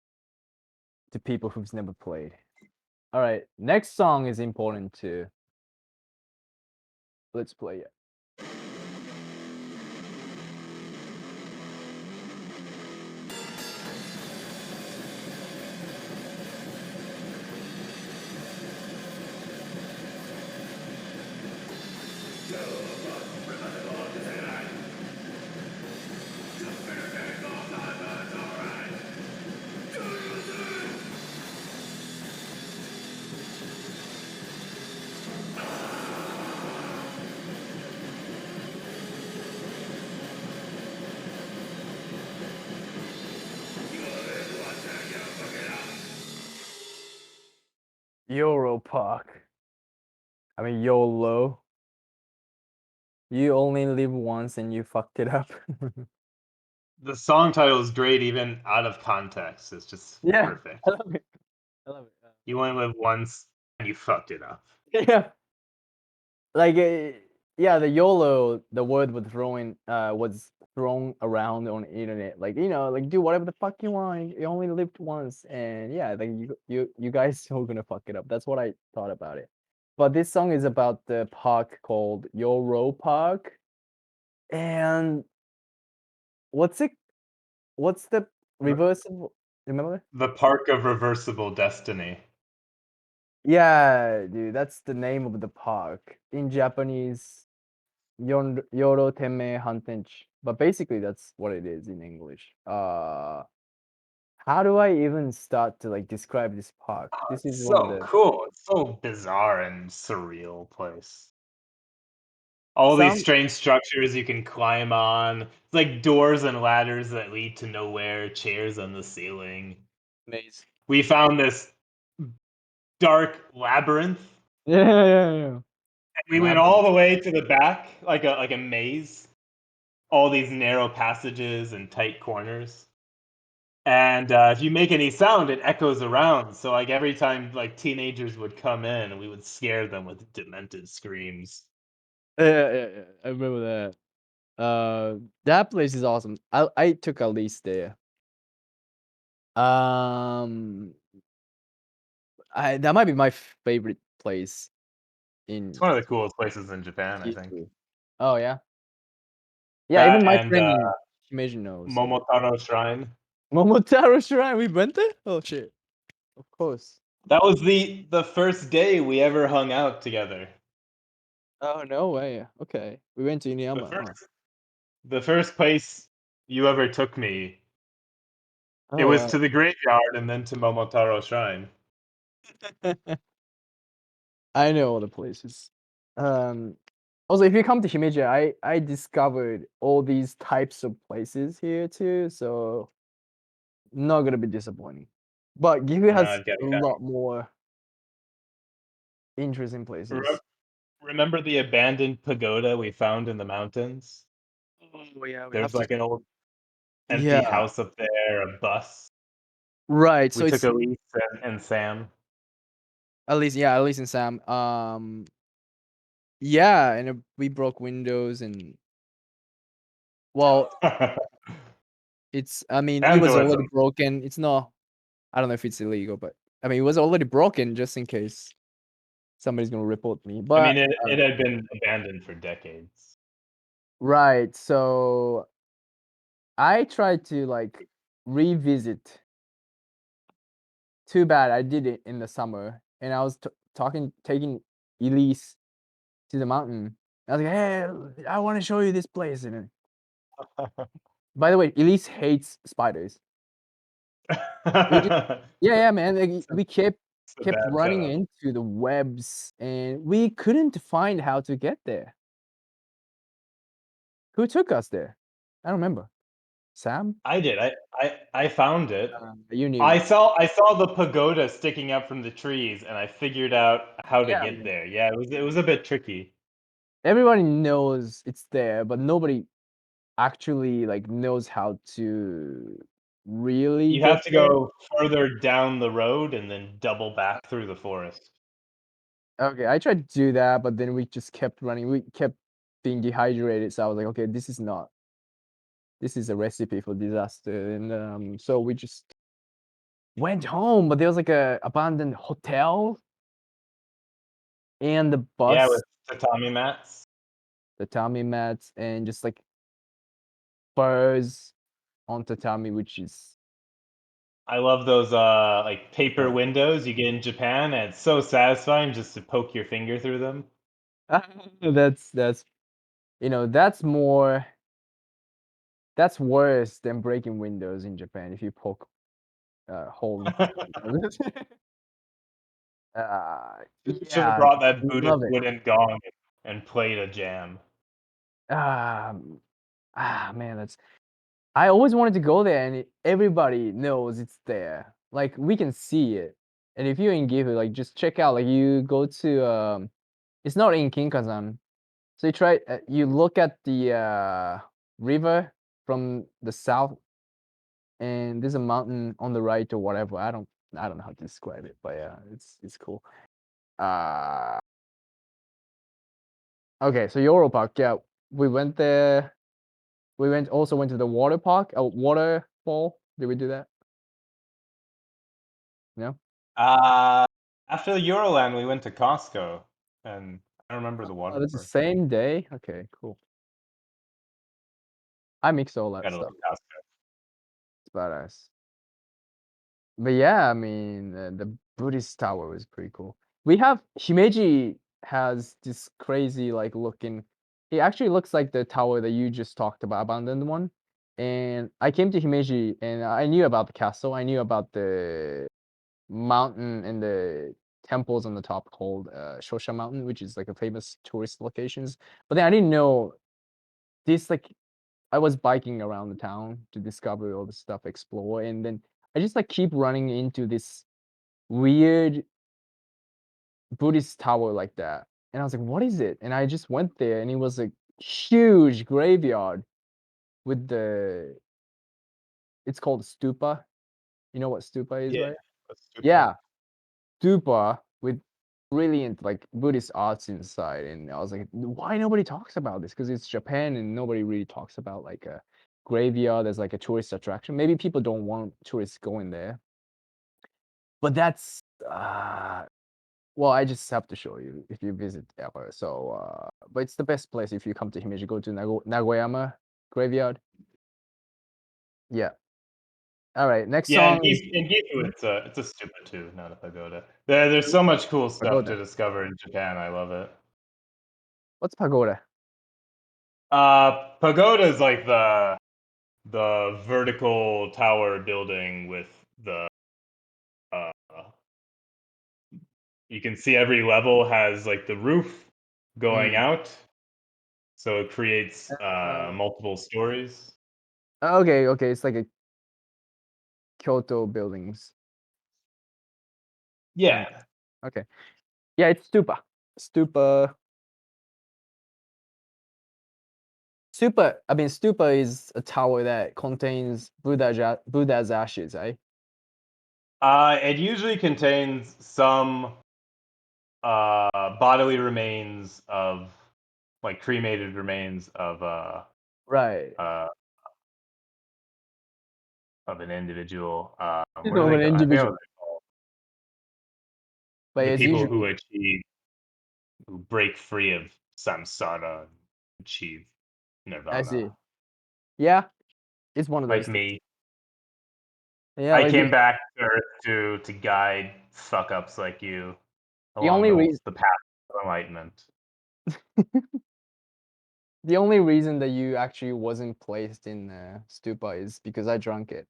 to people who's never played. All right, next song is important too. Let's play it. Euro Park. I mean YOLO. You only live once and you fucked it up. The song title is great, even out of context. It's just Yeah, perfect. I love it. I love it. You only live once, and you fucked it up. Yeah. Like yeah, the YOLO, the word was thrown around on the internet. Like, like do whatever the fuck you want. You only lived once, and yeah, like you guys are gonna fuck it up. That's what I thought about it. But this song is about the park called Euro Park, and what's it? What's the reversible? Remember? The Park of Reversible Destiny. Yeah, dude, that's the name of the park in Japanese. Yoro Temme Hantenchi. But basically that's what it is in English. How do I even start to like describe this park? This is It's one of so the cool. It's so bizarre and surreal place. All these some strange structures you can climb on. It's like doors and ladders that lead to nowhere, chairs on the ceiling. maze. We found this dark labyrinth. Yeah. We went all Labyrinth. the way to the back, like a maze. All these narrow passages and tight corners. And if you make any sound, it echoes around. So like every time like teenagers would come in, we would scare them with demented screams. Yeah. I remember that. That place is awesome. I took a lease there. Um, that might be my favorite place It's in one of the coolest places in Japan, I think. Kyushu. Oh yeah. Yeah, That even my and friend in Himeji knows. Momotaro Shrine. Momotaro Shrine, we went there? Oh shit. Of course. That was the first day we ever hung out together. Oh no way. Okay. We went to The Inuyama. first the first place you ever took me, it Oh was wow. to the graveyard and then to Momotaro Shrine. I know all the places. Um Also if you come to Himeji, I discovered all these types of places here too, so not gonna be disappointing. But Gifu has I'd get a lot more interesting Re- places. Remember the abandoned pagoda we found in the mountains? Oh yeah, we have There's to. like an old empty Yeah. house up there, a bus. Right. We So took it's Elise and Sam. at least in Sam. Yeah, and we broke windows and well, I mean, it was already Vandalism. broken. It's not. I don't know if it's illegal, but I mean, it was already broken just in case somebody's gonna report me. I mean, But it had been abandoned for decades. right, so I tried to like revisit. Too bad I did it in the summer, and I was taking Elise to the mountain. I was like, "Hey, I want to show you this place." And by the way, Elise hates spiders. We just, yeah, man. Like, we It's a kept bad running setup. into the webs, and we couldn't find how to get there. Who took us there? I don't remember. Sam? I did. I found it. You knew. I saw the pagoda sticking up from the trees, and I figured out how to Yeah, get man. there. Yeah, it was a bit tricky. Everybody knows it's there, but nobody actually like knows how to really You get have to there. go further down the road and then double back through the forest. Okay, I tried to do that, but then we just kept running. We kept being dehydrated, so I was like, okay, this is a recipe for disaster. And so we just went home, but there was like a abandoned hotel and the Yeah, bus, with tatami mats. the tatami mats, and just like birds on tatami, which is I love those like paper windows you get in Japan, and it's so satisfying just to poke your finger through them. that's that's worse than breaking windows in Japan if you poke holes. Should have Yeah, brought that Buddhist love it. wooden gong and played a jam. Um, man, that's I always wanted to go there, and everybody knows it's there. Like we can see it, and if you're in Gifu, like just check out. Like you go to it's not in Kinkazan, so you look at the river from the south, and there's a mountain on the right or whatever. I don't know how to describe it, but yeah, it's cool. Uh, okay, so Euro Park, yeah, we went there. We also went to the water park, waterfall. Did we do that? No. Uh, After the Euroland, we went to Costco, and I don't remember the Oh, water that's the park. same day. Okay, cool. I mix all that Gotta love stuff. Costco. It's badass. But yeah, I mean, the Buddhist tower was pretty cool. We have Himeji has this crazy like looking. It actually looks like the tower that you just talked about, abandoned one. And I came to Himeji and I knew about the castle. I knew about the mountain and the temples on the top called Shosha Mountain, which is like a famous tourist locations. But then I didn't know this like I was biking around the town to discover all the stuff, explore, and then I just like keep running into this weird Buddhist tower like that. And I was like, what is it? And I just went there and it was a huge graveyard with it's called stupa. You know what stupa is, Yeah, right? that's super. Yeah, stupa with brilliant like Buddhist arts inside. And I was like, why nobody talks about this? Because it's Japan and nobody really talks about like a graveyard as like a tourist attraction. Maybe people don't want tourists going there. But that's well, I just have to show you if you visit ever. So but it's the best place if you come to Himeji, go to Nagoyama graveyard. Yeah. All right. Next Yeah, song is In Gifu, it's a stupid too, not a pagoda. There's so much cool stuff to Pagoda. discover in Japan. I love it. What's Pagoda? Pagoda is like the vertical tower building with the uh, you can see every level has like the roof going Mm. out, so it creates Uh, multiple stories. okay, okay. It's like a Kyoto buildings. Mm. Yeah. Okay. Yeah, it's stupa. Stupa. Stupa is a tower that contains Buddha's ashes, right? It usually contains some bodily remains of like cremated remains Right. uh of an individual. What do Of they an go? I forget what individual. they're called. But The it's people usually who break free of samsara and achieve I nirvana. see. Yeah, it's one of Like those things. me. Yeah, I like came back to Earth to guide fuck ups like you the along only reason the path of enlightenment. the only reason that you actually wasn't placed in stupa is because I drank it.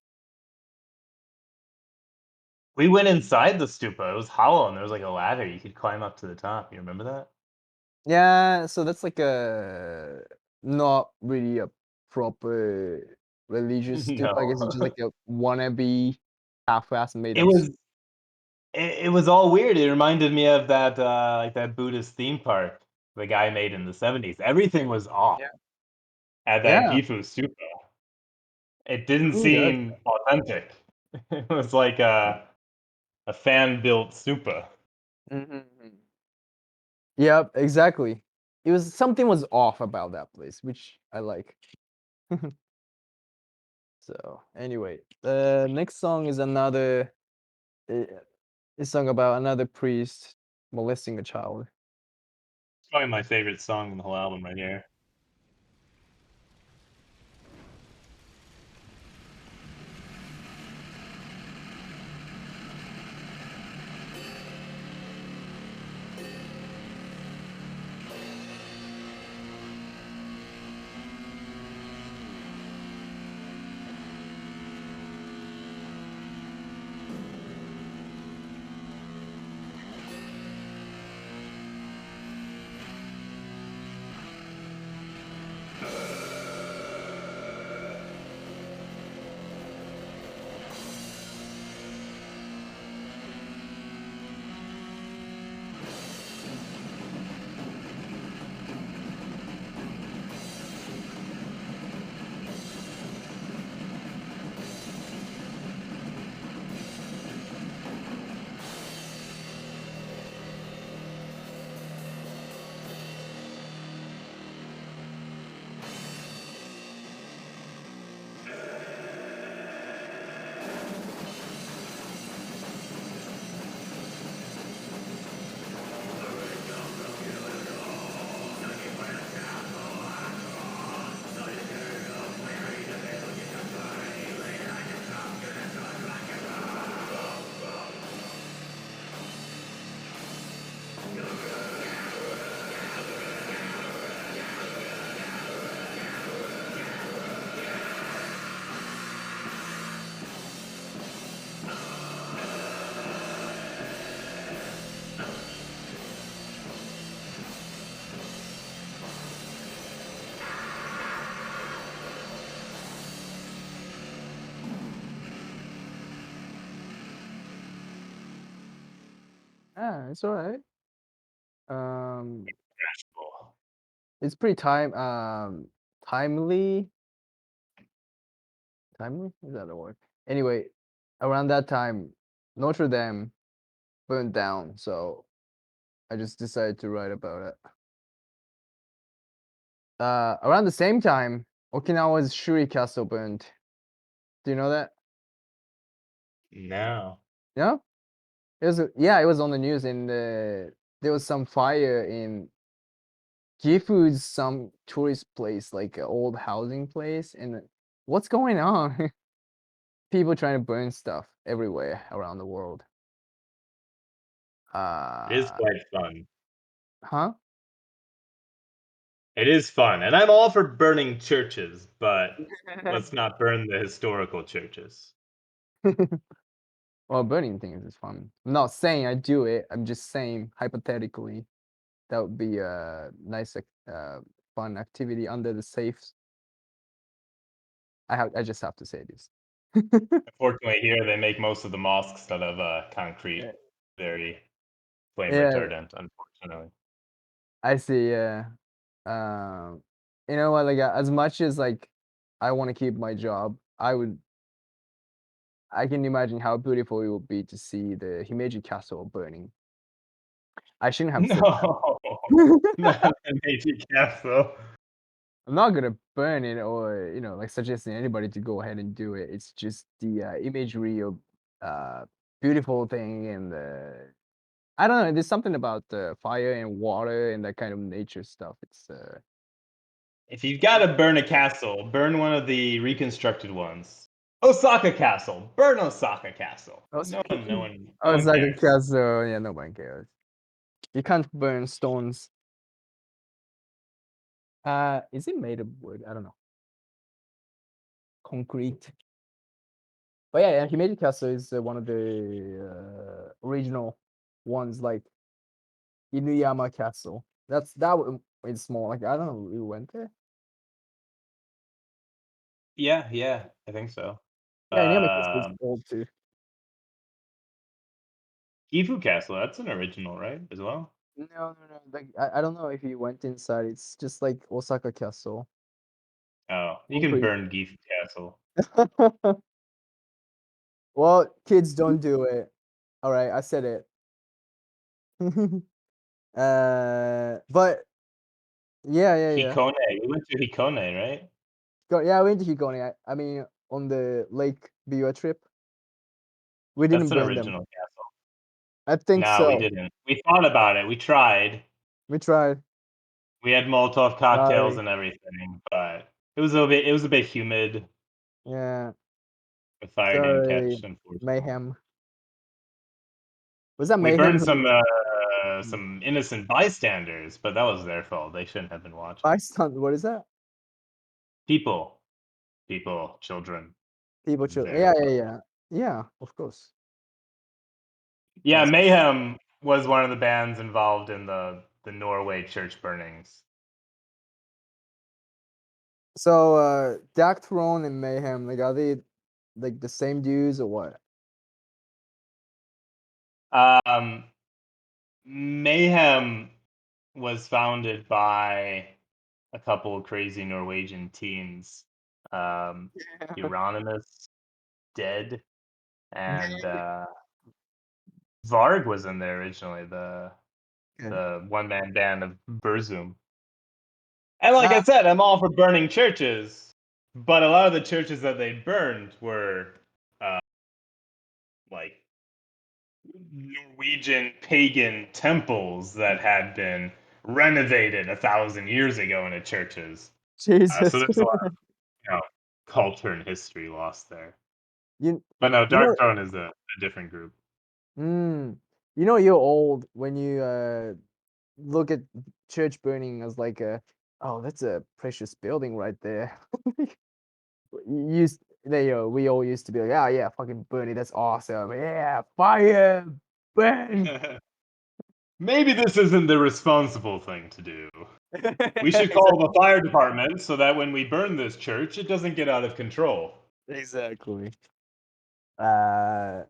We went inside the stupa. It was hollow and there was like a ladder. You could climb up to the top. You remember that? Yeah, so that's like a not really a proper religious stupa. I guess it's just No. like a wannabe half-ass made It up. was it was all weird. It reminded me of that like that Buddhist theme park the guy made in the 70s. Everything was off Yeah. at that Yeah. Gifu stupa. It didn't Who does seem authentic. It was like a fan built stupa. that? Mhm. Yep, exactly. It was something was off about that place, which I like. So anyway, the next song is another a song about another priest molesting a child. It's probably my favorite song in the whole album right here. It's alright. Um, Cool. it's pretty timely. Timely? Is that the word? Anyway, around that time, Notre Dame burned down, so I just decided to write about it. Around the same time, Okinawa's Shuri Castle burned. Do you know that? No. No? It was on the news, and there was some fire in Gifu's some tourist place, like an old housing place, and what's going on? People trying to burn stuff everywhere around the world. It is Uh, quite fun. huh? It is fun, and I'm all for burning churches, but let's not burn the historical churches. Well, burning things is fun. I'm not saying I do it. I'm just saying hypothetically that would be a nice, fun activity under the safes. I just have to say this. Unfortunately, here they make most of the mosques out of concrete. Very flame Yeah, retardant, unfortunately. I see. Yeah. Um, you know what? Like, as much as like I want to keep my job, I can imagine how beautiful it would be to see the Himeji Castle burning. I shouldn't have said No, that. not the Meiji Castle. I'm not gonna burn it or like suggesting anybody to go ahead and do it. It's just the imagery of beautiful thing and the I don't know. There's something about the fire and water and that kind of nature stuff. It's If you've got to burn a castle, burn one of the reconstructed ones. Osaka Castle. Burn Osaka Castle. No one, no one, no oh, it's one like a cares. castle. Yeah, no one cares. You can't burn stones. Is it made of wood? I don't know. Concrete. But yeah, Himeji Castle is one of the original ones, like Inuyama Castle. That one is small. Like I don't know, we went there. Yeah, yeah, I think so. Yeah, Inuyama Castle is Um, old too. Gifu Castle, that's an original, right? As well. No. Like I don't know if you went inside. It's just like Osaka Castle. Oh, you can Concrete. burn Gifu Castle. Well, kids don't do it. All right, I said it. But yeah. Hikone. We went to Hikone, right? Yeah, we went to Hikone. I mean, on the Lake Biwa trip, we That's didn't an burn them. original castle. I think No, we so. didn't. We thought about it. We tried. We tried. We had Molotov cocktails Sorry. and everything, but it was a bit humid. Yeah. The fire didn't Sorry. catch, unfortunately. Mayhem. Was that We Mayhem? burned some innocent bystanders, but that was their fault. They shouldn't have been watching. Bystand. What is that? People, children. People chill. Very Yeah, of course. Yeah, That's- Mayhem was one of the bands involved in the Norway church burnings. So, Dark Throne and Mayhem, like, are they like the same dudes or what? Mayhem was founded by a couple of crazy Norwegian teens. Euronymous, Dead, and Varg was in there originally, the one-man band of Burzum. And like I said, I'm all for burning churches, but a lot of the churches that they burned were like Norwegian pagan temples that had been renovated 1,000 years ago into churches. Jesus. So there's a lot of culture and history lost there. you But no, you Dark know Throne is a different group. you know you're old when you look at church burning as like oh, that's a precious building right there. We all used to be like, oh yeah, fucking burn it, that's awesome. Yeah, fire, burn. Maybe this isn't the responsible thing to do. We should call the fire department so that when we burn this church, it doesn't get out of control. Exactly. But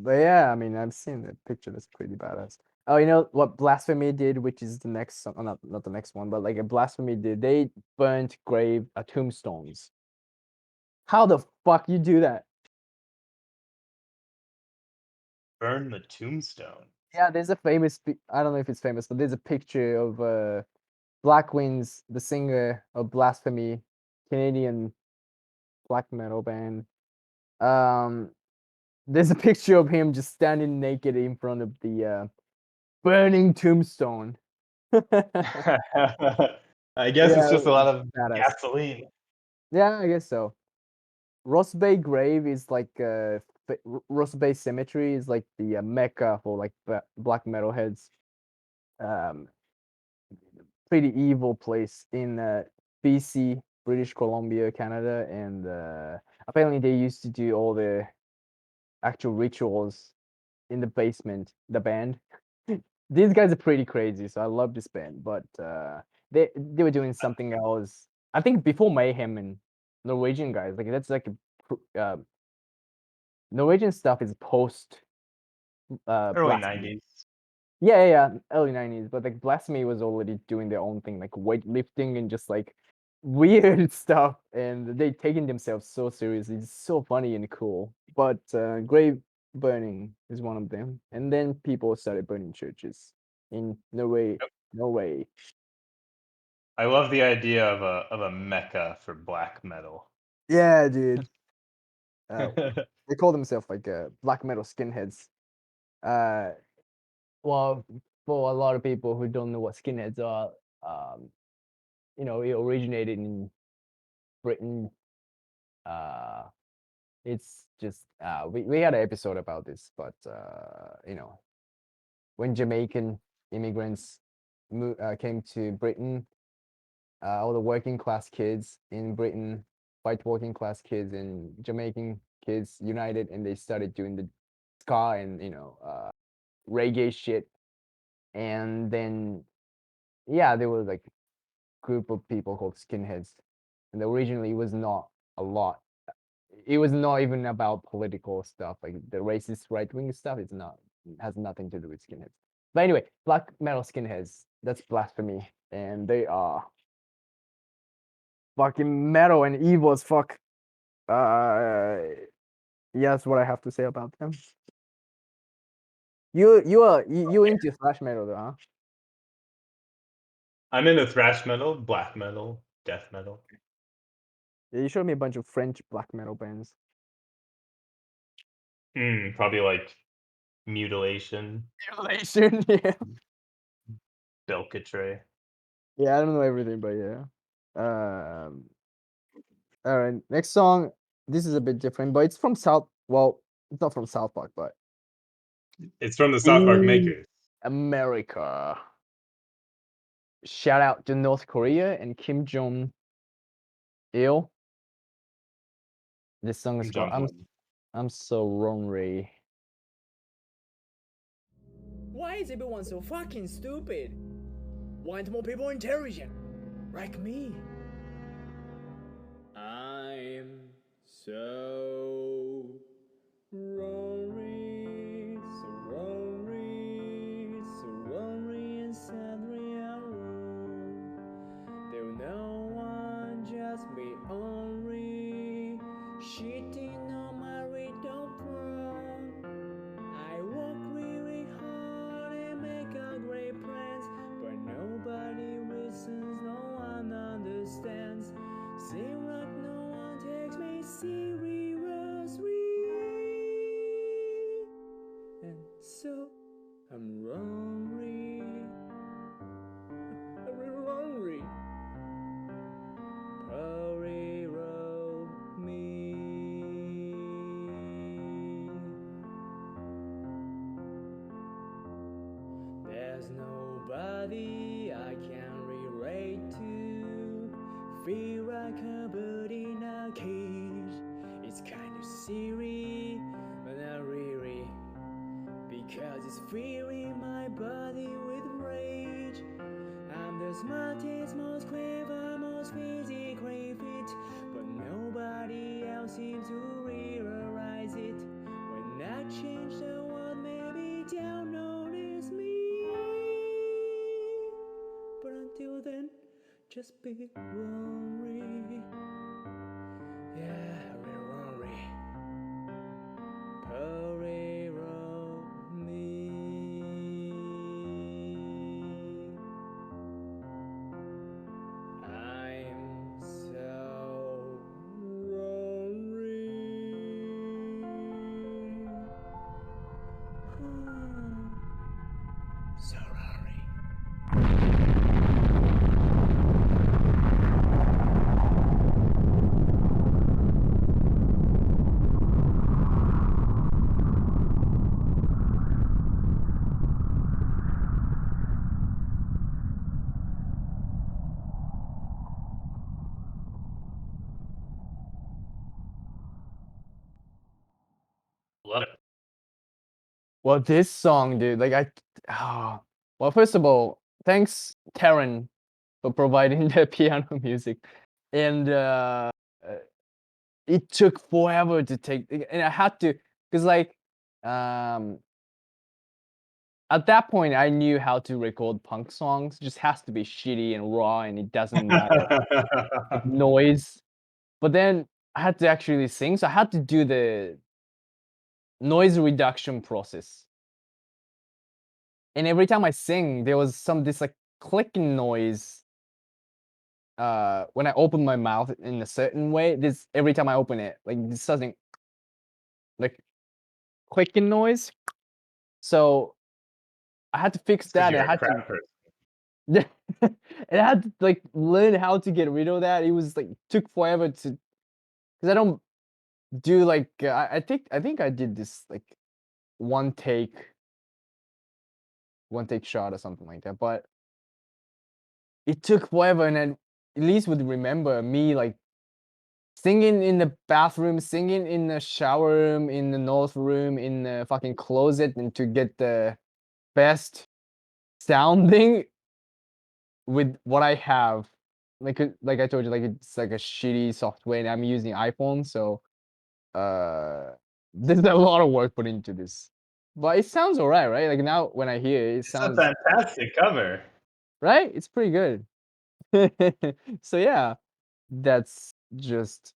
yeah, I mean, I've seen the picture. That's pretty badass. Oh, you know what Blasphemy did, which is the next song, not the next one, but like a Blasphemy did. They burnt tombstones. How the fuck you do that? Burn the tombstone. Yeah, there's a famous. I don't know if it's famous, but there's a picture of Black Wings, the singer of Blasphemy, Canadian black metal band. There's a picture of him just standing naked in front of the burning tombstone. I guess it's just a lot of badass. gasoline. Yeah, I guess so. Ross Bay Grave is like Ross Bay Cemetery is like the mecca for like black metalheads. Pretty evil place in BC, British Columbia, Canada, and apparently they used to do all the actual rituals in the basement. The band. These guys are pretty crazy, so I love this band. But they were doing something else. I think before Mayhem and Norwegian guys, like that's like Norwegian stuff is post Early Blasphemy. 90s. Yeah, early 90s. But like Blasphemy was already doing their own thing, like weightlifting and just like weird stuff, and they taking themselves so seriously. It's so funny and cool. But grave burning is one of them, and then people started burning churches in Norway. Norway. I love the idea of a mecca for black metal. Yeah, dude. They call themselves like black metal skinheads. Well, for a lot of people who don't know what skinheads are, it originated in Britain. It's just we had an episode about this, but when Jamaican immigrants came to Britain, all the working class kids in Britain, white working class kids and Jamaican kids united, and they started doing the ska and reggae shit, and then there was like group of people called skinheads, and originally it was not a lot. It was not even about political stuff, like the racist right wing stuff. Has nothing to do with skinheads. But anyway, black metal skinheads. That's Blasphemy, and they are fucking metal and evil as fuck. Yeah, that's what I have to say about them. You into thrash metal though, huh? I'm into thrash metal, black metal, death metal. Yeah, you showed me a bunch of French black metal bands. Probably like Mutilation, Mutilation, yeah. Belcatre. Yeah, I don't know everything, but yeah. All right, next song. This is a bit different, but it's from South. Well, it's not from South Park, but It's from the South Park in makers. America. Shout out to North Korea and Kim Jong Il. This song is Kim called Jong-un. I'm So Ronery. Why is everyone so fucking stupid? Why aren't more people intelligent? Like me. I'm so lonely, so lonely, so lonely and sadly alone. There's no one, just me only, shitting on my little throne. I work really hard and make a great plans, but nobody listens, no one understands. Seems like no one takes me seriously, and so I'm lonely. I'm really lonely. Hurry, roll me. There's nobody I can relate to. Feel like a bird in a cage. It's kind of silly, but not really, because it's filling my body with rage. I'm the smartest, most clever, most physically fit, but nobody else seems to realize it. When I change the world, maybe they'll notice me. But until then, just be lonely. Yeah, we're lonely. Hurry, roll me. I'm so lonely. So lonely. Love it. Well, this song, dude, well, first of all, thanks, Taryn, for providing the piano music. And it took forever to take, and I had to, because at that point, I knew how to record punk songs. It just has to be shitty and raw, and it doesn't matter with noise. But then I had to actually sing, so I had to do the noise reduction process. And every time I sing, there was this clicking noise. When I open my mouth in a certain way, this every time I open it, this something like clicking noise. So I had to fix Because that. And you're I a had crap person. to, and I had to learn how to get rid of that. It was took forever to, because I don't do I think I did this one take shot or something like that. But it took forever, and then at least would remember me singing in the bathroom, singing in the shower room, in the north room, in the fucking closet, and to get the best sounding with what I have. Like I told you, it's a shitty software, and I'm using iPhone, so there's a lot of work put into this. But it sounds alright, right? Like now when I hear it, it It's a sounds fantastic cover. right. It's pretty good. So yeah, that's just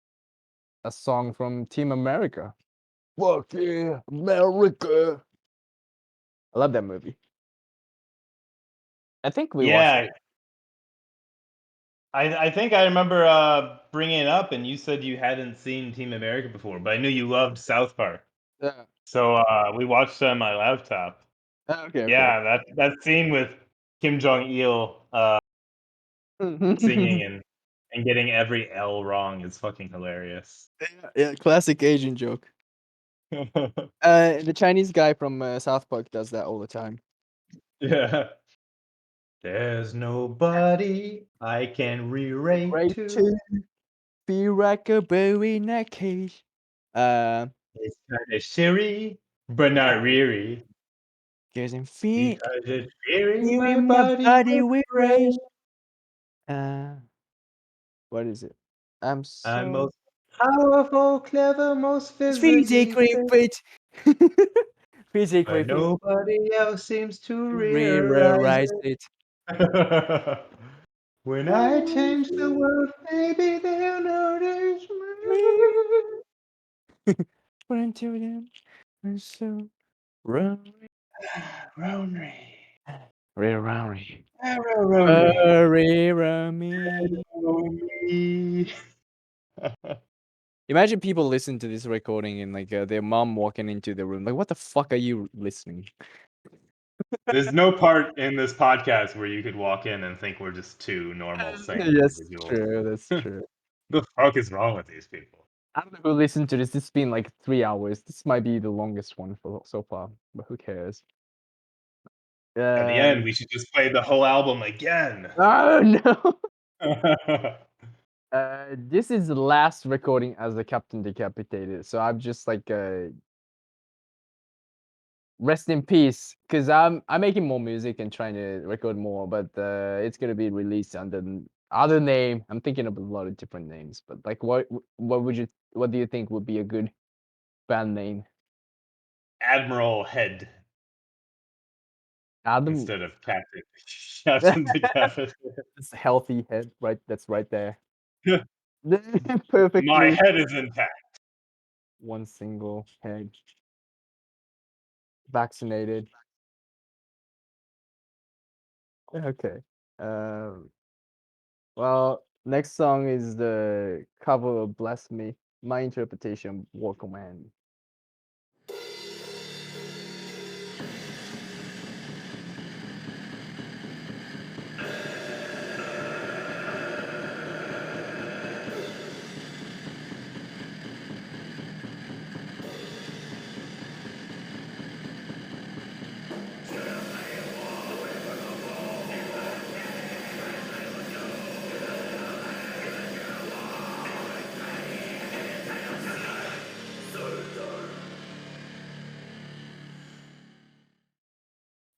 a song from Team America. Fuck yeah, America. I love that movie. I think we watched Yeah, it. I think I remember bringing it up, and you said you hadn't seen Team America before, but I knew you loved South Park. Yeah. So we watched it on my laptop. Okay. Yeah, that scene with Kim Jong Il singing and getting every L wrong is fucking hilarious. Yeah, classic Asian joke. The Chinese guy from South Park does that all the time. Yeah. There's nobody I can relate Right to. to feel like a bird in a cage. It's kind of shiri, but not really. Getting feet, Because it's feeling my feeling my body body with with rage. rage. What is it? I'm I'm so most powerful, clever, most physically physically fit. fit. But Physically fit. nobody else seems to realize Re-rise it. it. When I change the world, maybe they'll notice me. Put into them. And so run. Ronery. Ronery. Ronery. Me. Ronery. Imagine people listen to this recording and like their mom walking into the room. Like, what the fuck are you listening? There's no part in this podcast where you could walk in and think we're just two normal, sane Yes, individuals. true. That's true. The fuck is wrong with these people? I don't know who listened to this. This has been like 3 hours. This might be the longest one for so far, but who cares? At the end, we should just play the whole album again. Oh no! This is the last recording as the Captain Decapitated, so I'm just like rest in peace, because I'm making more music and trying to record more, but it's gonna be released under other name. I'm thinking of a lot of different names, but like what do you think would be a good band name? Admiral Head Adam. instead of Captain. Captain Decapitated. It's a healthy head, right? That's right there. My Perfectly head is intact. one single head. Vaccinated. Okay. Well, next song is the cover of Bless Me. My interpretation, War Command.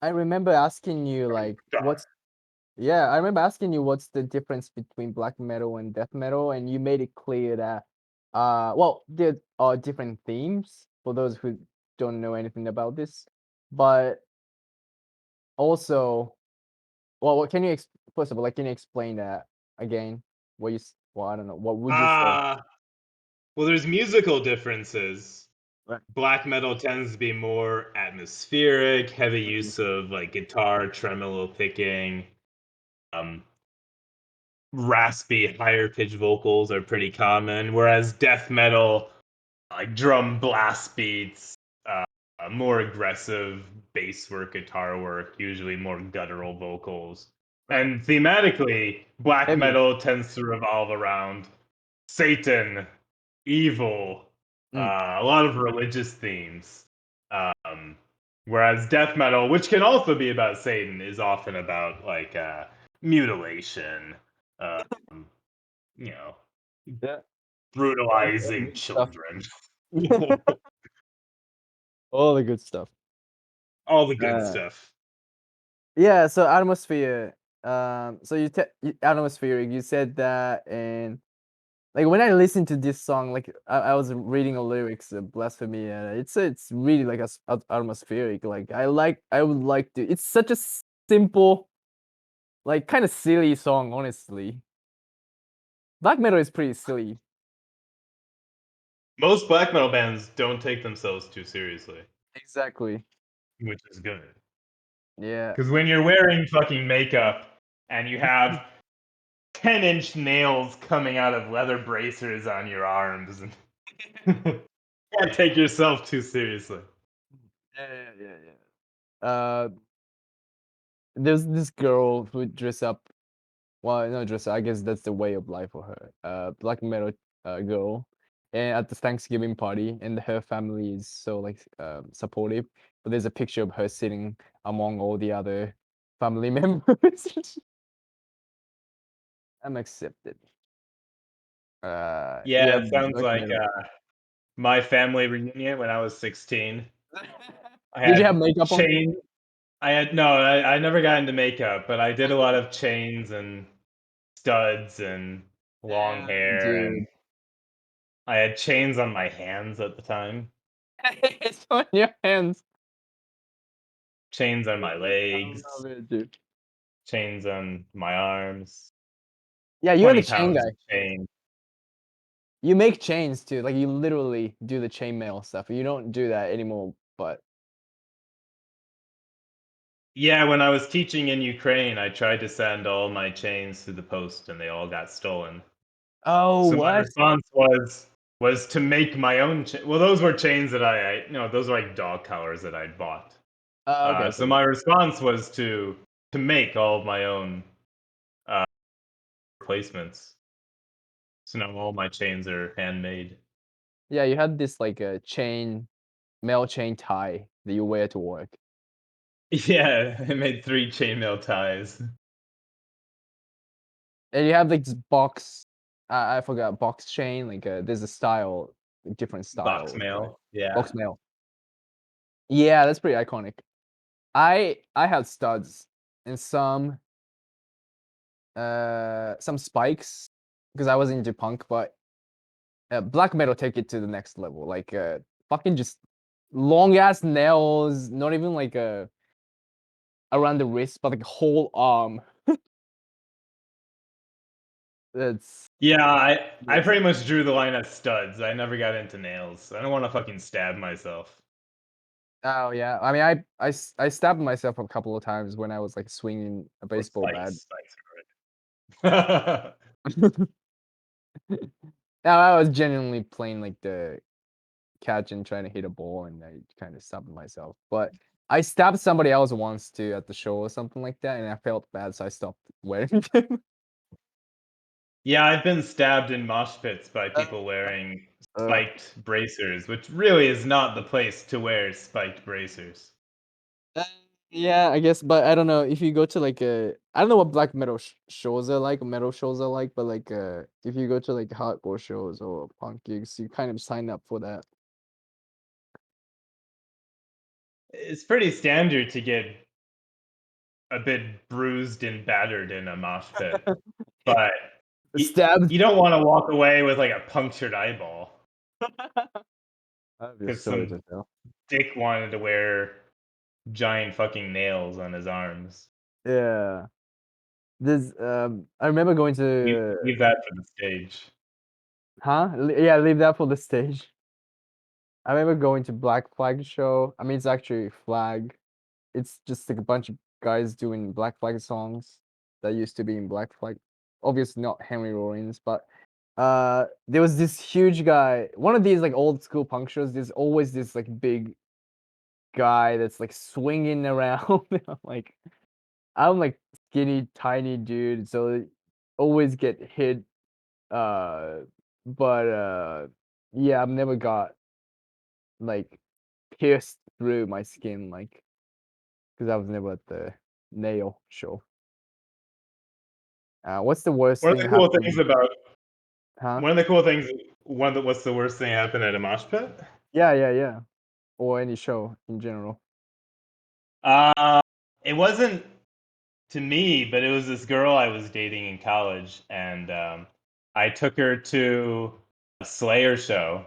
I remember asking you like I remember asking you what's the difference between black metal and death metal, and you made it clear that well, there are different themes for those who don't know anything about this. But also, well, what can you first of all, like, can you explain that again? What you well, I don't know. What would you say? Well, there's musical differences. Right. Black metal tends to be more atmospheric, heavy use of like guitar, tremolo picking, raspy, higher pitched vocals are pretty common. Whereas death metal, like drum blast beats, more aggressive bass work, guitar work, usually more guttural vocals. And thematically, black Heavy. metal tends to revolve around Satan, evil, a lot of religious themes. Whereas death metal, which can also be about Satan, is often about like mutilation, um, you know, Yeah. All the brutalizing good stuff. children, All the good stuff. all the good Uh, stuff. yeah, so atmosphere. So atmospheric. You said that, and like when I listened to this song, like I was reading the lyrics, blasphemy, and it's really like atmospheric. Like I would like to. It's such a simple, like kind of silly song, honestly. Black metal is pretty silly. Most black metal bands don't take themselves too seriously, Exactly. which is good. Yeah. Because when you're wearing fucking makeup and you have 10-inch nails coming out of leather bracers on your arms, and can't take yourself too seriously. Yeah. There's this girl who would dress up. Well, not dress up. I guess that's the way of life for her. Black metal girl, and at the Thanksgiving party, and her family is so like supportive. But there's a picture of her sitting among all the other family members. I'm accepted. Yeah, Yeah, it sounds black like metal. my family reunion when I was 16. I Did you had have makeup on? chain. I never got into makeup, but I did a lot of chains and studs and long hair, and Dude. I had chains on my hands at the time, It's on your hands. chains on my I legs, love it, dude. chains on my arms, Yeah, you're the 20 chain pounds guy. of chain. You make chains too. Like you literally do the chainmail stuff. You don't do that anymore, but Yeah, when I was teaching in Ukraine, I tried to send all my chains through the post, and they all got stolen. oh, So my what? response was to make my own well, those were chains that those are like dog collars that I'd bought. Oh, okay, So okay. my response was to make all of my own replacements. So now all my chains are handmade. Yeah, you had this like a male chain tie that you wear to work. Yeah, I made 3 chainmail ties. And you have like this box. I forgot box chain. Like there's a style, different Box styles, right? mail. Yeah. Box mail. Yeah, that's pretty iconic. I had studs and some spikes because I was into punk, but black metal take it to the next level. Like fucking just long ass nails, not even like around the wrist, but like whole arm. That's Yeah, I yes. pretty much drew the line at studs. I never got into nails. I don't wanna fucking stab myself. Oh yeah. I mean, I stabbed myself a couple of times when I was like swinging a Or baseball bat. spikes are good. Now I was genuinely playing like the catch and trying to hit a ball, and I kind of stabbed myself. But I stabbed somebody else once too at the show or something like that, and I felt bad, so I stopped wearing them. Yeah, I've been stabbed in mosh pits by Uh, people wearing uh, spiked bracers, which really is not the place to wear spiked bracers. uh, yeah, I guess, but I don't know if you go to like I don't know what black metal shows are like, metal shows are like, but like if you go to like hardcore shows or punk gigs, you kind of sign up for that. It's pretty standard to get a bit bruised and battered in a mosh pit, but Stabbed. you don't wanna walk away with, like, a punctured eyeball I feel because sorry some to tell. dick wanted to wear giant fucking nails on his arms. Yeah. This I remember going Leave to leave that for the stage. Yeah, leave that for the stage. I remember going to Black Flag show. I mean, it's actually Flag. It's just like a bunch of guys doing Black Flag songs that used to be in Black Flag. Obviously not Henry Rollins, but there was this huge guy. One of these like old school punk shows. There's always this like big guy that's like swinging around. I'm like skinny, tiny dude, so always get hit. Uh, but yeah, I've never got like pierced through my skin, like because I was never at the nail show. What's the worst One of thing the cool things happened? about Huh? one of the cool things what's the worst thing happened at a mosh pit? Yeah. Or any show in general. Uh, it wasn't to me, but it was this girl I was dating in college, and I took her to a Slayer show,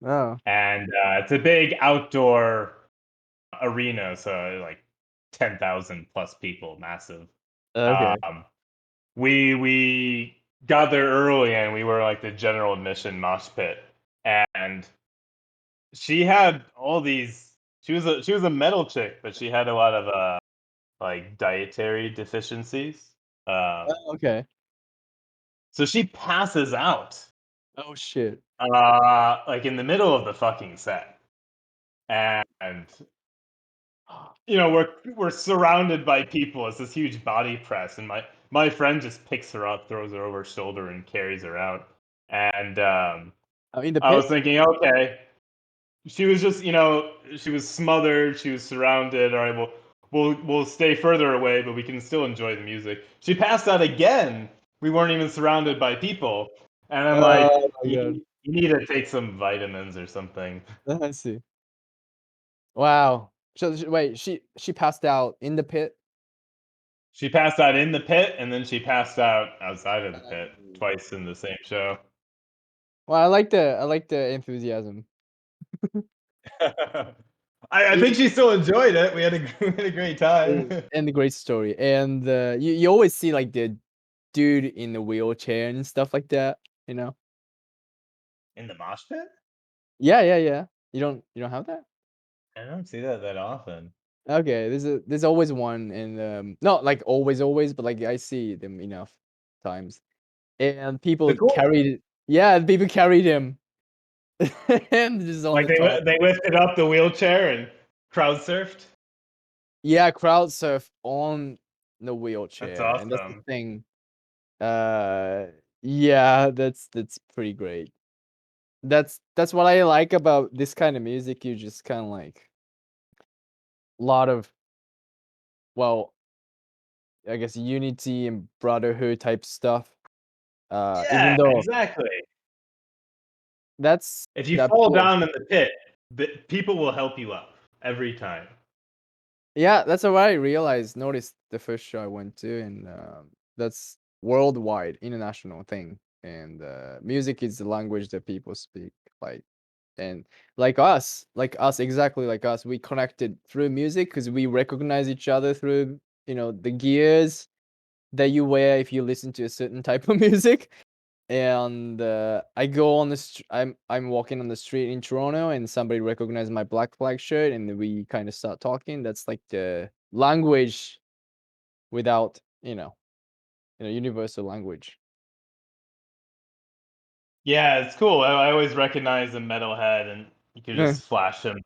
Oh, and it's a big outdoor arena, so like 10,000 plus people, massive. okay. Um, we got there early, and we were like the general admission mosh pit, and she had all these. She was a metal chick, but she had a lot of like dietary deficiencies. Um, Oh, okay. So she passes out, Oh shit. like in the middle of the fucking set, and you know we're surrounded by people. It's this huge body press, and my friend just picks her up, throws her over her shoulder, and carries her out. And In the I was pit. thinking, okay, she was just, she was smothered, she was surrounded. All right, we'll stay further away, but we can still enjoy the music. She passed out again. We weren't even surrounded by people, and I'm like, Oh my god. you need to take some vitamins or something. I see. Wow. So wait, she passed out in the pit. She passed out in the pit, and then she passed out outside of the pit twice in the same show. Well, I like the enthusiasm. I think she still enjoyed it. We had we had a great time. And the great story. And you always see like the dude in the wheelchair and stuff like that, you know? In the mosh pit? Yeah, yeah, yeah. You don't have that? I don't see that often. Okay, there's always one and not like always, but like I see them enough times. And people The cool, carried yeah, people carried him. And just on like the top. they lifted up the wheelchair and crowd surfed. Yeah, crowd surf on the That's wheelchair, and that's the awesome. thing. Uh, yeah, that's pretty great. That's what I like about this kind of music. You just kind of like a lot of, well, I guess unity and brotherhood type stuff. Even Yeah, though exactly. that's If you that fall cool. down in the pit, people will help you up every time. Yeah, that's what I realized. Noticed the first show I went to, and that's worldwide, international thing. And music is the language that people speak. Like, and like us, exactly like us, we connected through music because we recognize each other through the gears that you wear if you listen to a certain type of music. And I go on I'm walking on the street in Toronto, and somebody recognized my Black Flag shirt, and we kind of start talking. That's like the language without universal language. Yeah, it's cool. I always recognize a metalhead, and you can Eh, just flash them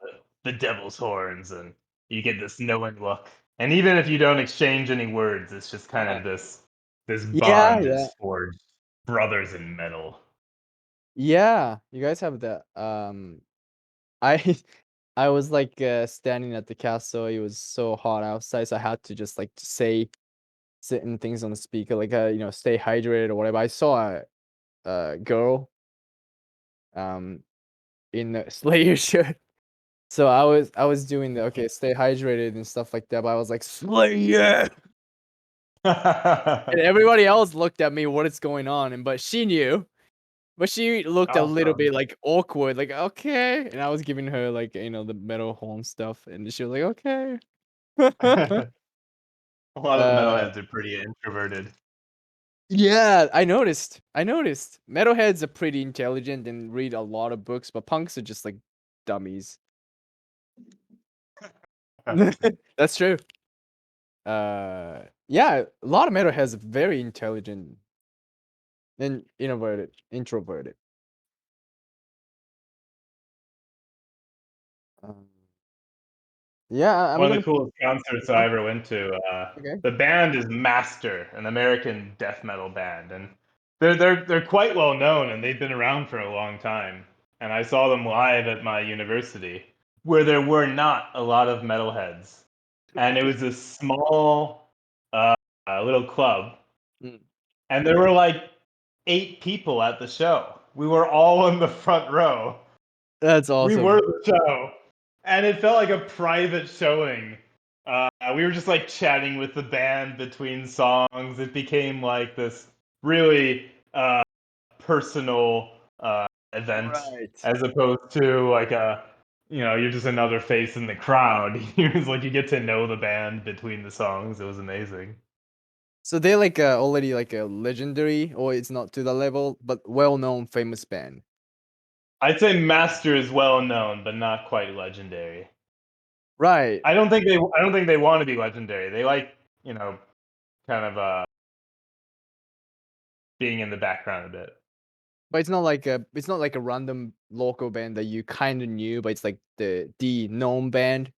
the devil's horns, and you get this knowing look. And even if you don't exchange any words, it's just kind uh, of this yeah, bond yeah, is forged. Brothers in metal. yeah. You guys have that. I I was like standing at the castle. It was so hot outside, so I had to just like say certain things on the speaker, like stay hydrated or whatever. I saw a girl in the Slayer shirt. So I was doing the okay, stay hydrated and stuff like that, but I was like, Slayer! And everybody else looked at me, what is going on? But she knew. But she looked a little Awesome. bit like awkward, like, okay. And I was giving her like, the metal horn stuff, and she was like, okay. A lot of uh metalheads are pretty introverted. yeah, I noticed. I noticed. Metalheads are pretty intelligent and read a lot of books, but punks are just like dummies. That's true. Yeah, a lot of metalheads are very intelligent and introverted. Um, yeah, I'm One of gonna the coolest concerts huh? I ever went to. Okay. The band is Master, an American death metal band, and they're quite well known, and they've been around for a long time. And I saw them live at my university, where there were not a lot of metalheads, and it was a small, little club, Mm, and there were like 8 people at the show. We were all in the front row. that's We were awesome. the show, and it felt like a private showing. We were just like chatting with the band between songs. It became like this really personal event, Right. as opposed to like you're just another face in the crowd. It was like you get to know the band between the songs. It was amazing. So they're like already like a legendary, or it's not to the level, but well-known famous band. I'd say Master is well known, but not quite legendary. Right. I don't think they want to be legendary. They like kind of being in the background a bit. But it's not like a random local band that you kind of knew, but it's like the known band,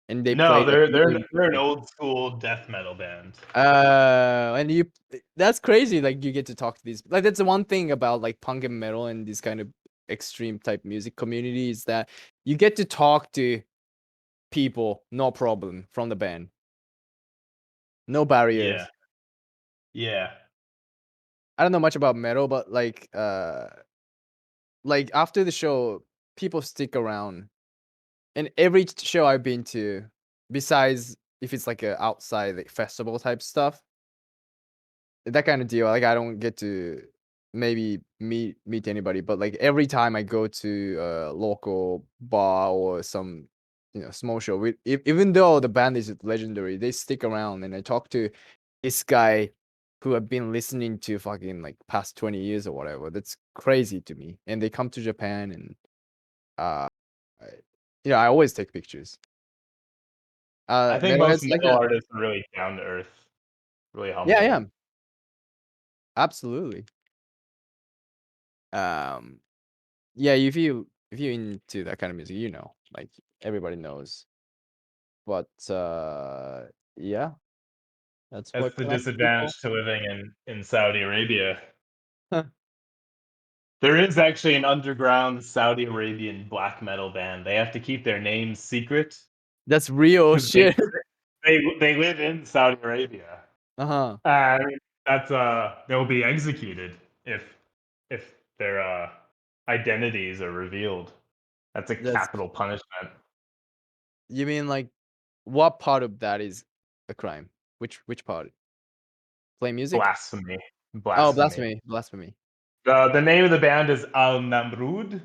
and they No, play like really they're an old school death metal band. and you that's crazy. Like you get to talk to these. Like that's the one thing about like punk and metal and this kind of extreme type music community is that you get to talk to people, no problem, from the band. No barriers. Yeah. Yeah. I don't know much about metal, but like after the show, people stick around. And every show I've been to, besides if it's like a outside like festival type stuff, that kind of deal, like I don't get to maybe meet anybody, but like every time I go to a local bar or some small show, even though the band is legendary, they stick around, and I talk to this guy who I've been listening to fucking like past 20 years or whatever. That's crazy to me. And they come to Japan, and uh I always take pictures. I think most Metalheads like metal that. artists are really down to earth, really Yeah, humble. yeah. Absolutely. Um yeah, if you're into that kind of music, like everybody knows. But yeah, that's That's what the connects people. disadvantage to living in Saudi Arabia. There is actually an underground Saudi Arabian black metal band. They have to keep their names secret That's real because they shit. they live in Saudi Arabia. Uh-huh. And that's they'll be executed if their identities are revealed. That's a That's capital punishment. You mean like what part of that is a crime? Which part? Play music? Blasphemy. Oh, Blasphemy. blasphemy. The name of the band is Al Namrud.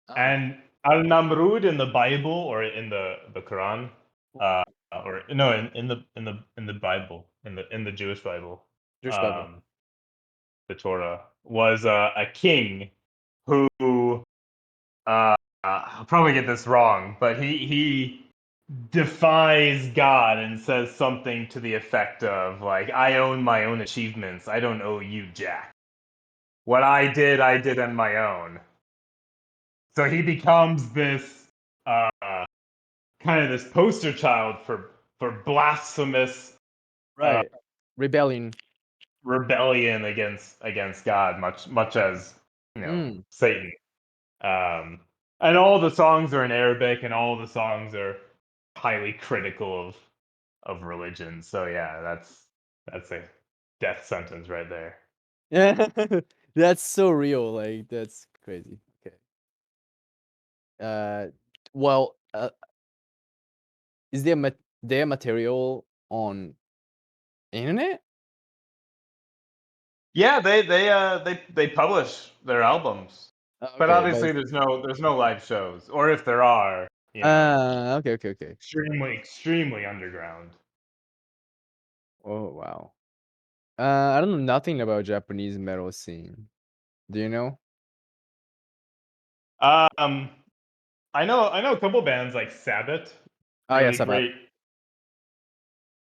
Oh. And Al Namrud in the Bible or in the Quran, uh, or no, in the Bible, in the Jewish Bible, Jewish Bible. the Torah, was a king who I'll probably get this wrong, but he defies God and says something to the effect of like, "I own my own achievements. I don't owe you jack. What I did on my own." So he becomes this kind of this poster child for blasphemous Right. Rebellion. rebellion against God, much as Mm. Satan. Um, and all the songs are in Arabic, and all the songs are highly critical of religion. So yeah, that's a death sentence right there. Yeah. That's so real. Like that's crazy. Okay. Uh well, is their material on internet? Yeah, they publish their albums, but Okay, but obviously there's no live shows, or if there are, okay. extremely underground. Oh wow. I don't know nothing about Japanese metal scene. Do you know? Um, I know a couple bands like Sabbath, Oh really yes, about. great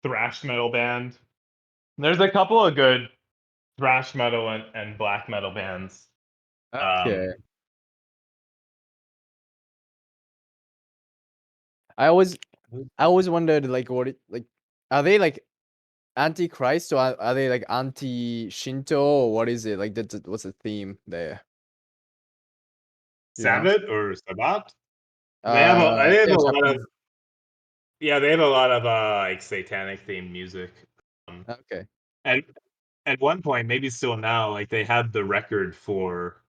thrash metal band. There's a couple of good thrash metal and black metal bands. Okay. Um, I always I always wondered like are they like anti-Christ, or are they like anti-Shinto, or what is it? Like what's the theme there? You know? Sabbath or Sabbath, they have Yeah, a lot of Japanese. they have a lot of like satanic themed music. Um, Okay. and at one point, maybe still now, like they had the record for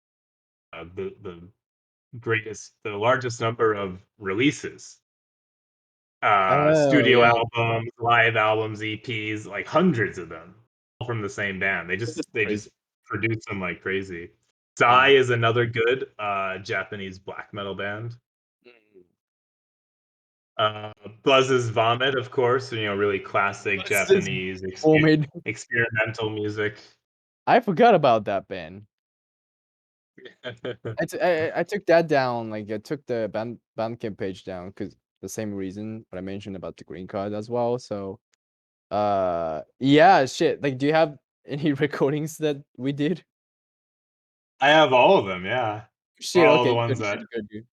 the largest number of releases, Oh studio yeah. albums, live albums, EPs, like hundreds of them, all from the same band. They That's just they crazy. just produce them like crazy. Zai Mm. is another good Japanese black metal band. Uh, Buzz's Vomit, of course, really classic What's this Japanese homemade? experimental music. I forgot about that band. I took that down. Like I took the Bandcamp page down because the same reason what I mentioned about the green card as well. So yeah, shit. Like, do you have any recordings that we did? I have all of them, yeah. Shit. All the Okay. ones Good. that, Good. Good. Good.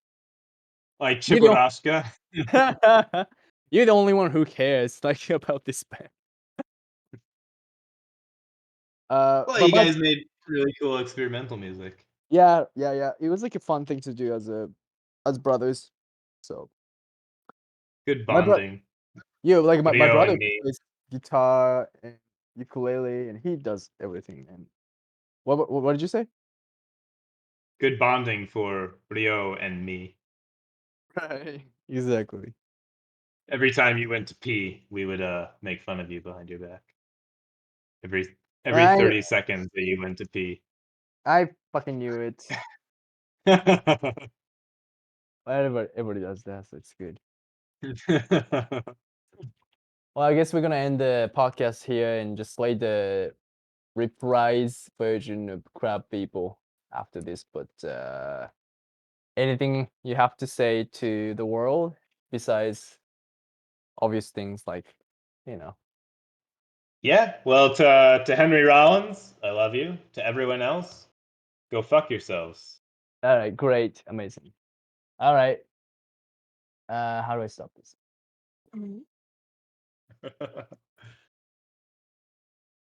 like You're the, Chiburashka. you're the only one who cares like about this band. Well, But you guys made really cool experimental music. yeah, yeah, yeah. It was like a fun thing to do as brothers. So Good my bro, bonding. yeah, like my Rio brother and me. plays guitar and ukulele, and he does everything. And what did you say? Good bonding for Rio and me. Right. Exactly. Every time you went to pee, we would make fun of you behind your back. Every I 30 seconds that you went to pee. I fucking knew it. Everybody does that, so it's good. Well, I guess we're gonna end the podcast here and just play the reprise version of Crab People after this. But anything you have to say to the world besides obvious things like, you know? Yeah, well, to Henry Rollins, I love you. To everyone else, go fuck yourselves. All right, great, amazing. All right, how do I stop this?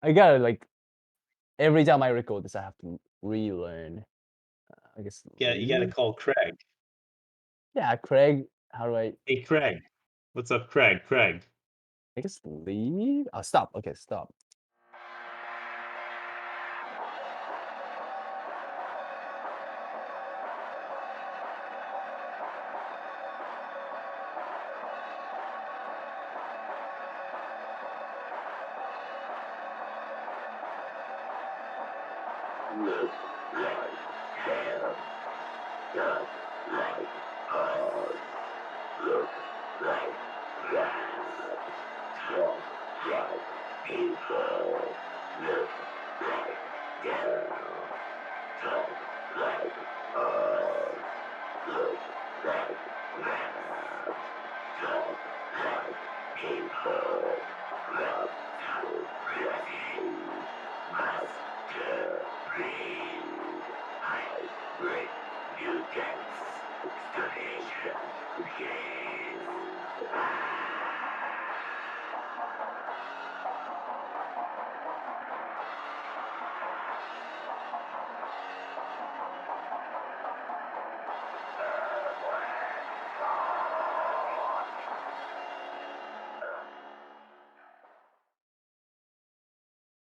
I gotta like every time I record this, I have to relearn. I guess Yeah, you gotta leave. call Craig. Yeah, Craig. How do I? Hey, Craig. What's up, Craig? Craig. I guess leave. Oh, stop. Okay, stop. Look like them. Just like us. Look like that. Walk like people. Look like them.